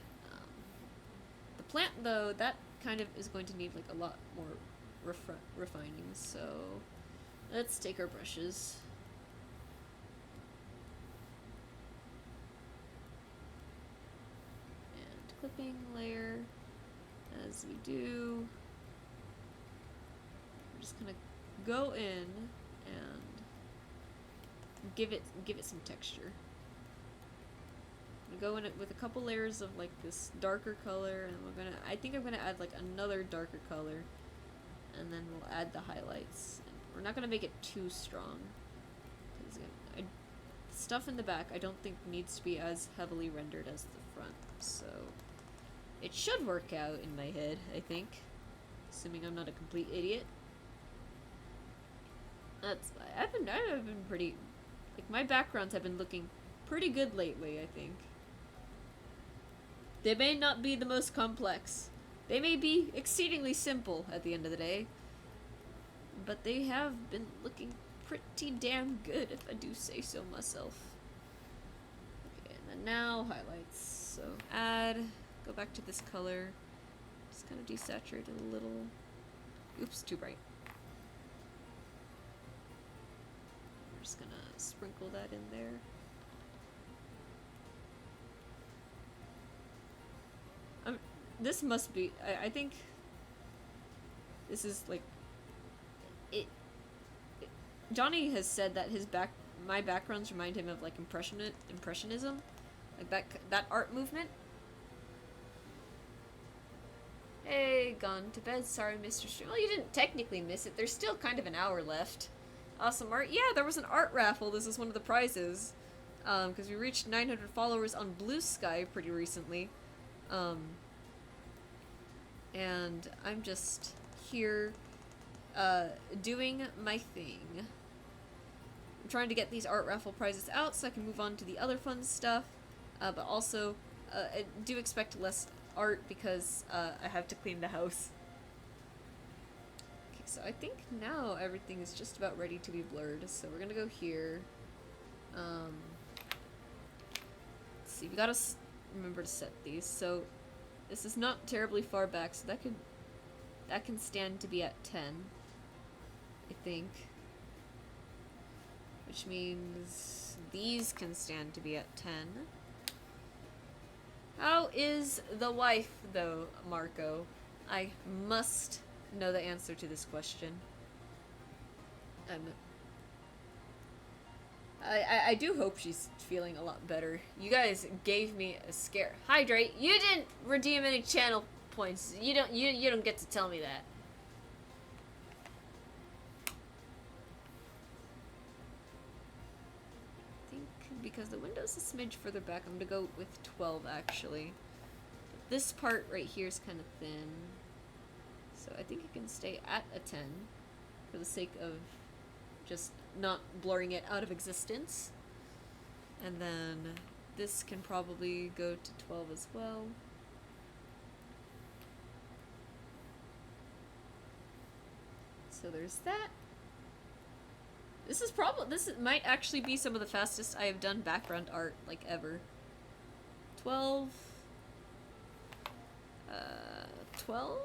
The plant, though, that kind of is going to need like a lot more refining. So let's take our brushes. And clipping layer. As we do, we're just gonna go in and give it some texture. I'm gonna go in it with a couple layers of like this darker color, and I think I'm gonna add like another darker color, and then we'll add the highlights. And we're not gonna make it too strong, because stuff in the back I don't think needs to be as heavily rendered as the front, so. It should work out in my head, I think. Assuming I'm not a complete idiot. I've been pretty, like, my backgrounds have been looking pretty good lately, I think. They may not be the most complex. They may be exceedingly simple at the end of the day. but they have been looking pretty damn good, if I do say so myself. Okay, and then now highlights. So add, go back to this color, just kind of desaturate it a little. Oops, too bright. We're just gonna sprinkle that in there. This must be, I think this is like, Johnny has said that my backgrounds remind him of like impressionism, like that art movement. Hey, gone to bed. Sorry, Mr. Stream. Well, you didn't technically miss it. There's still kind of an hour left. Awesome art. Yeah, there was an art raffle. This is one of the prizes. Because we reached 900 followers on Blue Sky pretty recently. And I'm just here, doing my thing. I'm trying to get these art raffle prizes out so I can move on to the other fun stuff. But also, I do expect less art because I have to clean the house. Okay, so I think now everything is just about ready to be blurred. So we're gonna go here. Let's see, we gotta remember to set these. So this is not terribly far back, so that can stand to be at 10, I think. Which means these can stand to be at 10. How is the wife, though, Marco? I must know the answer to this question. I do hope she's feeling a lot better. You guys gave me a scare. Hydrate, you didn't redeem any channel points. You don't get to tell me that. I think because the window's a smidge further back, I'm gonna go with 12 actually. This part right here is kind of thin, so I think it can stay at a 10 for the sake of just not blurring it out of existence. And then this can probably go to 12 as well. So there's that. This might actually be some of the fastest I have done background art, like, ever. 12. 12?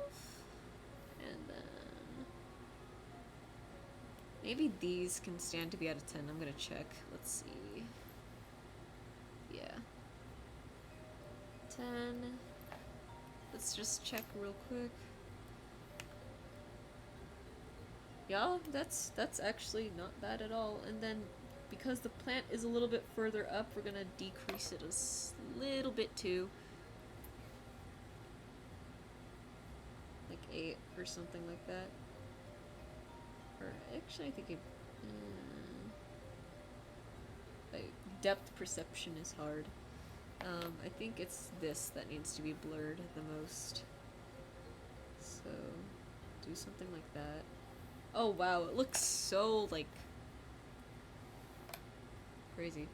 And then maybe these can stand to be out of 10. I'm gonna check. Let's see. Yeah. 10. Let's just check real quick. Yeah, that's actually not bad at all. And then because the plant is a little bit further up, we're gonna decrease it a little bit too. Like 8 or something like that. Or actually, I think like depth perception is hard. I think it's this that needs to be blurred the most. So do something like that. Oh wow, it looks so like crazy.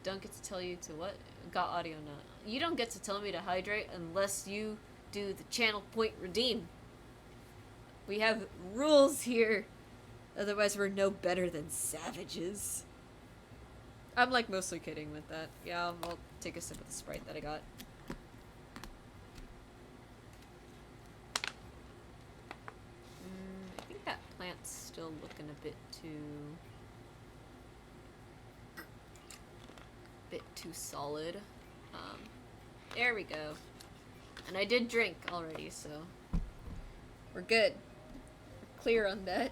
Don't get to tell you to what? Got audio now. You don't get to tell me to hydrate unless you do the channel point redeem. We have rules here. Otherwise we're no better than savages. I'm like mostly kidding with that. Yeah, I'll take a sip of the Sprite that I got. I think that plant's still looking a bit too solid. There we go. And I did drink already, so we're good. We're clear on that.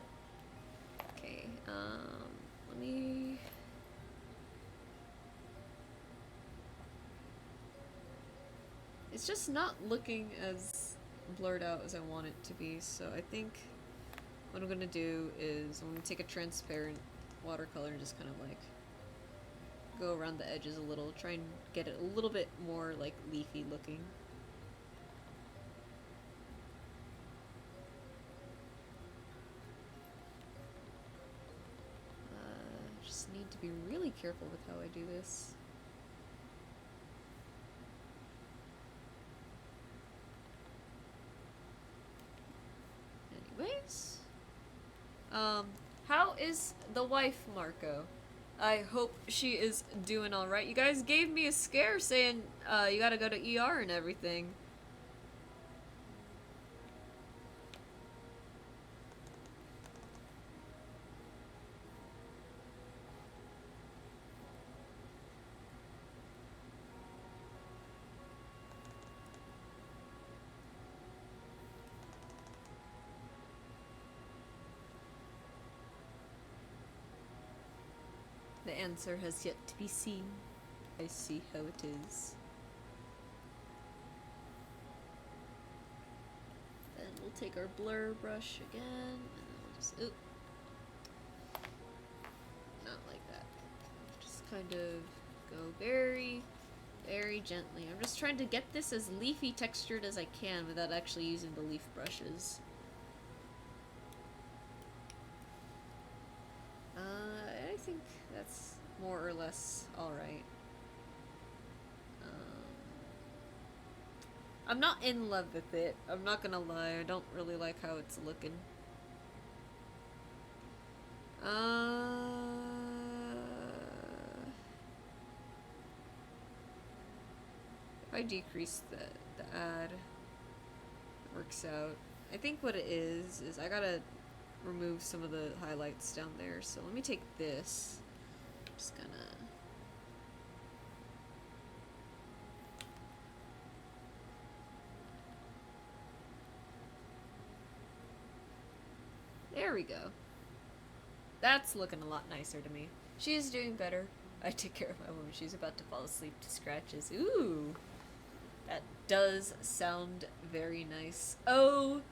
Okay, let me... It's just not looking as blurred out as I want it to be, so I think what I'm gonna do is I'm gonna take a transparent watercolor and just kind of like go around the edges a little, try and get it a little bit more like leafy looking. Just need to be really careful with how I do this. Anyways, Um, how is the wife, Marco? I hope she is doing alright. You guys gave me a scare saying, you gotta go to ER and everything. The answer has yet to be seen. I see how it is. Then we'll take our blur brush again, and then we'll just, oop. Not like that. Just kind of go very, very gently. I'm just trying to get this as leafy textured as I can without actually using the leaf brushes. I think that's more or less alright. I'm not in love with it. I'm not gonna lie. I don't really like how it's looking. If I decrease the ad, it works out. I think what it is I gotta remove some of the highlights down there. So let me take this. I'm just gonna... There we go. That's looking a lot nicer to me. She is doing better. I took care of my woman. She's about to fall asleep to scratches. Ooh! That does sound very nice. Oh!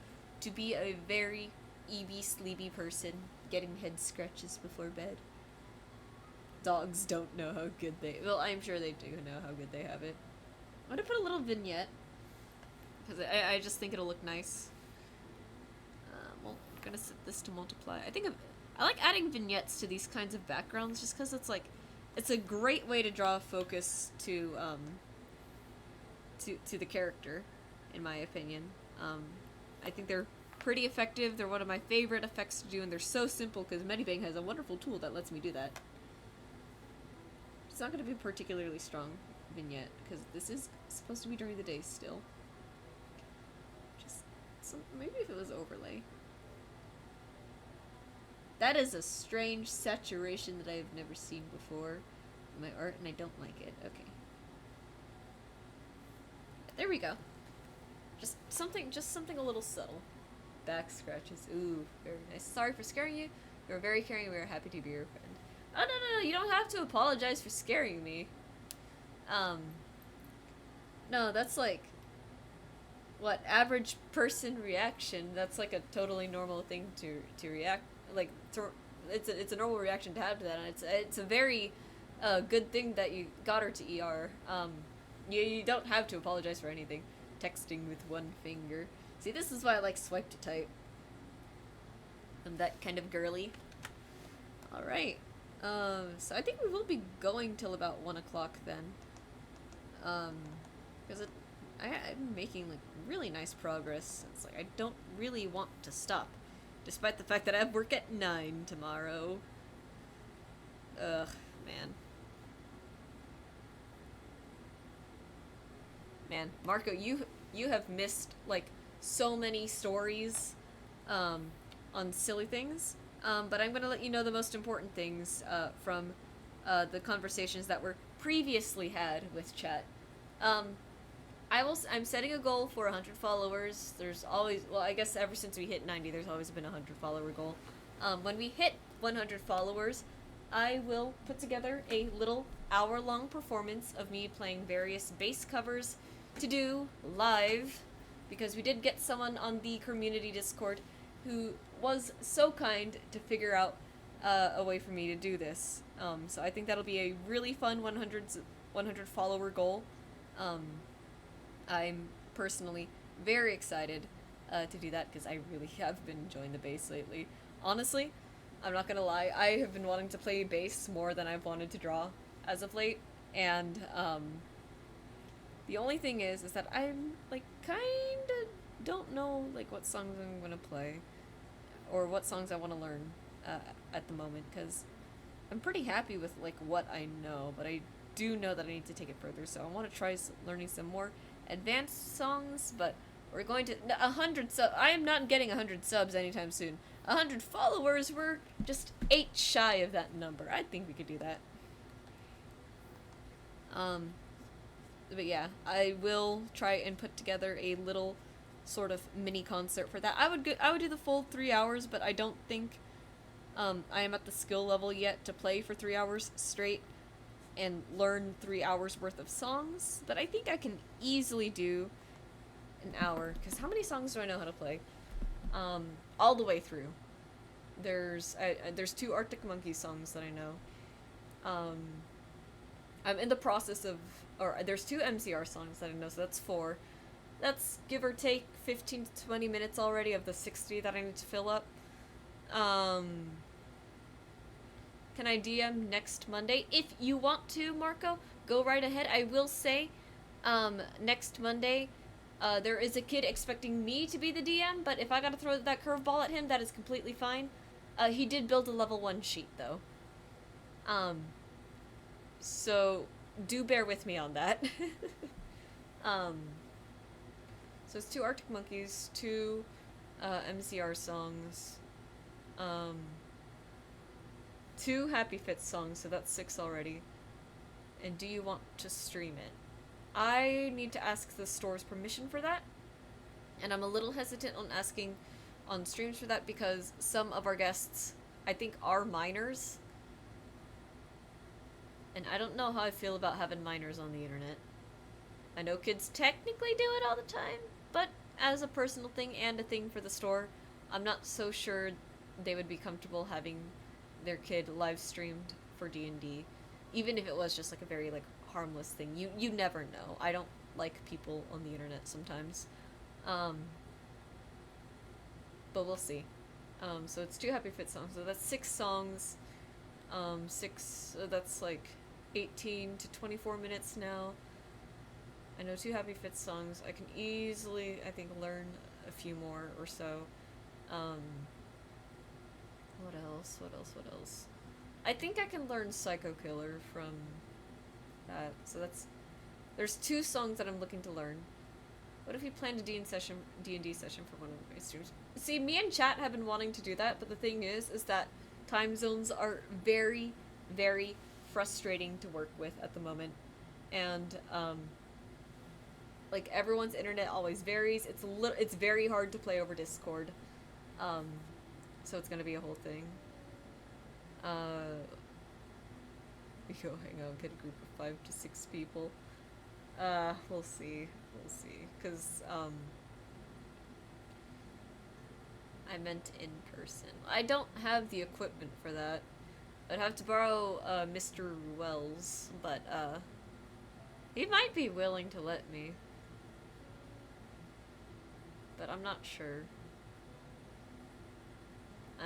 To be a very EB sleepy person getting head scratches before bed. Dogs don't know how good they... Well, I'm sure they do know how good they have it. I'm gonna put a little vignette. Because I just think it'll look nice. Well, I'm gonna set this to multiply. I like adding vignettes to these kinds of backgrounds just because it's like... It's a great way to draw focus to the character, in my opinion. I think they're pretty effective. They're one of my favorite effects to do, and they're so simple because Medibang has a wonderful tool that lets me do that. It's not going to be a particularly strong vignette because this is supposed to be during the day still. Maybe if it was overlay. That is a strange saturation that I have never seen before in my art, and I don't like it. Okay. There we go. Just something a little subtle. Back scratches. Ooh, very nice. Sorry for scaring you. You were very caring. We were happy to be your friend. Oh, no, you don't have to apologize for scaring me. No, that's like, what, average person reaction. That's like a totally normal thing to react, like, it's a normal reaction to have to that, and it's a very good thing that you got her to ER. You don't have to apologize for anything. Texting with one finger. See, this is why I like swipe to type. I'm that kind of girly. Alright. So I think we will be going till about 1 o'clock then. Because I'm making like really nice progress. It's like I don't really want to stop. Despite the fact that I have work at 9 tomorrow. Ugh, man. Man, Marco, you have missed like so many stories on silly things. But I'm gonna let you know the most important things from the conversations that were previously had with chat. I'm setting a goal for 100 followers. There's always, well, I guess ever since we hit 90, there's always been a 100 follower goal. When we hit 100 followers, I will put together a little hour-long performance of me playing various bass covers to do live, because we did get someone on the community Discord who was so kind to figure out a way for me to do this. So I think that'll be a really fun 100 follower goal. I'm personally very excited to do that because I really have been enjoying the bass lately. Honestly, I'm not gonna lie, I have been wanting to play bass more than I've wanted to draw as of late, and the only thing is that I'm like kinda don't know like what songs I'm gonna play, or what songs I want to learn at the moment, because I'm pretty happy with like what I know, but I do know that I need to take it further. So I want to try learning some more advanced songs, but we're going to 100 sub. I am not getting 100 subs anytime soon. 100 followers. We're just 8 shy of that number. I think we could do that. But yeah, I will try and put together a little sort of mini concert for that. I would do the full 3 hours, but I don't think I am at the skill level yet to play for 3 hours straight and learn 3 hours worth of songs. But I think I can easily do an hour, because how many songs do I know how to play? All the way through. There's 2 Arctic Monkeys songs that I know. I'm in the process of, or there's 2 MCR songs that I know, so that's 4. That's give or take 15 to 20 minutes already of the 60 that I need to fill up. Can I DM next Monday? If you want to, Marco, go right ahead. I will say, next Monday, there is a kid expecting me to be the DM, but if I gotta throw that curveball at him, that is completely fine. He did build a level 1 sheet, though. So do bear with me on that. So it's 2 Arctic Monkeys, 2 MCR songs, 2 Happy Fit songs, so that's 6 already. And do you want to stream it? I need to ask the store's permission for that, and I'm a little hesitant on asking on streams for that because some of our guests, I think, are minors. And I don't know how I feel about having minors on the internet. I know kids technically do it all the time, but as a personal thing and a thing for the store, I'm not so sure they would be comfortable having their kid live streamed for D&D, even if it was just like a very like harmless thing. You never know. I don't like people on the internet sometimes. But we'll see. So it's 2 Happy Fit songs. So that's 6 songs. 6, that's like 18 to 24 minutes now. I know 2 Happy Fit songs. I can easily, I think, learn a few more or so. What else? I think I can learn Psycho Killer from that. So there's 2 songs that I'm looking to learn. What if we planned a D&D session for one of my streams? See, me and chat have been wanting to do that, but the thing is that time zones are very, very frustrating to work with at the moment. And, like, everyone's internet always varies. It's very hard to play over Discord. So it's gonna be a whole thing. Yo, hang on, get a group of 5 to 6 people. We'll see. Cause, I meant in person. I don't have the equipment for that. I'd have to borrow, Mr. Wells, but, he might be willing to let me. But I'm not sure.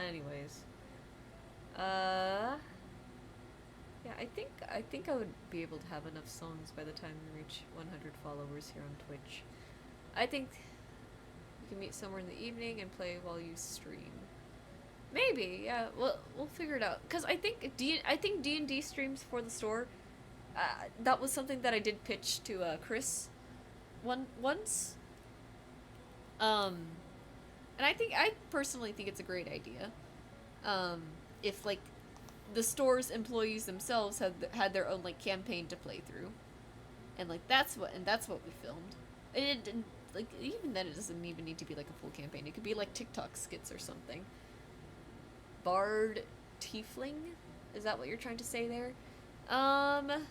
Anyways. Yeah, I think I would be able to have enough songs by the time we reach 100 followers here on Twitch. I think we can meet somewhere in the evening and play while you stream. Maybe, yeah. We'll figure it out. Cause I think D&D streams for the store. That was something that I did pitch to Chris once. And I personally think it's a great idea. If like the store's employees themselves had their own like campaign to play through, and like that's what we filmed. It didn't, like, even then it doesn't even need to be like a full campaign. It could be like TikTok skits or something. Bard Tiefling? Is that what you're trying to say there? No,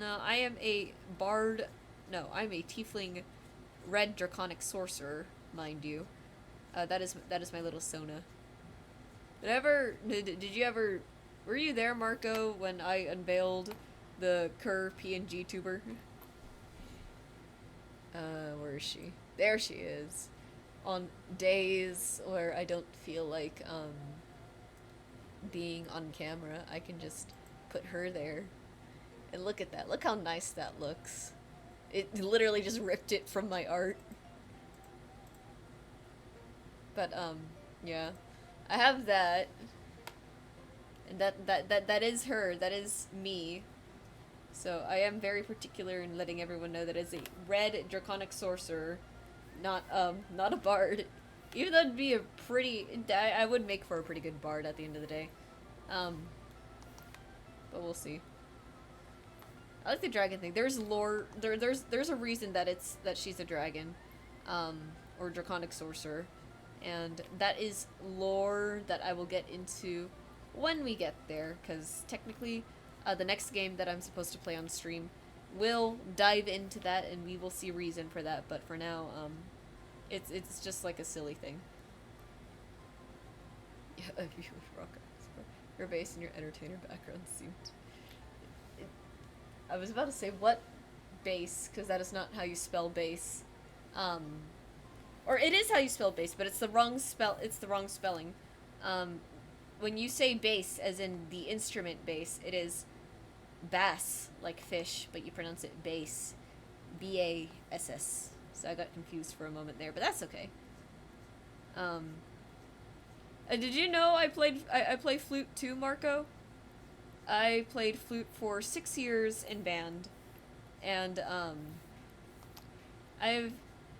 I am a bard. No, I'm a Tiefling red draconic sorcerer, mind you. That is my little Sona. Did you ever, were you there, Marco, when I unveiled the Kerr PNG tuber? Where is she? There she is. On days where I don't feel like, being on camera, I can just put her there. And look at that. Look how nice that looks. It literally just ripped it from my art. But, yeah. I have that. And that is her. That is me. So I am very particular in letting everyone know that it's a red draconic sorcerer, not a bard. Even though it'd be a pretty, I would make for a pretty good bard at the end of the day. Um, but we'll see. I like the dragon thing. There's lore. There's a reason that she's a dragon, or draconic sorcerer, and that is lore that I will get into when we get there. Because technically, the next game that I'm supposed to play on stream will dive into that, and we will see reason for that. But for now, it's just like a silly thing. Yeah, your bass and your entertainer background seemed. I was about to say what base, because that is not how you spell base. Or it is how you spell base, but it's the wrong spell. It's the wrong spelling. When you say bass, as in the instrument bass, it is bass, like fish, but you pronounce it bass, bass. So I got confused for a moment there, but that's okay. Did you know I play flute too, Marco? I played flute for 6 years in band, and I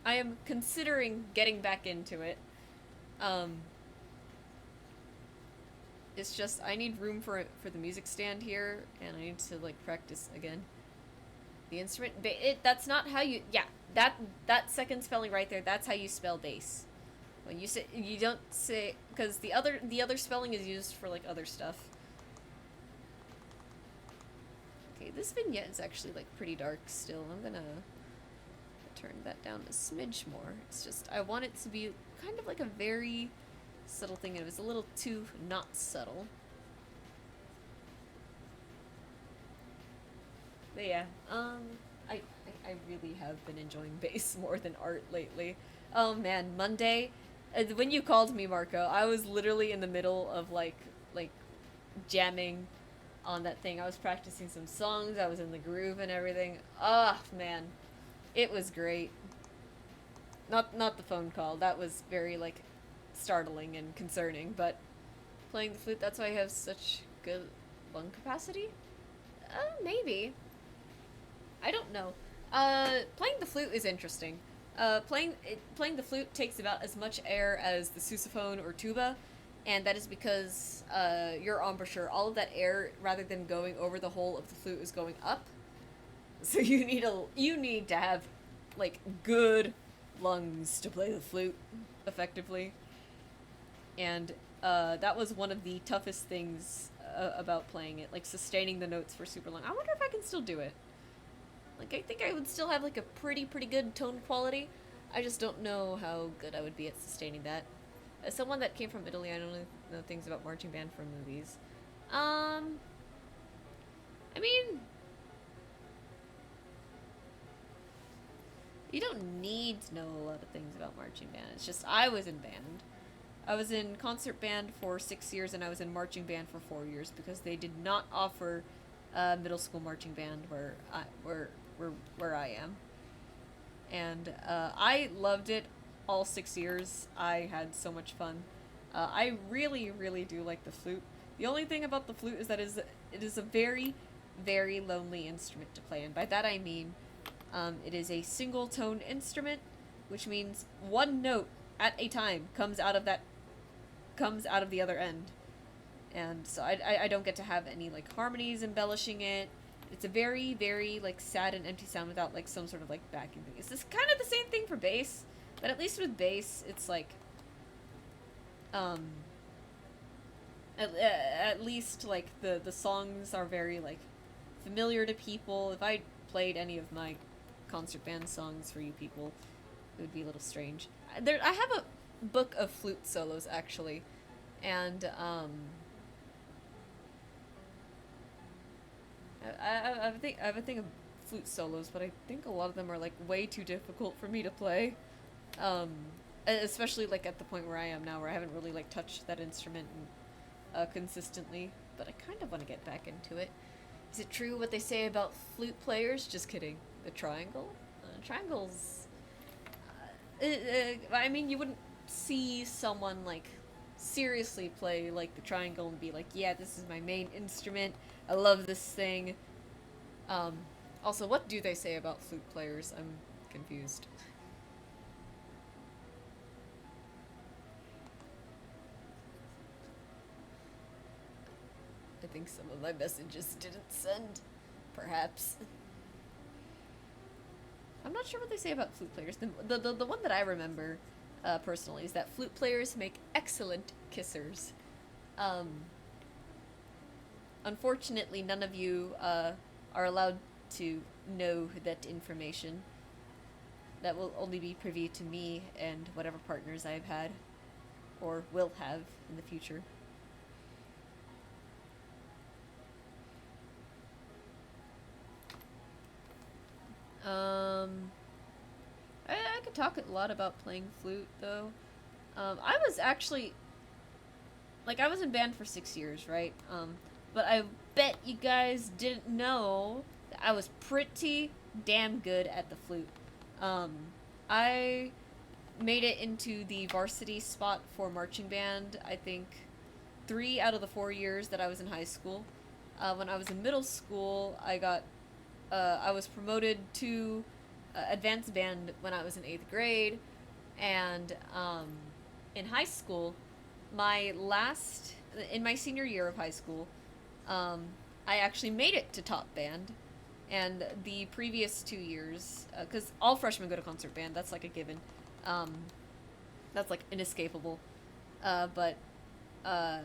am considering getting back into it. It's just I need room for the music stand here, and I need to like practice again. The instrument, that's not how you. Yeah, that second spelling right there. That's how you spell bass. When you say, you don't say, because the other spelling is used for like other stuff. Okay, this vignette is actually like pretty dark still. I'm gonna turn that down a smidge more. It's just I want it to be kind of like a very subtle thing, and it was a little too not subtle. But yeah, I really have been enjoying bass more than art lately. Oh man, Monday, when you called me, Marco, I was literally in the middle of like jamming on that thing. I was practicing some songs. I was in the groove and everything. Ah, man, it was great. Not the phone call. That was very like startling and concerning. But playing the flute, that's why I have such good lung capacity. Maybe. I don't know. Playing the flute is interesting. Playing the flute takes about as much air as the sousaphone or tuba, and that is because your embouchure, all of that air, rather than going over the hole of the flute, is going up. So you need to have like good lungs to play the flute effectively, and that was one of the toughest things about playing it, like sustaining the notes for super long. I wonder if I can still do it. Like, I think I would still have like a pretty good tone quality. I just don't know how good I would be at sustaining that. As someone that came from Italy, I don't know things about marching band from movies. I mean, you don't need to know a lot of things about marching band. It's just I was in band. I was in concert band for 6 years, and I was in marching band for 4 years because they did not offer middle school marching band where I am. And I loved it all 6 years. I had so much fun. I really do like the flute. The only thing about the flute is that it is a very lonely instrument to play, and by that I mean it is a single tone instrument, which means one note at a time comes out of the other end. And so I don't get to have any like harmonies embellishing it. It's a very like sad and empty sound without like some sort of like backing thing. It's just kind of the same thing for bass, but at least with bass, it's like at least like the songs are very like familiar to people. If I played any of my concert band songs for you people, it would be a little strange. I have a book of flute solos actually, and I have a thing of flute solos, but I think a lot of them are like way too difficult for me to play. Especially like at the point where I am now, where I haven't really like touched that instrument consistently. But I kind of want to get back into it. Is it true what they say about flute players? Just kidding. The triangle? Triangles. I mean, you wouldn't see someone like seriously play like the triangle and be like, yeah, this is my main instrument. I love this thing. Um, Also, what do they say about flute players? I'm confused. I think some of my messages didn't send. Perhaps. I'm not sure what they say about flute players. The one that I remember personally is that flute players make excellent kissers. Um, Unfortunately, none of you are allowed to know that information. That will only be privy to me and whatever partners I've had or will have in the future. Um, I could talk a lot about playing flute though. I was actually like I was in band for 6 years, right? But I bet you guys didn't know that I was pretty damn good at the flute. Um, I made it into the varsity spot for marching band. I think 3 out of the 4 years that I was in high school. When I was in middle school, I was promoted to advanced band when I was in 8th grade, and in high school, in my senior year of high school, um, I actually made it to top band, and the previous 2 years, because all freshmen go to concert band, that's like a given, um, that's like inescapable, but uh,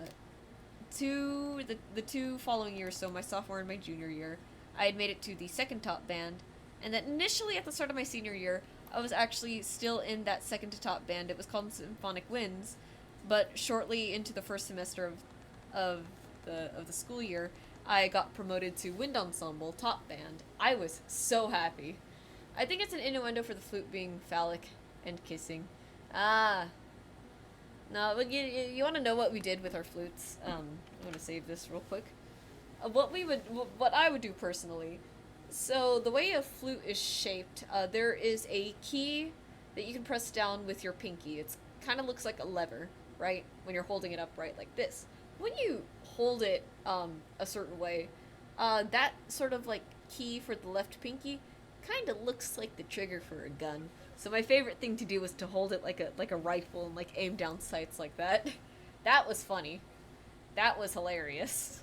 the 2 following years, so my sophomore and my junior year, I had made it to the second top band, and then initially at the start of my senior year, I was actually still in that second to top band. It was called Symphonic Winds, but shortly into the first semester of the school year, I got promoted to wind ensemble top band. I was so happy. I think it's an innuendo for the flute being phallic and kissing. Ah, no, but you want to know what we did with our flutes? I'm gonna save this real quick. What I would do personally. So the way a flute is shaped, there is a key that you can press down with your pinky. It's kind of looks like a lever, right? When you're holding it upright like this. When you hold it a certain way, that sort of like key for the left pinky kind of looks like the trigger for a gun. So my favorite thing to do was to hold it like a rifle and like aim down sights like that. That was funny. That was hilarious.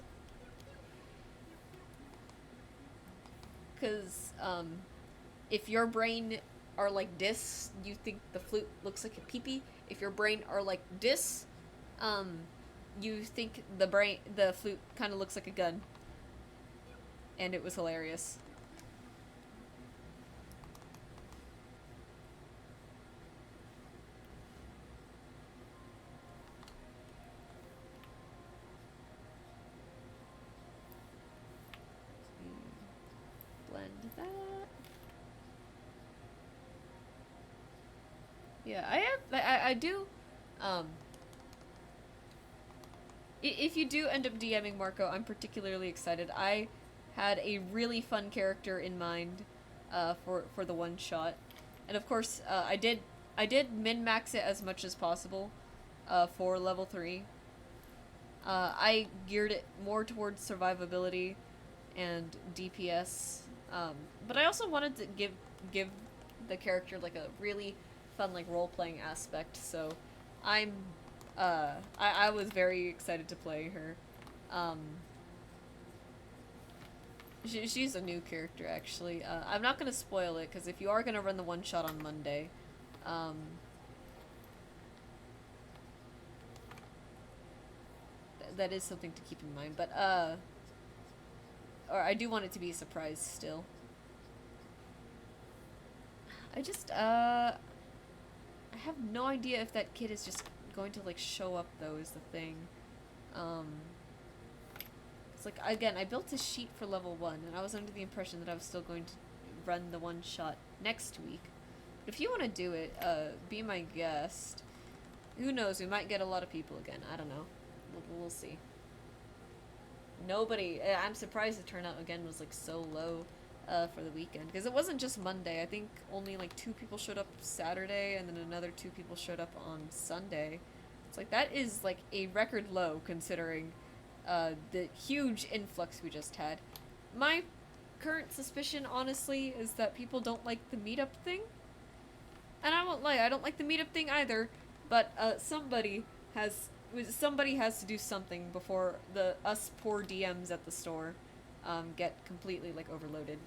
Because if your brain are like this, you think the flute looks like a peepee. If your brain are like this, um, you think the flute kind of looks like a gun. And it was hilarious. Blend that. Yeah, I do. Um, if you do end up DMing Marco, I'm particularly excited. I had a really fun character in mind, for the one shot, and of course, I did min max it as much as possible, for level 3. I geared it more towards survivability and DPS, but I also wanted to give the character like a really fun like role playing aspect. So I'm I was very excited to play her. Um, she's a new character actually. I'm not gonna spoil it because if you are gonna run the one shot on Monday, um, that is something to keep in mind. But or I do want it to be a surprise still. I just I have no idea if that kid is just going to like show up though is the thing. Um, it's like again I built a sheet for level 1 and I was under the impression that I was still going to run the one shot next week. But if you want to do it, be my guest. Who knows? We might get a lot of people again. I don't know. We'll see. Nobody. I'm surprised the turnout again was like so low for the weekend because it wasn't just Monday. I think only like 2 people showed up Saturday and then another 2 people showed up on Sunday. It's like, that is like a record low considering the huge influx we just had. My current suspicion, honestly, is that people don't like the meetup thing. And I won't lie, I don't like the meetup thing either, but somebody has to do something before us poor DMs at the store get completely like overloaded.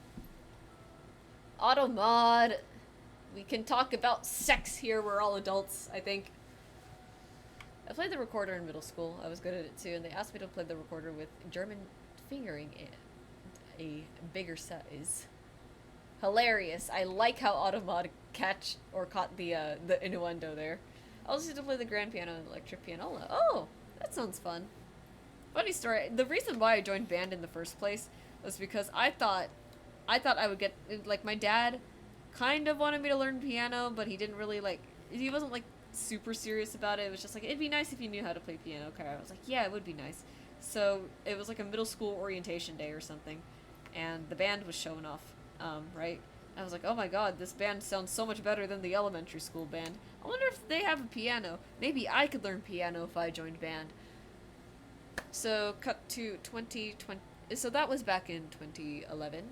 Automod. We can talk about sex here. We're all adults, I think. I played the recorder in middle school. I was good at it too, and they asked me to play the recorder with German fingering and a bigger size. Hilarious. I like how Automod caught the innuendo there. I also used to play the grand piano and electric pianola. Oh, that sounds fun. Funny story. The reason why I joined band in the first place was because I thought I would get, like, my dad kind of wanted me to learn piano, but he didn't really, like, he wasn't, like, super serious about it. It was just like, it'd be nice if you knew how to play piano. Okay, I was like, yeah, it would be nice. So it was like a middle school orientation day or something, and the band was showing off, right? I was like, oh my god, this band sounds so much better than the elementary school band. I wonder if they have a piano. Maybe I could learn piano if I joined band. So, cut to 2020. So that was back in 2011.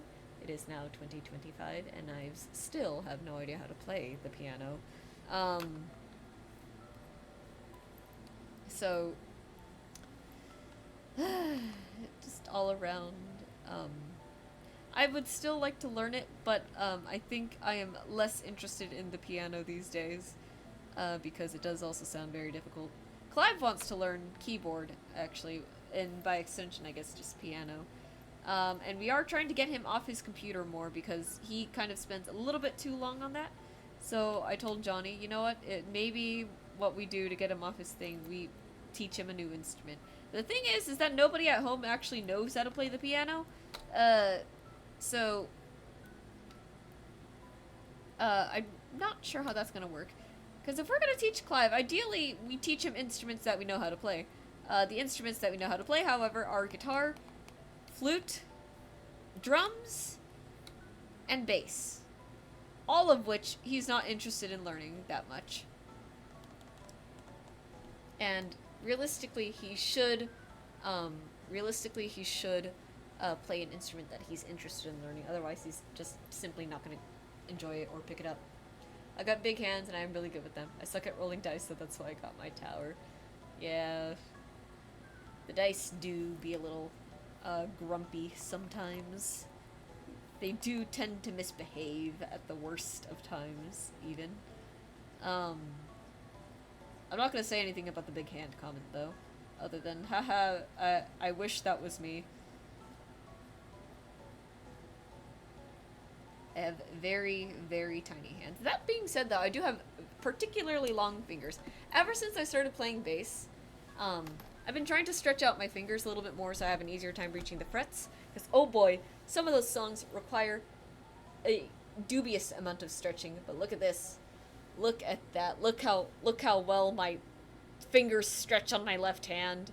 It is now 2025, and I still have no idea how to play the piano. So, just all around, I would still like to learn it, but I think I am less interested in the piano these days, because it does also sound very difficult. Clive wants to learn keyboard, actually, and by extension, I guess, just piano. And we are trying to get him off his computer more because he kind of spends a little bit too long on that. So I told Johnny, you know what, maybe what we do to get him off his thing, we teach him a new instrument. The thing is that nobody at home actually knows how to play the piano. So I'm not sure how that's gonna work. Because if we're gonna teach Clive, ideally we teach him instruments that we know how to play. The instruments that we know how to play, however, are guitar, flute, drums, and bass. All of which he's not interested in learning that much. And realistically, he should play an instrument that he's interested in learning. Otherwise, he's just simply not going to enjoy it or pick it up. I got big hands, and I'm really good with them. I suck at rolling dice, so that's why I got my tower. Yeah. The dice do be a little grumpy sometimes. They do tend to misbehave at the worst of times, even. I'm not gonna say anything about the big hand comment, though. Other than, haha, I wish that was me. I have very, very tiny hands. That being said, though, I do have particularly long fingers. Ever since I started playing bass, I've been trying to stretch out my fingers a little bit more so I have an easier time reaching the frets. Because, oh boy, some of those songs require a dubious amount of stretching. But look at this. Look at that. Look how well my fingers stretch on my left hand.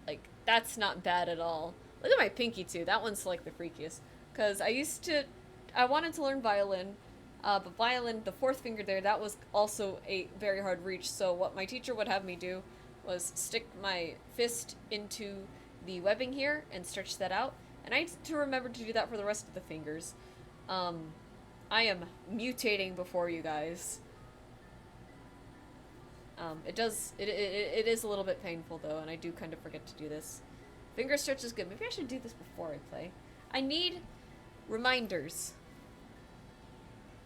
Like, that's not bad at all. Look at my pinky, too. That one's, like, the freakiest. Because I wanted to learn violin, but violin, the fourth finger there, that was also a very hard reach. So what my teacher would have me do was stick my fist into the webbing here and stretch that out. And I need to remember to do that for the rest of the fingers. I am mutating before you guys. It is a little bit painful though, and I do kind of forget to do this. Finger stretch is good. Maybe I should do this before I play. I need reminders.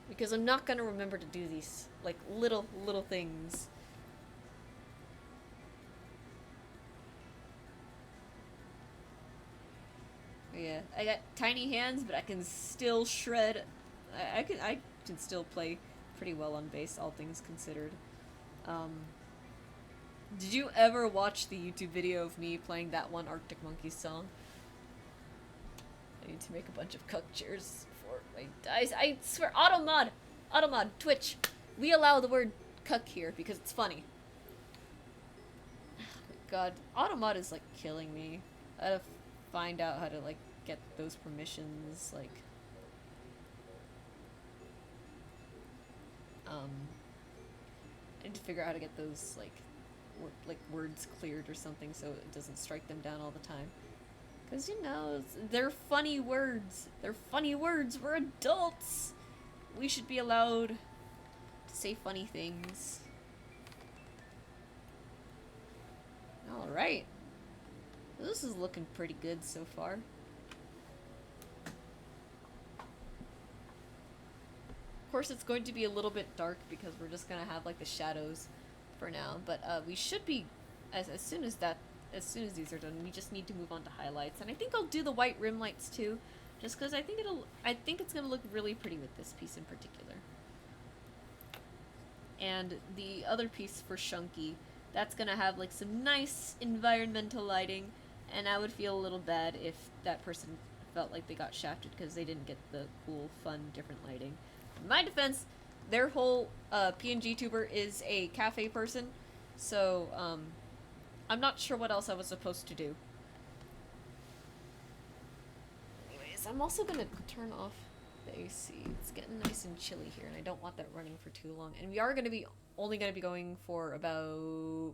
Because I'm not gonna remember to do these, like, little things. Yeah, I got tiny hands, but I can still shred. I can still play pretty well on bass, all things considered. Did you ever watch the YouTube video of me playing that one Arctic Monkeys song? I need to make a bunch of cuck cheers for my dice. I swear, Automod, Twitch, we allow the word cuck here because it's funny. Oh my god, Automod is like killing me. I gotta find out how to like get those permissions, like. I need to figure out how to get those, like words cleared or something so it doesn't strike them down all the time. Because, you know, they're funny words. They're funny words. We're adults. We should be allowed to say funny things. Alright. This is looking pretty good so far. Of course, it's going to be a little bit dark because we're just going to have, like, the shadows for now. But we should be, as soon as these are done, we just need to move on to highlights. And I think I'll do the white rim lights too, just because I think it's gonna look really pretty with this piece in particular. And the other piece for Shunky, that's gonna have like some nice environmental lighting, and I would feel a little bad if that person felt like they got shafted because they didn't get the cool, fun, different lighting. In my defense, their whole PNG tuber is a cafe person, so I'm not sure what else I was supposed to do. Anyways, I'm also gonna turn off the AC. It's getting nice and chilly here, and I don't want that running for too long. And we are only gonna be going for about,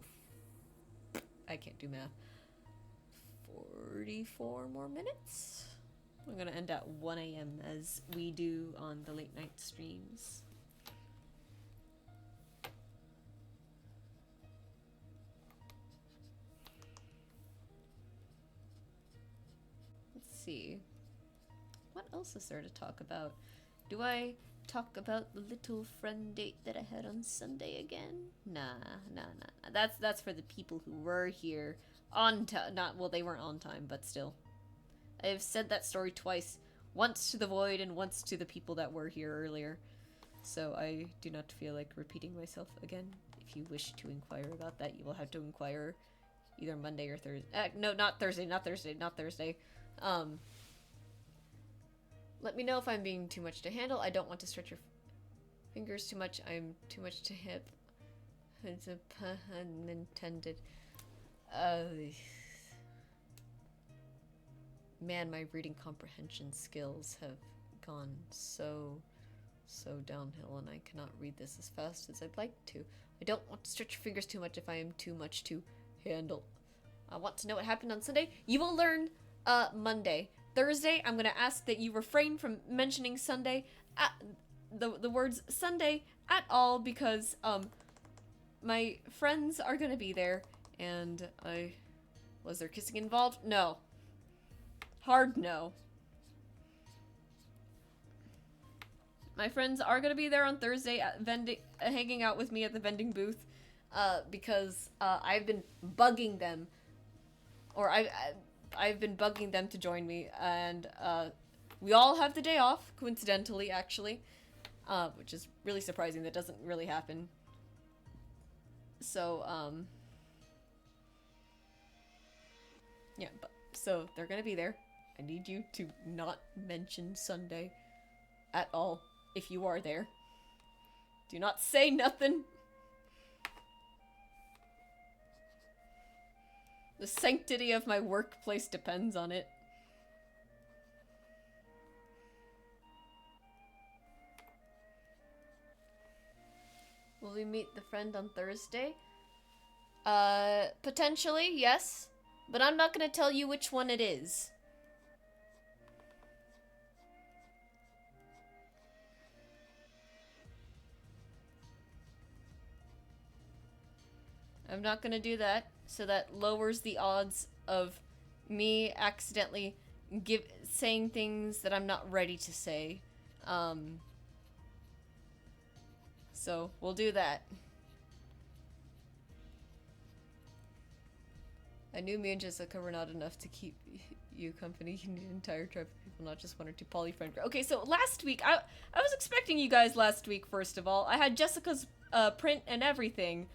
I can't do math, 44 more minutes. I'm gonna end at 1 a.m. as we do on the late night streams. See. What else is there to talk about? Do I talk about the little friend date that I had on Sunday again? Nah. That's for the people who were here on time. Well, they weren't on time, but still. I've said that story twice. Once to the void and once to the people that were here earlier. So I do not feel like repeating myself again. If you wish to inquire about that, you will have to inquire either Monday or Thursday. No, not Thursday. Let me know if I'm being too much to handle. I don't want to stretch your fingers too much. I'm too much to hip. It's a pun intended. Man, my reading comprehension skills have gone so downhill, and I cannot read this as fast as I'd like to. I don't want to stretch your fingers too much if I am too much to handle. I want to know what happened on Sunday. You will learn Monday. Thursday, I'm gonna ask that you refrain from mentioning Sunday, the words Sunday at all, because my friends are gonna be there, and was there kissing involved? No. Hard no. My friends are gonna be there on Thursday at hanging out with me at the vending booth, because I've been bugging them, or I've been bugging them to join me, and we all have the day off, coincidentally, actually, which is really surprising. That doesn't really happen. So, yeah, so they're gonna be there. I need you to not mention Sunday at all if you are there. Do not say nothing. The sanctity of my workplace depends on it. Will we meet the friend on Thursday? Potentially, yes. But I'm not gonna tell you which one it is. I'm not gonna do that, so that lowers the odds of me accidentally saying things that I'm not ready to say. So we'll do that. I knew me and Jessica were not enough to keep you company. You need an entire tribe of people, not just one or two poly friend. Okay, so last week, I was expecting you guys last week, first of all. I had Jessica's print and everything.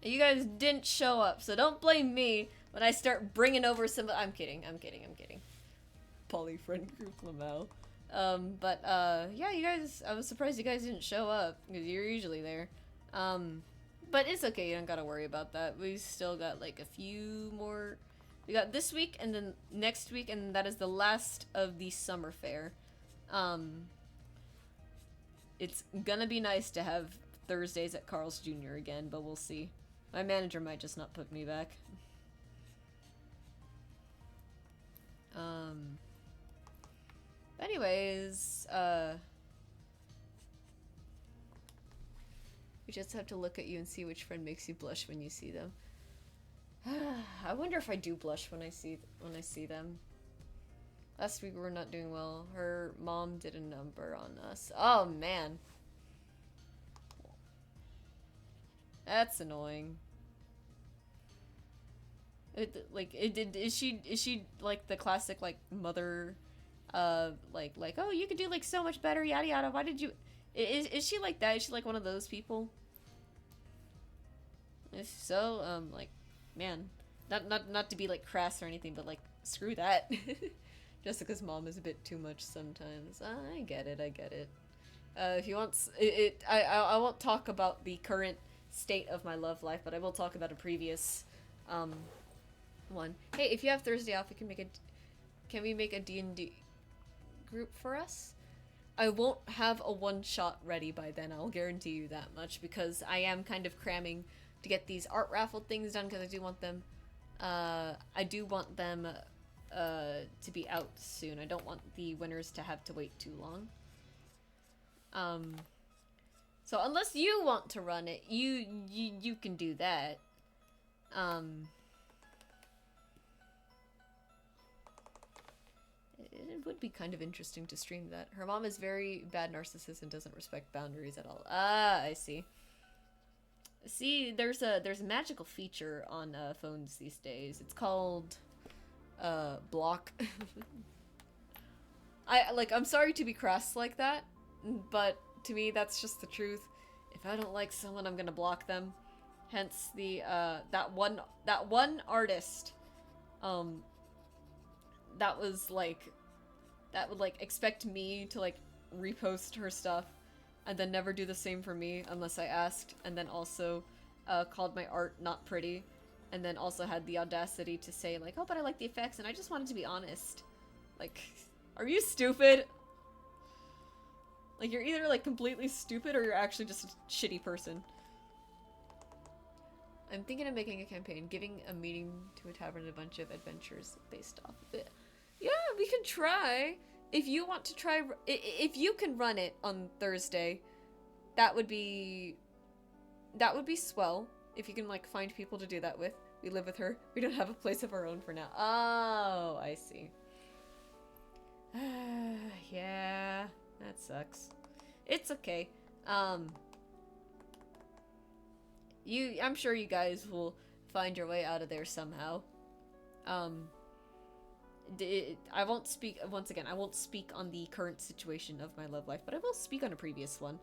You guys didn't show up, so don't blame me when I start bringing over some. I'm kidding. Poly friend group Lamel. Yeah, you guys. I was surprised you guys didn't show up because you're usually there. But it's okay. You don't gotta worry about that. We still got like a few more. We got this week and then next week, and that is the last of the summer fair. It's gonna be nice to have Thursdays at Carl's Jr. again, but we'll see. My manager might just not put me back. Anyways, we just have to look at you and see which friend makes you blush when you see them. I wonder if I do blush when I see them. Last week we were not doing well. Her mom did a number on us. Oh man. That's annoying. Is she like the classic like mother like oh you could do like so much better yada yada, why did you is she like that? Is she like one of those people? If so, like man, not to be like crass or anything, but like screw that. Jessica's mom is a bit too much sometimes. I get it. If you want I won't talk about the current state of my love life, but I will talk about a previous one. Hey, if you have Thursday off, can we make a D&D group for us? I won't have a one-shot ready by then, I'll guarantee you that much, because I am kind of cramming to get these art raffle things done, because I do want them to be out soon. I don't want the winners to have to wait too long. So unless you want to run it, you can do that. It would be kind of interesting to stream that. Her mom is very bad narcissist and doesn't respect boundaries at all. Ah, I see. See, there's a magical feature on phones these days. It's called block. I'm sorry to be crass like that, but to me that's just the truth. If I don't like someone, I'm gonna block them. Hence the that one artist that would like expect me to like repost her stuff and then never do the same for me unless I asked, and then also called my art not pretty, and then also had the audacity to say like, oh, but I like the effects and I just wanted to be honest. Like, are you stupid? Like, you're either like completely stupid or you're actually just a shitty person. I'm thinking of making a campaign, giving a meeting to a tavern and a bunch of adventures based off of it. Yeah, we can try. If you want to try, if you can run it on Thursday, that would be swell. If you can like find people to do that with. We live with her. We don't have a place of our own for now. Oh, I see. Yeah, that sucks. It's okay. I'm sure you guys will find your way out of there somehow. I won't speak, once again, I won't speak on the current situation of my love life, but I will speak on a previous one.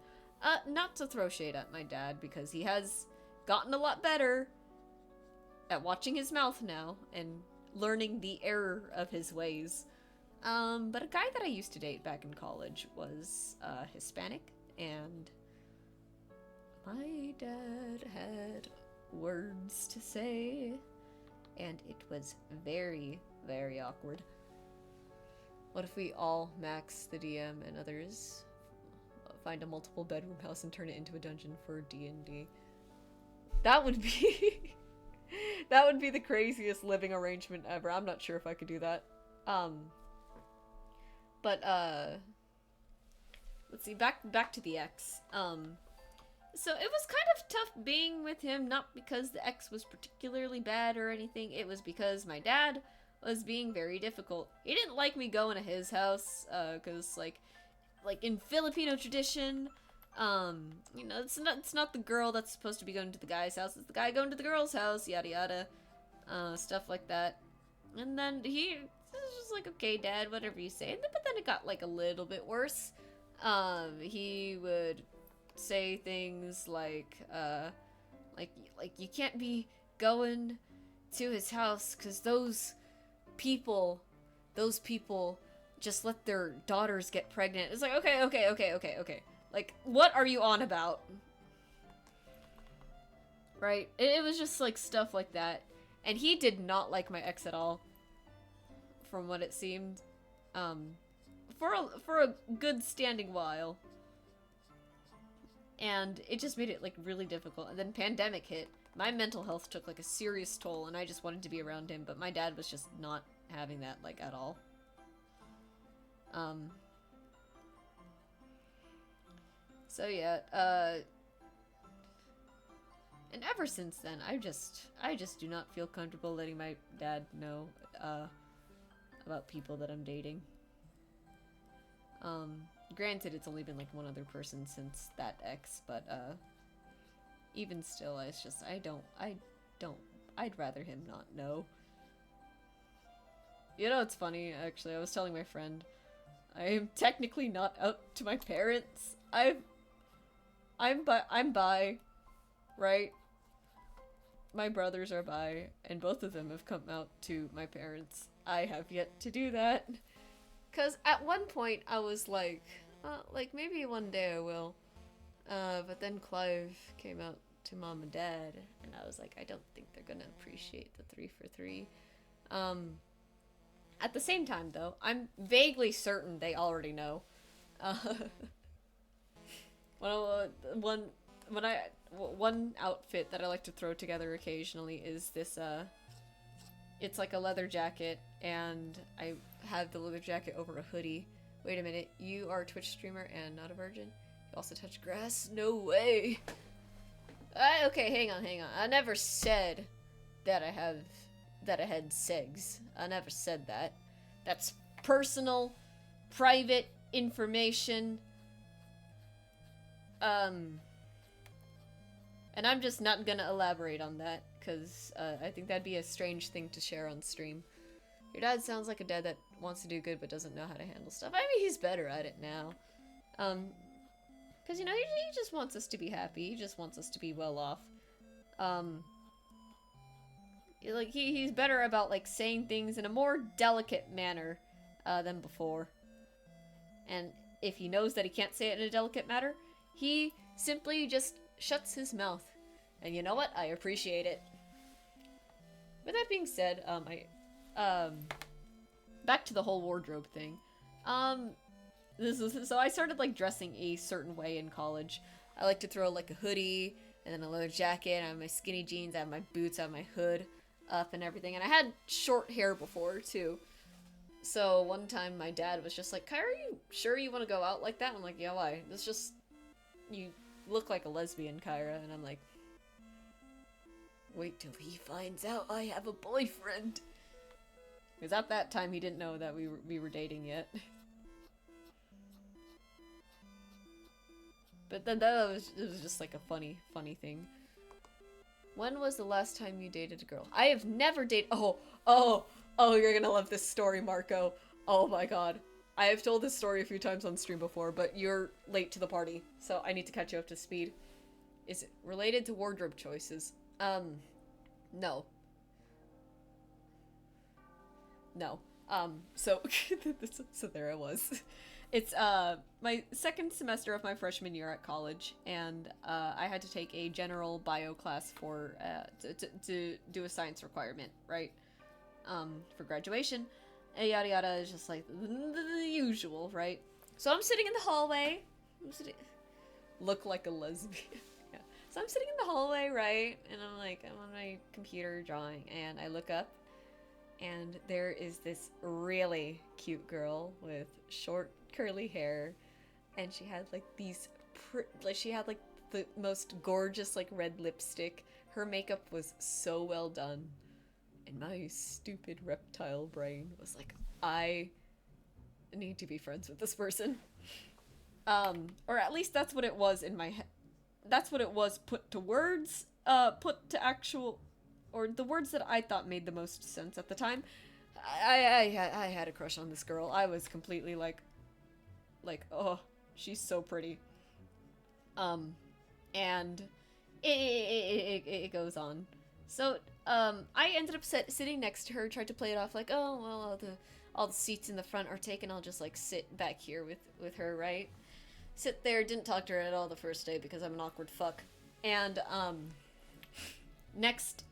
Not to throw shade at my dad, because he has gotten a lot better at watching his mouth now, and learning the error of his ways. But a guy that I used to date back in college was, Hispanic, and my dad had words to say, and it was very, very awkward. What if we all max the DM and others find a multiple bedroom house and turn it into a dungeon for D&D? That would be that would be the craziest living arrangement ever. I'm not sure if I could do that. But let's see, back to the ex. So it was kind of tough being with him, not because the ex was particularly bad or anything. It was because my dad was being very difficult. He didn't like me going to his house, cause like in Filipino tradition, you know, it's not the girl that's supposed to be going to the guy's house. It's the guy going to the girl's house, yada yada, stuff like that. And then he was just like, okay, Dad, whatever you say. But then it got like a little bit worse. He would say things like you can't be going to his house because those people just let their daughters get pregnant. It's like, okay. Like, what are you on about? Right? It was just like stuff like that. And he did not like my ex at all, from what it seemed. For a good standing while. And it just made it, like, really difficult. And then pandemic hit. My mental health took, like, a serious toll, and I just wanted to be around him, but my dad was just not having that, like, at all. So yeah, and ever since then, I just do not feel comfortable letting my dad know, about people that I'm dating. Granted, it's only been, like, one other person since that ex, but, even still, it's just, I'd rather him not know. You know, it's funny, actually, I was telling my friend, I am technically not out to my parents. I'm bi, right? My brothers are bi, and both of them have come out to my parents. I have yet to do that. Cause at one point I was like maybe one day I will. But then Clive came out to mom and dad, and I was like, I don't think they're gonna appreciate the 3 for 3. At the same time, though, I'm vaguely certain they already know. One outfit that I like to throw together occasionally is this, it's like a leather jacket, and I have the leather jacket over a hoodie. Wait a minute, you are a Twitch streamer and not a virgin? You also touch grass? No way! Okay, hang on. I never said that I had segs. I never said that. That's personal, private information. And I'm just not gonna elaborate on that, because I think that'd be a strange thing to share on stream. Your dad sounds like a dad that wants to do good but doesn't know how to handle stuff. I mean, he's better at it now. Because, you know, he just wants us to be happy. He just wants us to be well off. Like, he's better about, like, saying things in a more delicate manner than before. And if he knows that he can't say it in a delicate manner, he simply just shuts his mouth. And you know what? I appreciate it. With that being said, back to the whole wardrobe thing. So I started, like, dressing a certain way in college. I like to throw, like, a hoodie, and then a leather jacket, I have my skinny jeans, I have my boots, I have my hood up and everything. And I had short hair before, too. So one time my dad was just like, Kyra, are you sure you want to go out like that? I'm like, yeah, why? It's just, you look like a lesbian, Kyra. And I'm like, wait till he finds out I have a boyfriend. Because at that time he didn't know that we were dating yet. But then it was just like a funny thing. When was the last time you dated a girl? I have never dated. Oh, you're gonna love this story, Marco. Oh my god. I have told this story a few times on stream before, but you're late to the party, so I need to catch you up to speed. Is it related to wardrobe choices? No. No. So there I was. It's, my second semester of my freshman year at college, and, I had to take a general bio class for, to do a science requirement, right? For graduation. And yada yada is just like the usual, right? So I'm sitting in the hallway. Look like a lesbian. Yeah. So I'm sitting in the hallway, right? And I'm on my computer drawing, and I look up, and there is this really cute girl with short curly hair, and she had like these she had like the most gorgeous like red lipstick. Her makeup was so well done, and my stupid reptile brain was like, I need to be friends with this person. Or at least that's what it was in my head. That's what it was put to words, put to actual, or the words that I thought made the most sense at the time. I had a crush on this girl. I was completely like, oh, she's so pretty. And it goes on. So, I ended up sitting next to her, tried to play it off like, oh, well, all the seats in the front are taken, I'll just, like, sit back here with her, right? Sit there, didn't talk to her at all the first day because I'm an awkward fuck. And, next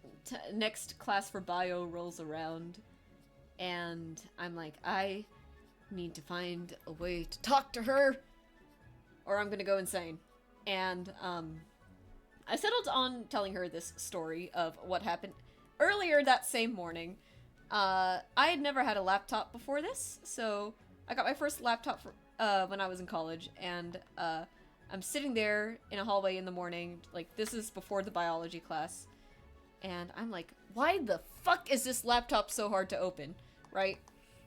class for bio rolls around, and I'm like, I need to find a way to talk to her, or I'm gonna go insane. And I settled on telling her this story of what happened earlier that same morning. I had never had a laptop before this, so I got my first laptop for, when I was in college, and I'm sitting there in a hallway in the morning, like, this is before the biology class, and I'm like, why the fuck is this laptop so hard to open, right?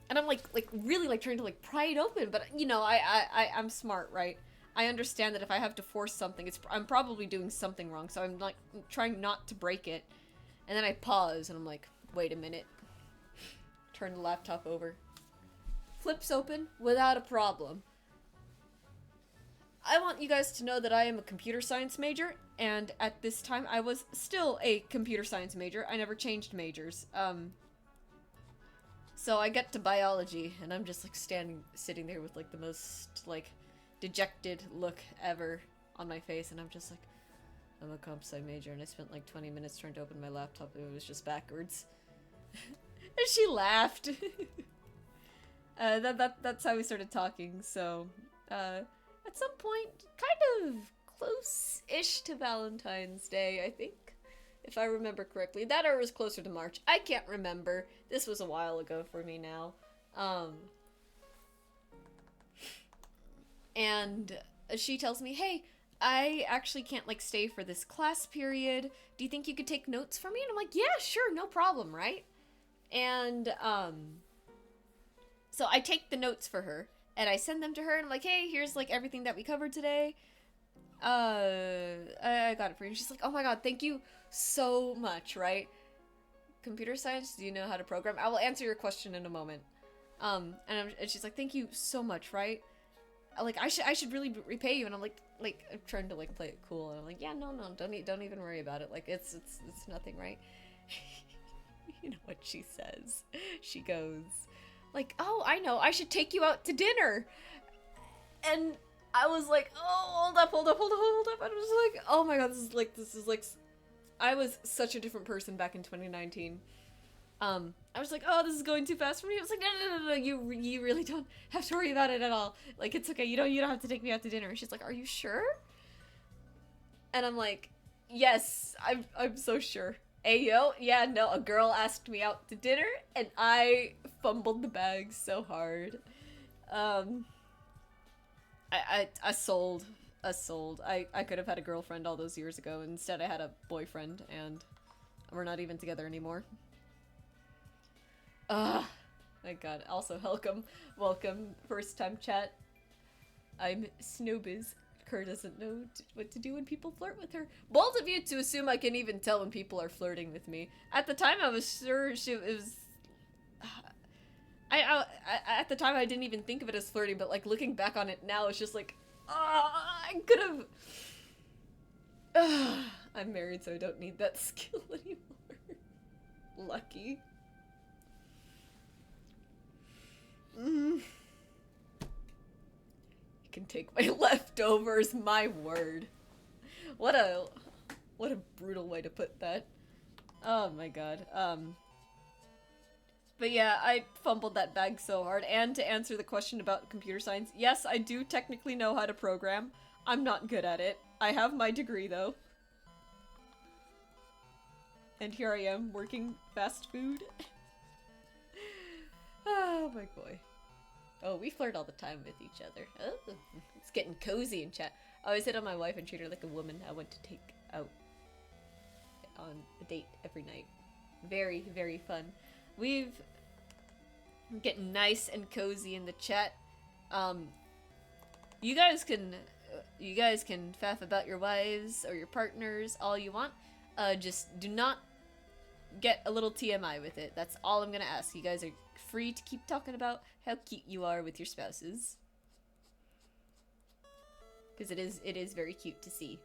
And I'm like really like trying to like pry it open, but you know, I'm smart, right? I understand that if I have to force something, I'm probably doing something wrong, so I'm like trying not to break it. And then I pause and I'm like, wait a minute. Turn the laptop over. Flips open without a problem. I want you guys to know that I am a computer science major, and at this time I was still a computer science major. I never changed majors. So I get to biology, and I'm just like sitting there with like the most like dejected look ever on my face, and I'm just like, I'm a comp sci major, and I spent like 20 minutes trying to open my laptop, and it was just backwards. And she laughed. That's how we started talking, so, at some point, kind of close-ish to Valentine's Day, I think. If I remember correctly. That or it was closer to March. I can't remember. This was a while ago for me now. And she tells me, hey, I actually can't, like, stay for this class period. Do you think you could take notes for me? And I'm like, yeah, sure, no problem, right? And, so I take the notes for her, and I send them to her, and I'm like, hey, here's, like, everything that we covered today. I got it for you. She's like, oh my god, thank you so much, right? Computer science, do you know how to program? I will answer your question in a moment. And she's like, thank you so much, right? Like, I should really repay you. And I'm like, I'm trying to, like, play it cool. And I'm like, yeah, no, don't even worry about it. Like, it's nothing, right? You know what she says? She goes, like, oh, I know, I should take you out to dinner. And I was like, oh, hold up. I was like, oh my god, this is like, I was such a different person back in 2019. I was like, oh, this is going too fast for me. I was like, no, you really don't have to worry about it at all. Like, it's okay, you don't have to take me out to dinner. And she's like, are you sure? And I'm like, yes, I'm so sure. Ayo, yeah, no, a girl asked me out to dinner, and I fumbled the bag so hard. I sold. I could have had a girlfriend all those years ago. Instead, I had a boyfriend, and we're not even together anymore. My god. Also, welcome, first time chat. I'm Snowbiz. Kerr doesn't know what to do when people flirt with her. Bold of you to assume I can even tell when people are flirting with me. At the time, I was sure it was... at the time, I didn't even think of it as flirting, but, like, looking back on it now, it's just like, I could have... I'm married, so I don't need that skill anymore. Lucky. You can take my leftovers, my word. What a brutal way to put that. Oh my god. But yeah, I fumbled that bag so hard. And to answer the question about computer science, yes, I do technically know how to program. I'm not good at it. I have my degree, though. And here I am, working fast food. Oh, my boy. Oh, we flirt all the time with each other. Oh, it's getting cozy in chat. I always hit on my wife and treat her like a woman I want to take out on a date every night. Very, very fun. We're getting nice and cozy in the chat. You guys can faff about your wives or your partners all you want. Just do not get a little TMI with it. That's all I'm gonna ask. You guys are free to keep talking about how cute you are with your spouses. Because it is very cute to see.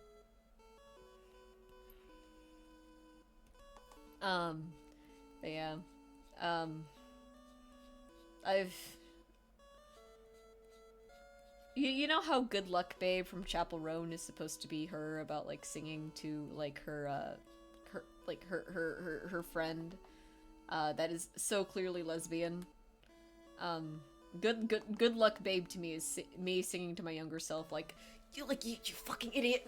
But yeah. You know how Good Luck Babe from Chapel Roan is supposed to be her about, like, singing to, like, her friend, that is so clearly lesbian. Good Luck Babe to me is me singing to my younger self, like, You fucking idiot.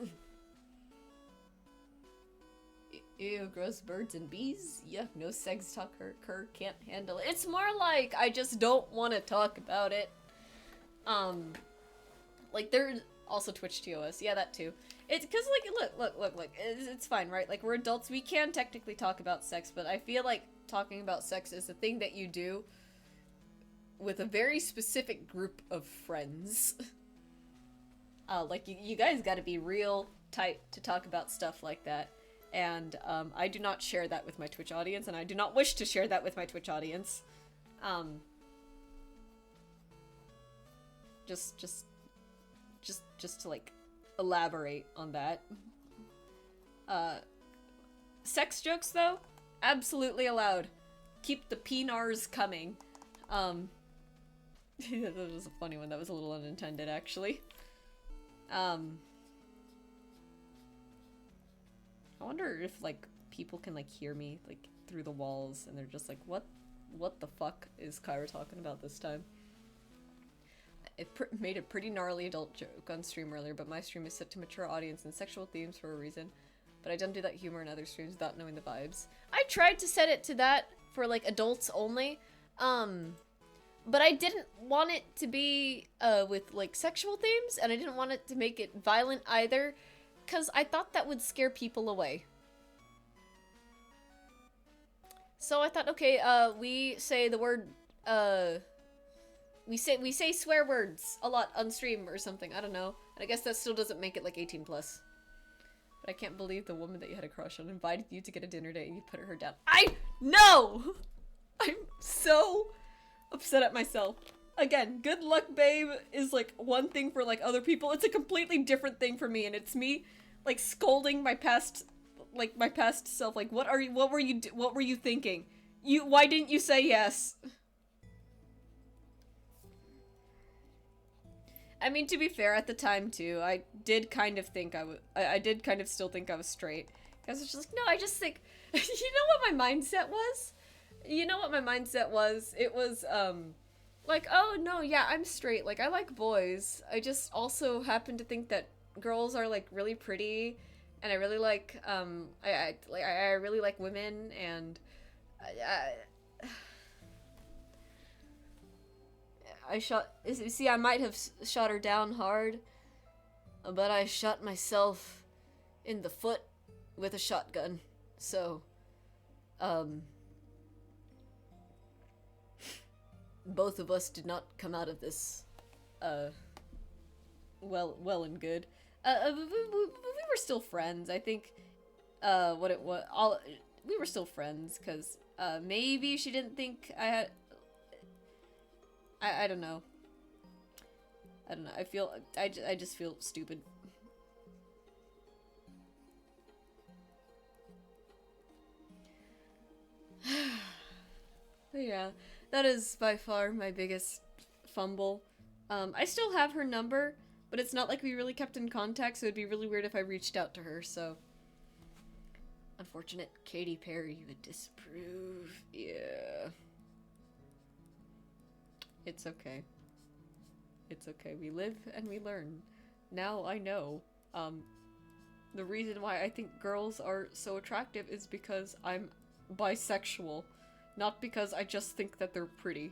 Ew, gross birds and bees. Yuck, no sex talk. Her can't handle it. It's more like I just don't want to talk about it. Like there's also Twitch TOS. Yeah, that too. It's because look. It's fine, right? Like we're adults. We can technically talk about sex, but I feel like talking about sex is a thing that you do with a very specific group of friends. Like you guys got to be real tight to talk about stuff like that. And I do not share that with my Twitch audience, and I do not wish to share that with my Twitch audience. Just to like elaborate on that. Sex jokes though, absolutely allowed. Keep the penars coming. That was a funny one. That was a little unintended, actually. I wonder if like people can like hear me like through the walls, and they're just like, what the fuck is Kyra talking about this time? It made a pretty gnarly adult joke on stream earlier, but my stream is set to mature audience and sexual themes for a reason. But I don't do that humor in other streams without knowing the vibes. I tried to set it to that for like adults only, but I didn't want it to be with like sexual themes, and I didn't want it to make it violent either, because I thought that would scare people away. So I thought, okay, we say the word, we say swear words a lot on stream or something, I don't know. And I guess that still doesn't make it like 18+. But I can't believe the woman that you had a crush on invited you to get a dinner date and you put her down. I know! I'm so upset at myself. Again, good luck babe is like one thing for like other people. It's a completely different thing for me, and it's me like scolding my past self. Like, what were you thinking? Why didn't you say yes? I mean, to be fair, at the time too, I did kind of think I did kind of still think I was straight. I was just like, no, I just think, you know what my mindset was? You know what my mindset was? It was, like, oh no, yeah, I'm straight. Like, I like boys. I just also happen to think that girls are like really pretty, and I really like, I really like women, and see, I might have shot her down hard, but I shot myself in the foot with a shotgun. So, both of us did not come out of this, well and good. We were still friends, I think. We were still friends, because, maybe she didn't think I had... I don't know. I don't know. I just feel stupid. Yeah, that is by far my biggest fumble. I still have her number, but it's not like we really kept in contact, so it'd be really weird if I reached out to her, so... Unfortunate. Katy Perry would disapprove. Yeah. It's okay. It's okay. We live and we learn. Now I know. The reason why I think girls are so attractive is because I'm bisexual. Not because I just think that they're pretty.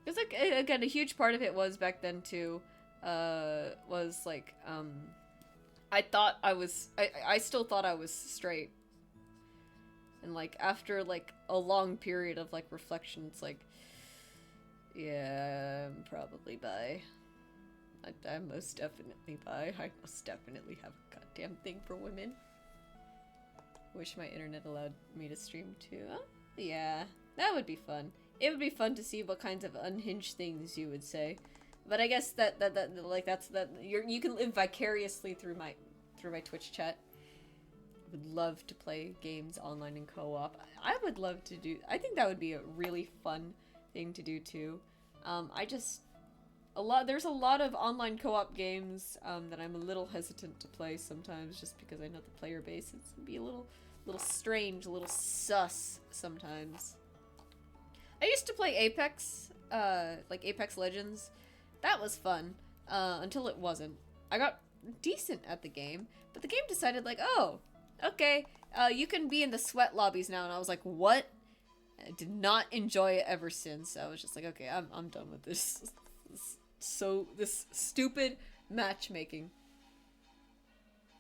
Because, like, again, a huge part of it was back then, too, was, like, I still thought I was straight. And, like, after, like, a long period of, like, reflection, it's like, yeah, I'm probably bi. I'm most definitely bi. I most definitely have a goddamn thing for women. Wish my internet allowed me to stream too. Oh, yeah, that would be fun. It would be fun to see what kinds of unhinged things you would say. But I guess that you can live vicariously through my Twitch chat. I would love to play games online in co-op. I would love to do. I think that would be a really fun thing to do too. There's a lot of online co-op games that I'm a little hesitant to play sometimes, just because I know the player base can be a little strange, a little sus sometimes. I used to play Apex, like Apex Legends. That was fun. until it wasn't. I got decent at the game, but the game decided like, oh, okay, you can be in the sweat lobbies now, and I was like, what? I did not enjoy it ever since. I was just like, okay, I'm done with this. This stupid matchmaking.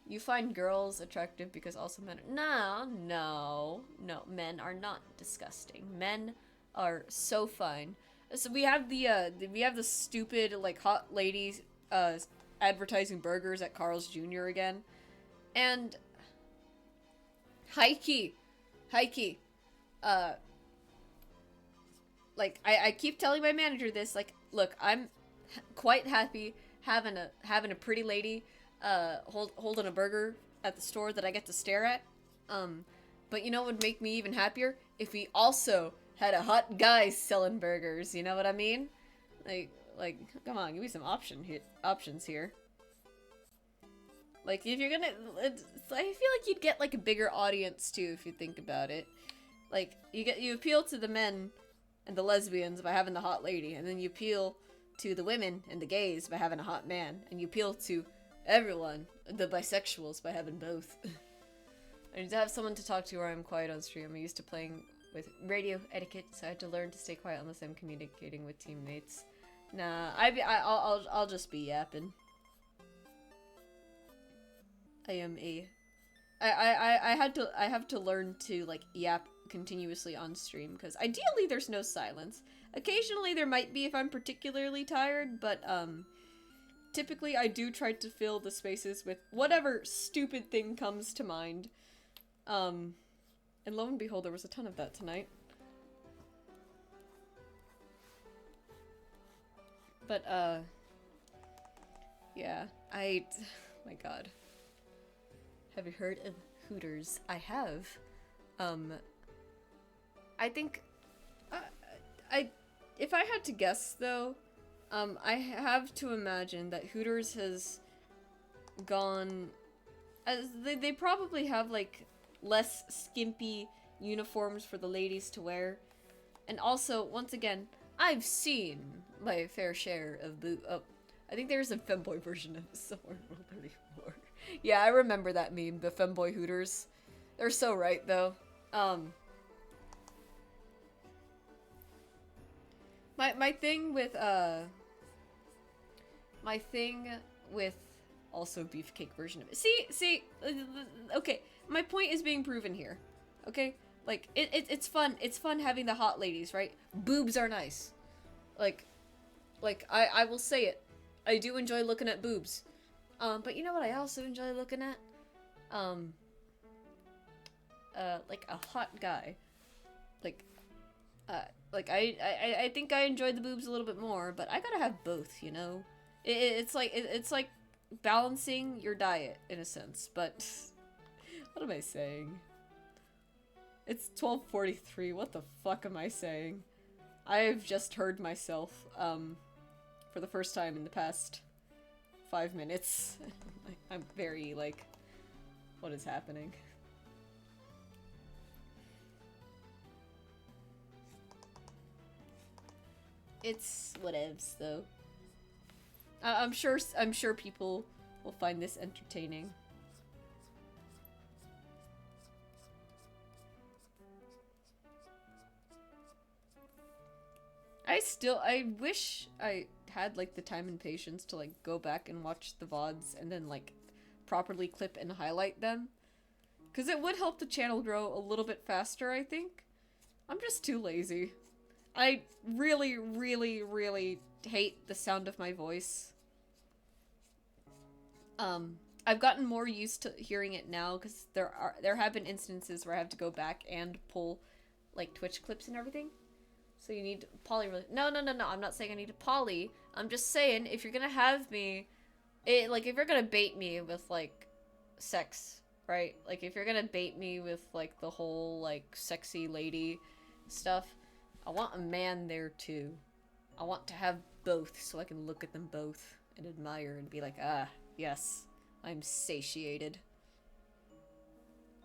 You find girls attractive because also men are... No, men are not disgusting. Men are so fine. So we have the stupid like hot ladies advertising burgers at Carl's Jr. again. And high key. Like I keep telling my manager this, like, look, I'm quite happy having a pretty lady holding a burger at the store that I get to stare at. But you know what would make me even happier? If we also had a hot guy selling burgers, you know what I mean? Like, come on, give me some options here. Like, if you're gonna, I feel like you'd get like a bigger audience too if you think about it. Like, you appeal to the men and the lesbians by having the hot lady, and then you appeal to the women and the gays by having a hot man, and you appeal to everyone, the bisexuals, by having both. I need to have someone to talk to or I'm quiet on stream. I'm used to playing with radio etiquette, so I had to learn to stay quiet unless I'm communicating with teammates. Nah, I'll just be yapping. I have to learn to like yap continuously on stream, because ideally there's no silence. Occasionally there might be if I'm particularly tired, but typically I do try to fill the spaces with whatever stupid thing comes to mind. And lo and behold, there was a ton of that tonight. But yeah, my god. Have you heard of Hooters? I have. I think, if I had to guess though, I have to imagine that Hooters has gone, as they probably have like less skimpy uniforms for the ladies to wear, and also once again, I've seen my fair share of I think there's a femboy version of somewhere in World 34. Yeah, I remember that meme, the femboy Hooters. They're so right though. My thing with also beefcake version of it. See, okay, my point is being proven here. Okay, like it's fun. It's fun having the hot ladies, right? Boobs are nice. Like I will say it. I do enjoy looking at boobs. But you know what I also enjoy looking at? Like a hot guy. Like I think I enjoy the boobs a little bit more, but I gotta have both, you know? It's like balancing your diet, in a sense, but... What am I saying? It's 12:43, what the fuck am I saying? I've just heard myself, for the first time in the past 5 minutes. I'm very, like, what is happening? It's whatevs, though. I'm sure people will find this entertaining. I wish I had, like, the time and patience to, like, go back and watch the VODs and then, like, properly clip and highlight them. Because it would help the channel grow a little bit faster, I think. I'm just too lazy. I really, really, really hate the sound of my voice. I've gotten more used to hearing it now, because there have been instances where I have to go back and pull, like, Twitch clips and everything. So you need poly. No. I'm not saying I need a poly. I'm just saying if you're gonna have me, like if you're gonna bait me with like sex, right? Like if you're gonna bait me with like the whole like sexy lady stuff, I want a man there too. I want to have both so I can look at them both and admire and be like, ah, yes, I'm satiated.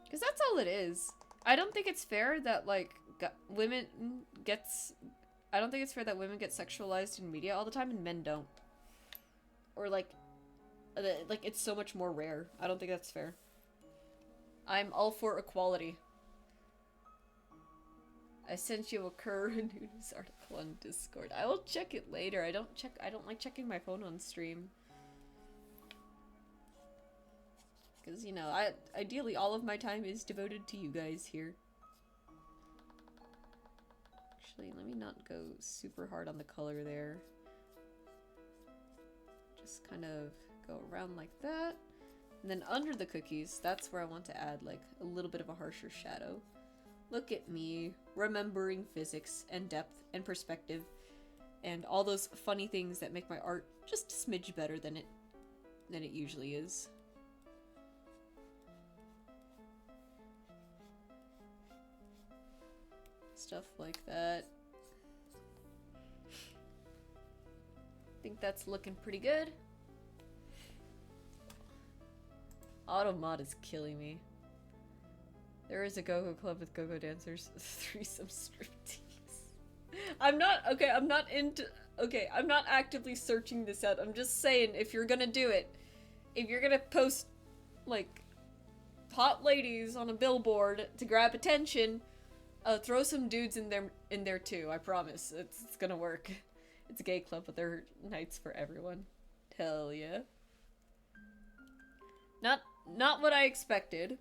Because that's all it is. I don't think it's fair that like I don't think it's fair that women get sexualized in media all the time and men don't. or like it's so much more rare. I don't think that's fair. I'm all for equality. I sent you a current news article on Discord. I will check it later. I don't like checking my phone on stream. Because, you know, ideally all of my time is devoted to you guys here. Actually, let me not go super hard on the color there. Just kind of go around like that. And then under the cookies, that's where I want to add like a little bit of a harsher shadow. Look at me, remembering physics and depth and perspective and all those funny things that make my art just a smidge better than it usually is. Stuff like that. I think that's looking pretty good. Automod is killing me. There is a go-go club with go-go dancers. Threesome striptease. I'm not actively searching this out. I'm just saying, if you're gonna do it, if you're gonna post, like, hot ladies on a billboard to grab attention, throw some dudes in there too, I promise. It's gonna work. It's a gay club, but there are nights for everyone. Hell yeah. Not what I expected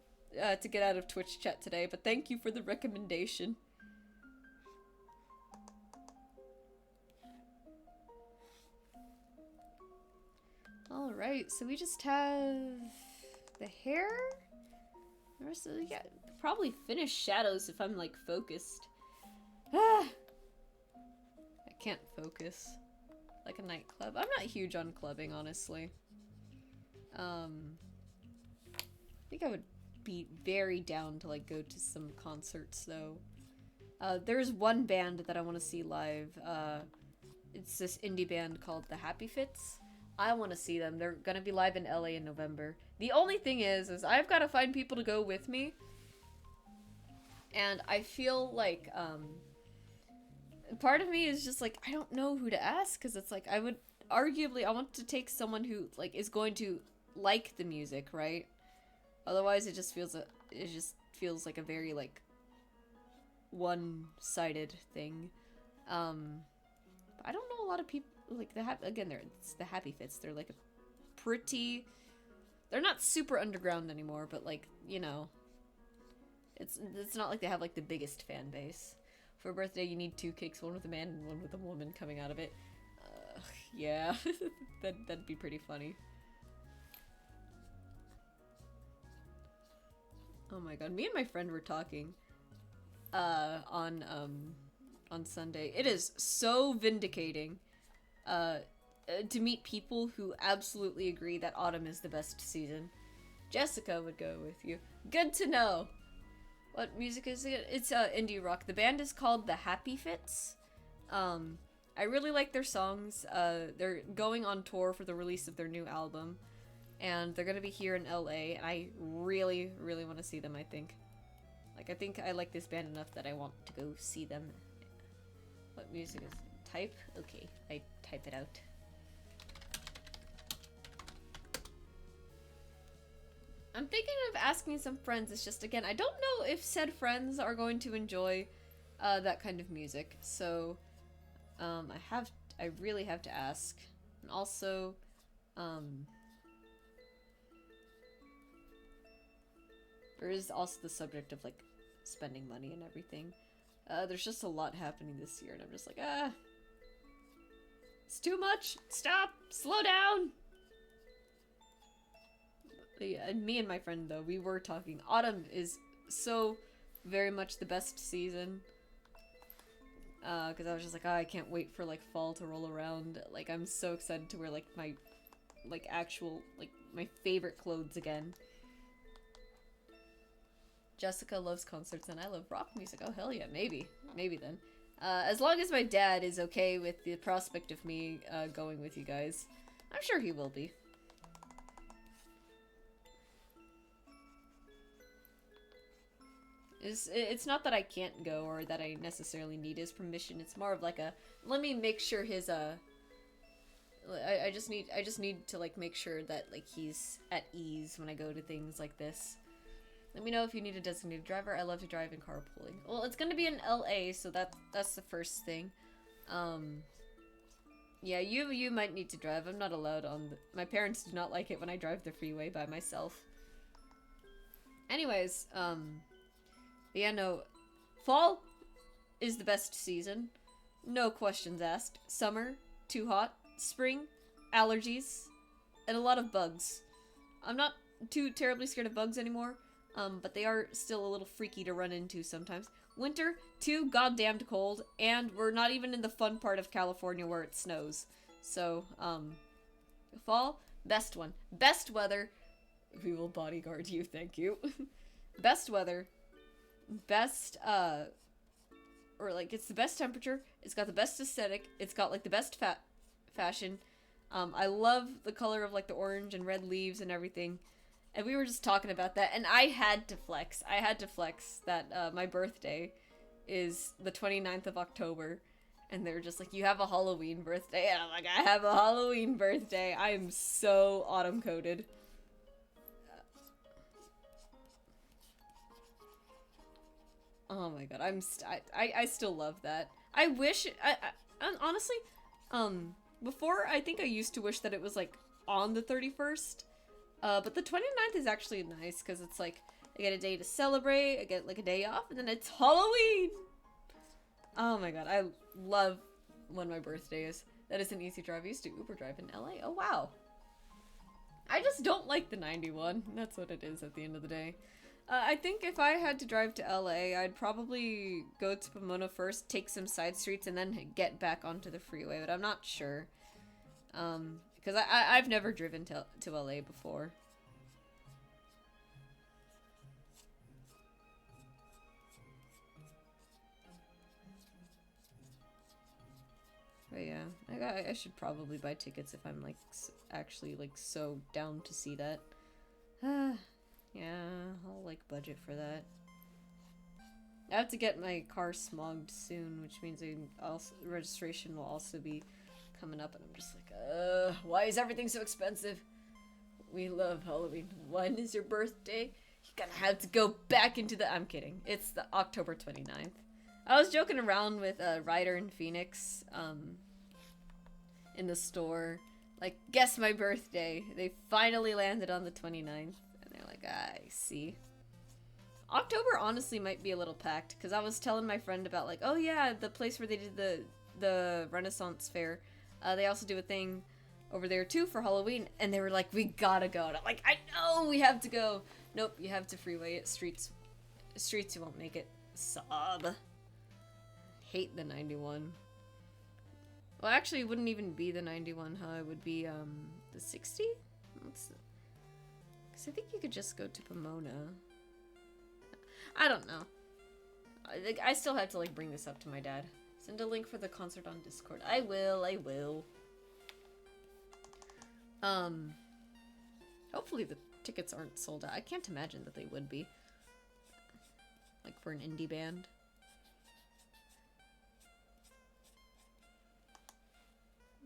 to get out of Twitch chat today, but thank you for the recommendation. Alright, so we just have the hair. The rest of the, yeah, probably finish shadows if I'm like focused. I can't focus. Like a nightclub. I'm not huge on clubbing, honestly. I think I would be very down to like go to some concerts though. There's one band that I want to see live. It's this indie band called The Happy Fits. I want to see them. They're gonna be live in LA in November. The only thing is I've got to find people to go with me. And I feel like, part of me is just like, I don't know who to ask, because it's like, I want to take someone who, like, is going to like the music, right? Otherwise, it just feels like a very, like, one-sided thing. I don't know a lot of people, like, it's the Happy Fits. They're, like, they're not super underground anymore, but, like, you know, it's not like they have, like, the biggest fan base. For a birthday, you need 2 cakes, one with a man and one with a woman coming out of it. Yeah, that'd be pretty funny. Oh my god, me and my friend were talking on Sunday. It is so vindicating to meet people who absolutely agree that autumn is the best season. Jessica would go with you. Good to know. What music is it? It's indie rock. The band is called The Happy Fits. I really like their songs. They're going on tour for the release of their new album. And they're gonna be here in LA, and I really, really want to see them, I think. Like, I think I like this band enough that I want to go see them. What music is it? Type? Okay, I type it out. I'm thinking of asking some friends. It's just, again, I don't know if said friends are going to enjoy that kind of music. So, I really have to ask. And also, there is also the subject of, like, spending money and everything. There's just a lot happening this year, and I'm just like, it's too much! Stop! Slow down! Yeah, and me and my friend, though, we were talking. Autumn is so very much the best season. Because I was just like, I can't wait for, like, fall to roll around. Like, I'm so excited to wear, like, my, like, actual, like, my favorite clothes again. Jessica loves concerts and I love rock music. Oh, hell yeah, maybe. Maybe then. As long as my dad is okay with the prospect of me going with you guys. I'm sure he will be. It's not that I can't go or that I necessarily need his permission. It's more of like a, let me make sure his, I I just need to like make sure that like he's at ease when I go to things like this. Let me know if you need a designated driver. I love to drive in carpooling. Well, it's gonna be in LA, so that's the first thing. Yeah, you might need to drive. I'm not allowed on the... My parents do not like it when I drive the freeway by myself. Anyways, yeah, no. Fall is the best season. No questions asked. Summer, too hot. Spring, allergies, and a lot of bugs. I'm not too terribly scared of bugs anymore, but they are still a little freaky to run into sometimes. Winter, too goddamned cold, and we're not even in the fun part of California where it snows. So, fall, best one. Best weather. We will bodyguard you, thank you. Best weather. Best, or like, it's the best temperature. It's got the best aesthetic. It's got like the best fashion. I love the color of like the orange and red leaves and everything. And we were just talking about that, and I had to flex. I had to flex that my birthday is the 29th of October. And they were just like, you have a Halloween birthday. And I'm like, I have a Halloween birthday. I am so autumn-coded. Oh my god, I still love that. I wish, honestly, before, I think I used to wish that it was, like, on the 31st. But the 29th is actually nice, because it's like, I get a day to celebrate, I get, like, a day off, and then it's Halloween! Oh my god, I love when my birthday is. That is an easy drive. I used to Uber drive in LA. Oh wow. I just don't like the 91. That's what it is at the end of the day. I think if I had to drive to LA, I'd probably go to Pomona first, take some side streets, and then get back onto the freeway, but I'm not sure. Because I've never driven to LA before. But yeah, I should probably buy tickets if I'm, like, actually, like, so down to see that. Yeah, I'll, like, budget for that. I have to get my car smogged soon, which means registration will also be coming up, and I'm just like, why is everything so expensive? We love Halloween. When is your birthday? You're gonna have to go back into the... I'm kidding. It's the October 29th. I was joking around with Ryder and Phoenix, in the store. Like, guess my birthday. They finally landed on the 29th. And they're like, I see. October honestly might be a little packed, because I was telling my friend about, like, oh yeah, the place where they did the Renaissance Fair. They also do a thing over there too for Halloween, and they were like, we gotta go. And I'm like, I know we have to go. Nope, you have to freeway it. Streets you won't make it. Sob. Hate the 91. Well, actually, it wouldn't even be the 91, huh? It would be, the 60? Because I think you could just go to Pomona. I don't know. I still have to, like, bring this up to my dad. Send a link for the concert on Discord. I will. Hopefully the tickets aren't sold out. I can't imagine that they would be. Like, for an indie band.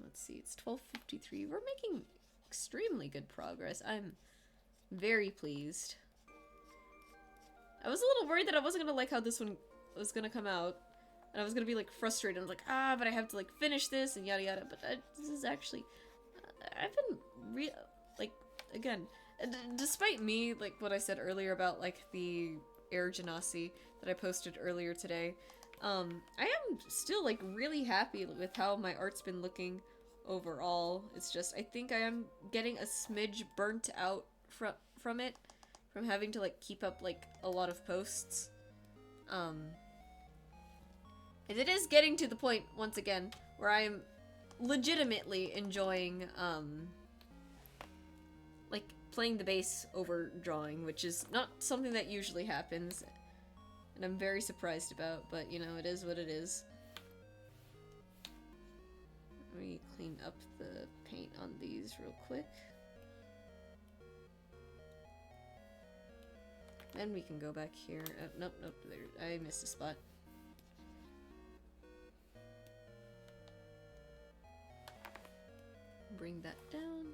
Let's see, it's 12:53. We're making extremely good progress. I'm very pleased. I was a little worried that I wasn't gonna like how this one was gonna come out. And I was gonna be, like, frustrated. I was like, but I have to, like, finish this and yada yada. But this is actually... I've been like, again, despite me, like, what I said earlier about, like, the Air Genasi that I posted earlier today, I am still, like, really happy with how my art's been looking overall. It's just, I think I am getting a smidge burnt out from it, from having to, like, keep up, like, a lot of posts. And it is getting to the point, once again, where I am legitimately enjoying, like, playing the bass over drawing, which is not something that usually happens. And I'm very surprised about, but, you know, it is what it is. Let me clean up the paint on these real quick. Then we can go back here. Nope, there, I missed a spot. bring that down.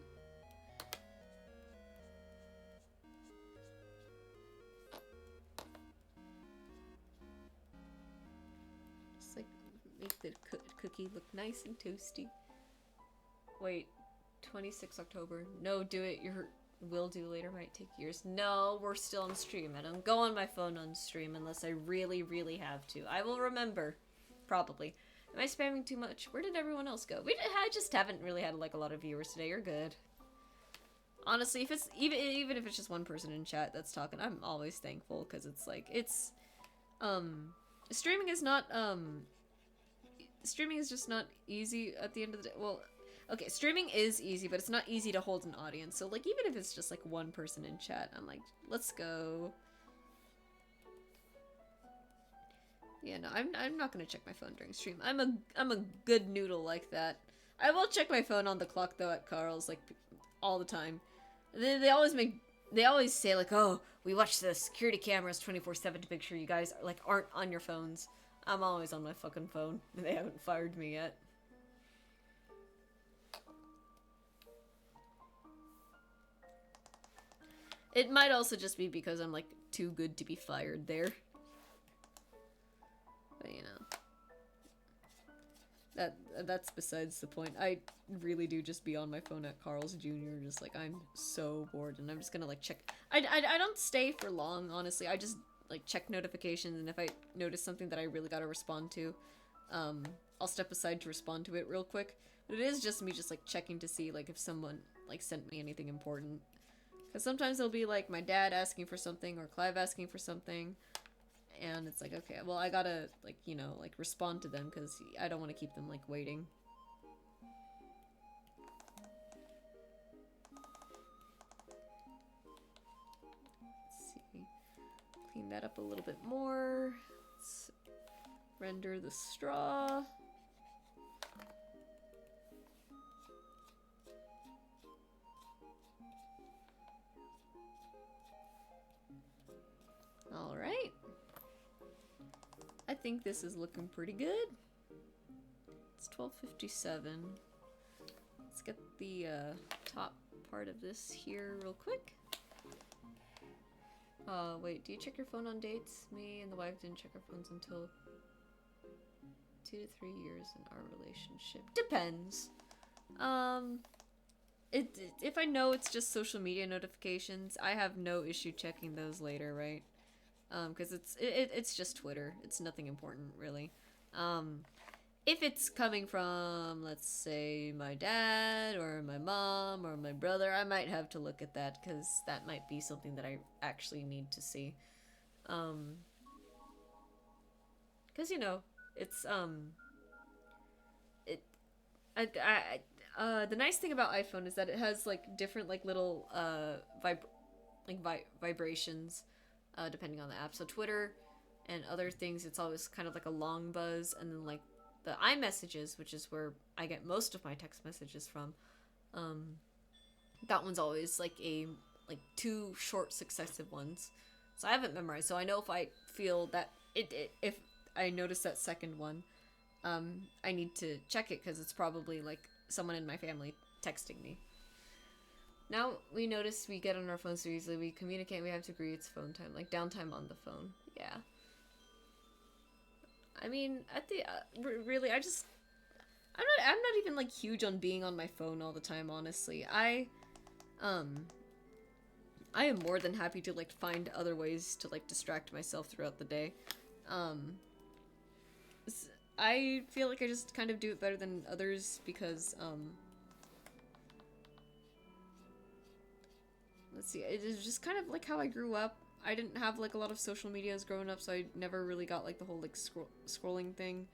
Just like make the cookie look nice and toasty. Wait, 26 October. No, do it. Will do later might take years. No, we're still on stream. I don't go on my phone on stream unless I really, really have to. I will remember. Probably. Am I spamming too much? Where did everyone else go? I just haven't really had like a lot of viewers today. You're good. Honestly, if it's even if it's just one person in chat that's talking, I'm always thankful because it's like streaming is not streaming is just not easy at the end of the day. Well, okay, streaming is easy, but it's not easy to hold an audience. So, like, even if it's just, like, one person in chat, I'm like, let's go. Yeah, no, I'm not gonna check my phone during stream. I'm a good noodle like that. I will check my phone on the clock, though, at Carl's, like, all the time. They always say, like, oh, we watch the security cameras 24/7 to make sure you guys, like, aren't on your phones. I'm always on my fucking phone. They haven't fired me yet. It might also just be because I'm, like, too good to be fired there. But, you know. That's besides the point. I really do just be on my phone at Carl's Jr. Just, like, I'm so bored. And I'm just gonna, like, check. I don't stay for long, honestly. I just, like, check notifications. And if I notice something that I really gotta respond to, I'll step aside to respond to it real quick. But it is just me just, like, checking to see, like, if someone, like, sent me anything important. Because sometimes it'll be, like, my dad asking for something or Clive asking for something. And it's like, okay, well, I gotta, like, you know, like, respond to them because I don't want to keep them, like, waiting. Let's see. Clean that up a little bit more. Let's render the straw. Alright. I think this is looking pretty good. It's 12:57. Let's get the top part of this here real quick. Wait, do you check your phone on dates? Me and the wife didn't check our phones until 2 to 3 years in our relationship. Depends. If I know it's just social media notifications, I have no issue checking those later, right? Because it's just Twitter. It's nothing important, really. If it's coming from, let's say, my dad, or my mom, or my brother, I might have to look at that, because that might be something that I actually need to see. Because, you know, it's, the nice thing about iPhone is that it has, like, different, like, little, vibrations, depending on the app. So Twitter and other things, it's always kind of like a long buzz, and then like the iMessages, which is where I get most of my text messages from, that one's always like two short successive ones. So I haven't memorized, so I know if I feel that if I notice that second one, I need to check it because it's probably like someone in my family texting me. Now we notice we get on our phones so easily, we communicate, we have to agree it's phone time, like downtime on the phone. Yeah. I mean, at the really, I'm not even like huge on being on my phone all the time, honestly. I am more than happy to like find other ways to like distract myself throughout the day. I feel like I just kind of do it better than others because let's see, it is just kind of like how I grew up. I didn't have like a lot of social medias growing up, so I never really got like the whole like scrolling thing.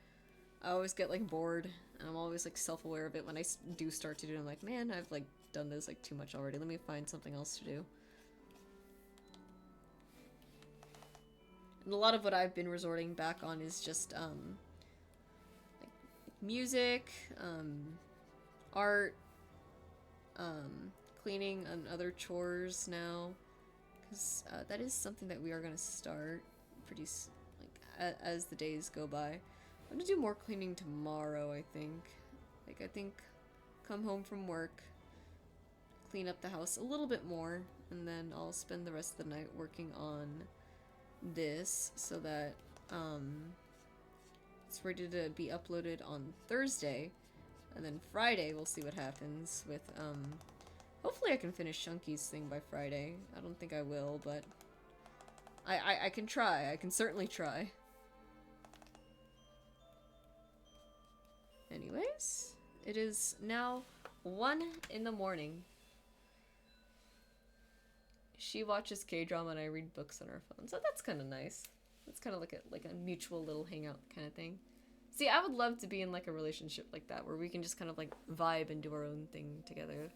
I always get like bored, and I'm always like self-aware of it when I do start to do it. I'm like, man, I've like done this like too much already. Let me find something else to do. And a lot of what I've been resorting back on is just like music, art, cleaning and other chores now, because that is something that we are going to start pretty like as the days go by. I'm gonna do more cleaning tomorrow, I think. Like, I think a come home from work, clean up the house a little bit more, and then I'll spend the rest of the night working on this so that it's ready to be uploaded on Thursday. And then Friday we'll see what happens with hopefully I can finish Chunky's thing by Friday. I don't think I will, but I can try. I can certainly try. Anyways, it is now 1 in the morning. She watches K-drama and I read books on our phone, so that's kind of nice. It's kind of like a mutual little hangout kind of thing. See, I would love to be in like a relationship like that, where we can just kind of like vibe and do our own thing together.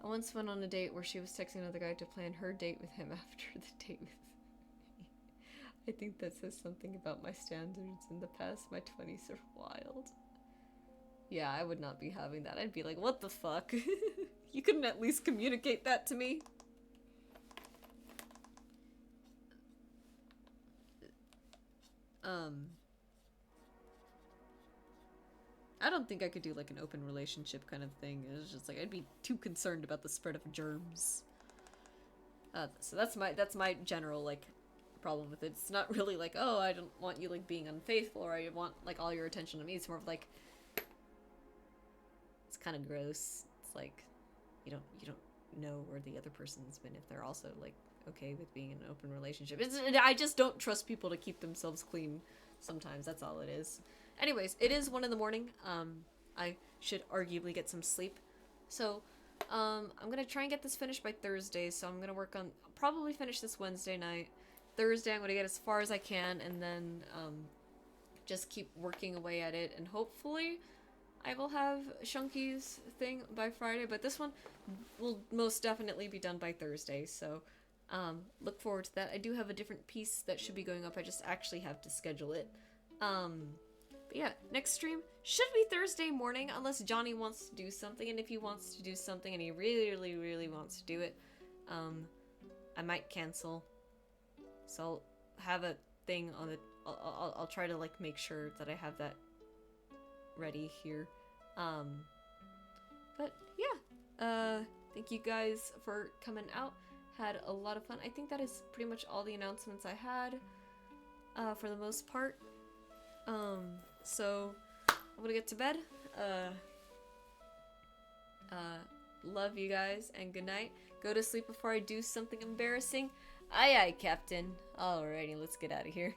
I once went on a date where she was texting another guy to plan her date with him after the date with me. I think that says something about my standards in the past. My 20s are wild. Yeah, I would not be having that. I'd be like, what the fuck? You couldn't at least communicate that to me? I don't think I could do like an open relationship kind of thing. It's just like I'd be too concerned about the spread of germs. So that's my general like problem with it. It's not really like, oh, I don't want you like being unfaithful or I want like all your attention on me. It's more of like, it's kind of gross. It's like you don't know where the other person's been if they're also like okay with being in an open relationship. I just don't trust people to keep themselves clean sometimes. That's all it is. Anyways, it is 1 in the morning. I should arguably get some sleep. So, I'm gonna try and get this finished by Thursday, so I'm gonna I'll probably finish this Wednesday night. Thursday I'm gonna get as far as I can, and then, just keep working away at it, and hopefully I will have Shunky's thing by Friday, but this one will most definitely be done by Thursday, so, look forward to that. I do have a different piece that should be going up, I just actually have to schedule it. But yeah, next stream should be Thursday morning, unless Johnny wants to do something, and if he wants to do something and he really, really wants to do it, I might cancel. So I'll have a thing on it. I'll try to like make sure that I have that ready here. But yeah, thank you guys for coming out. Had a lot of fun. I think that is pretty much all the announcements I had, for the most part. So I'm gonna get to bed. Love you guys and good night. Go to sleep before I do something embarrassing. Aye aye, Captain. Alrighty, let's get out of here.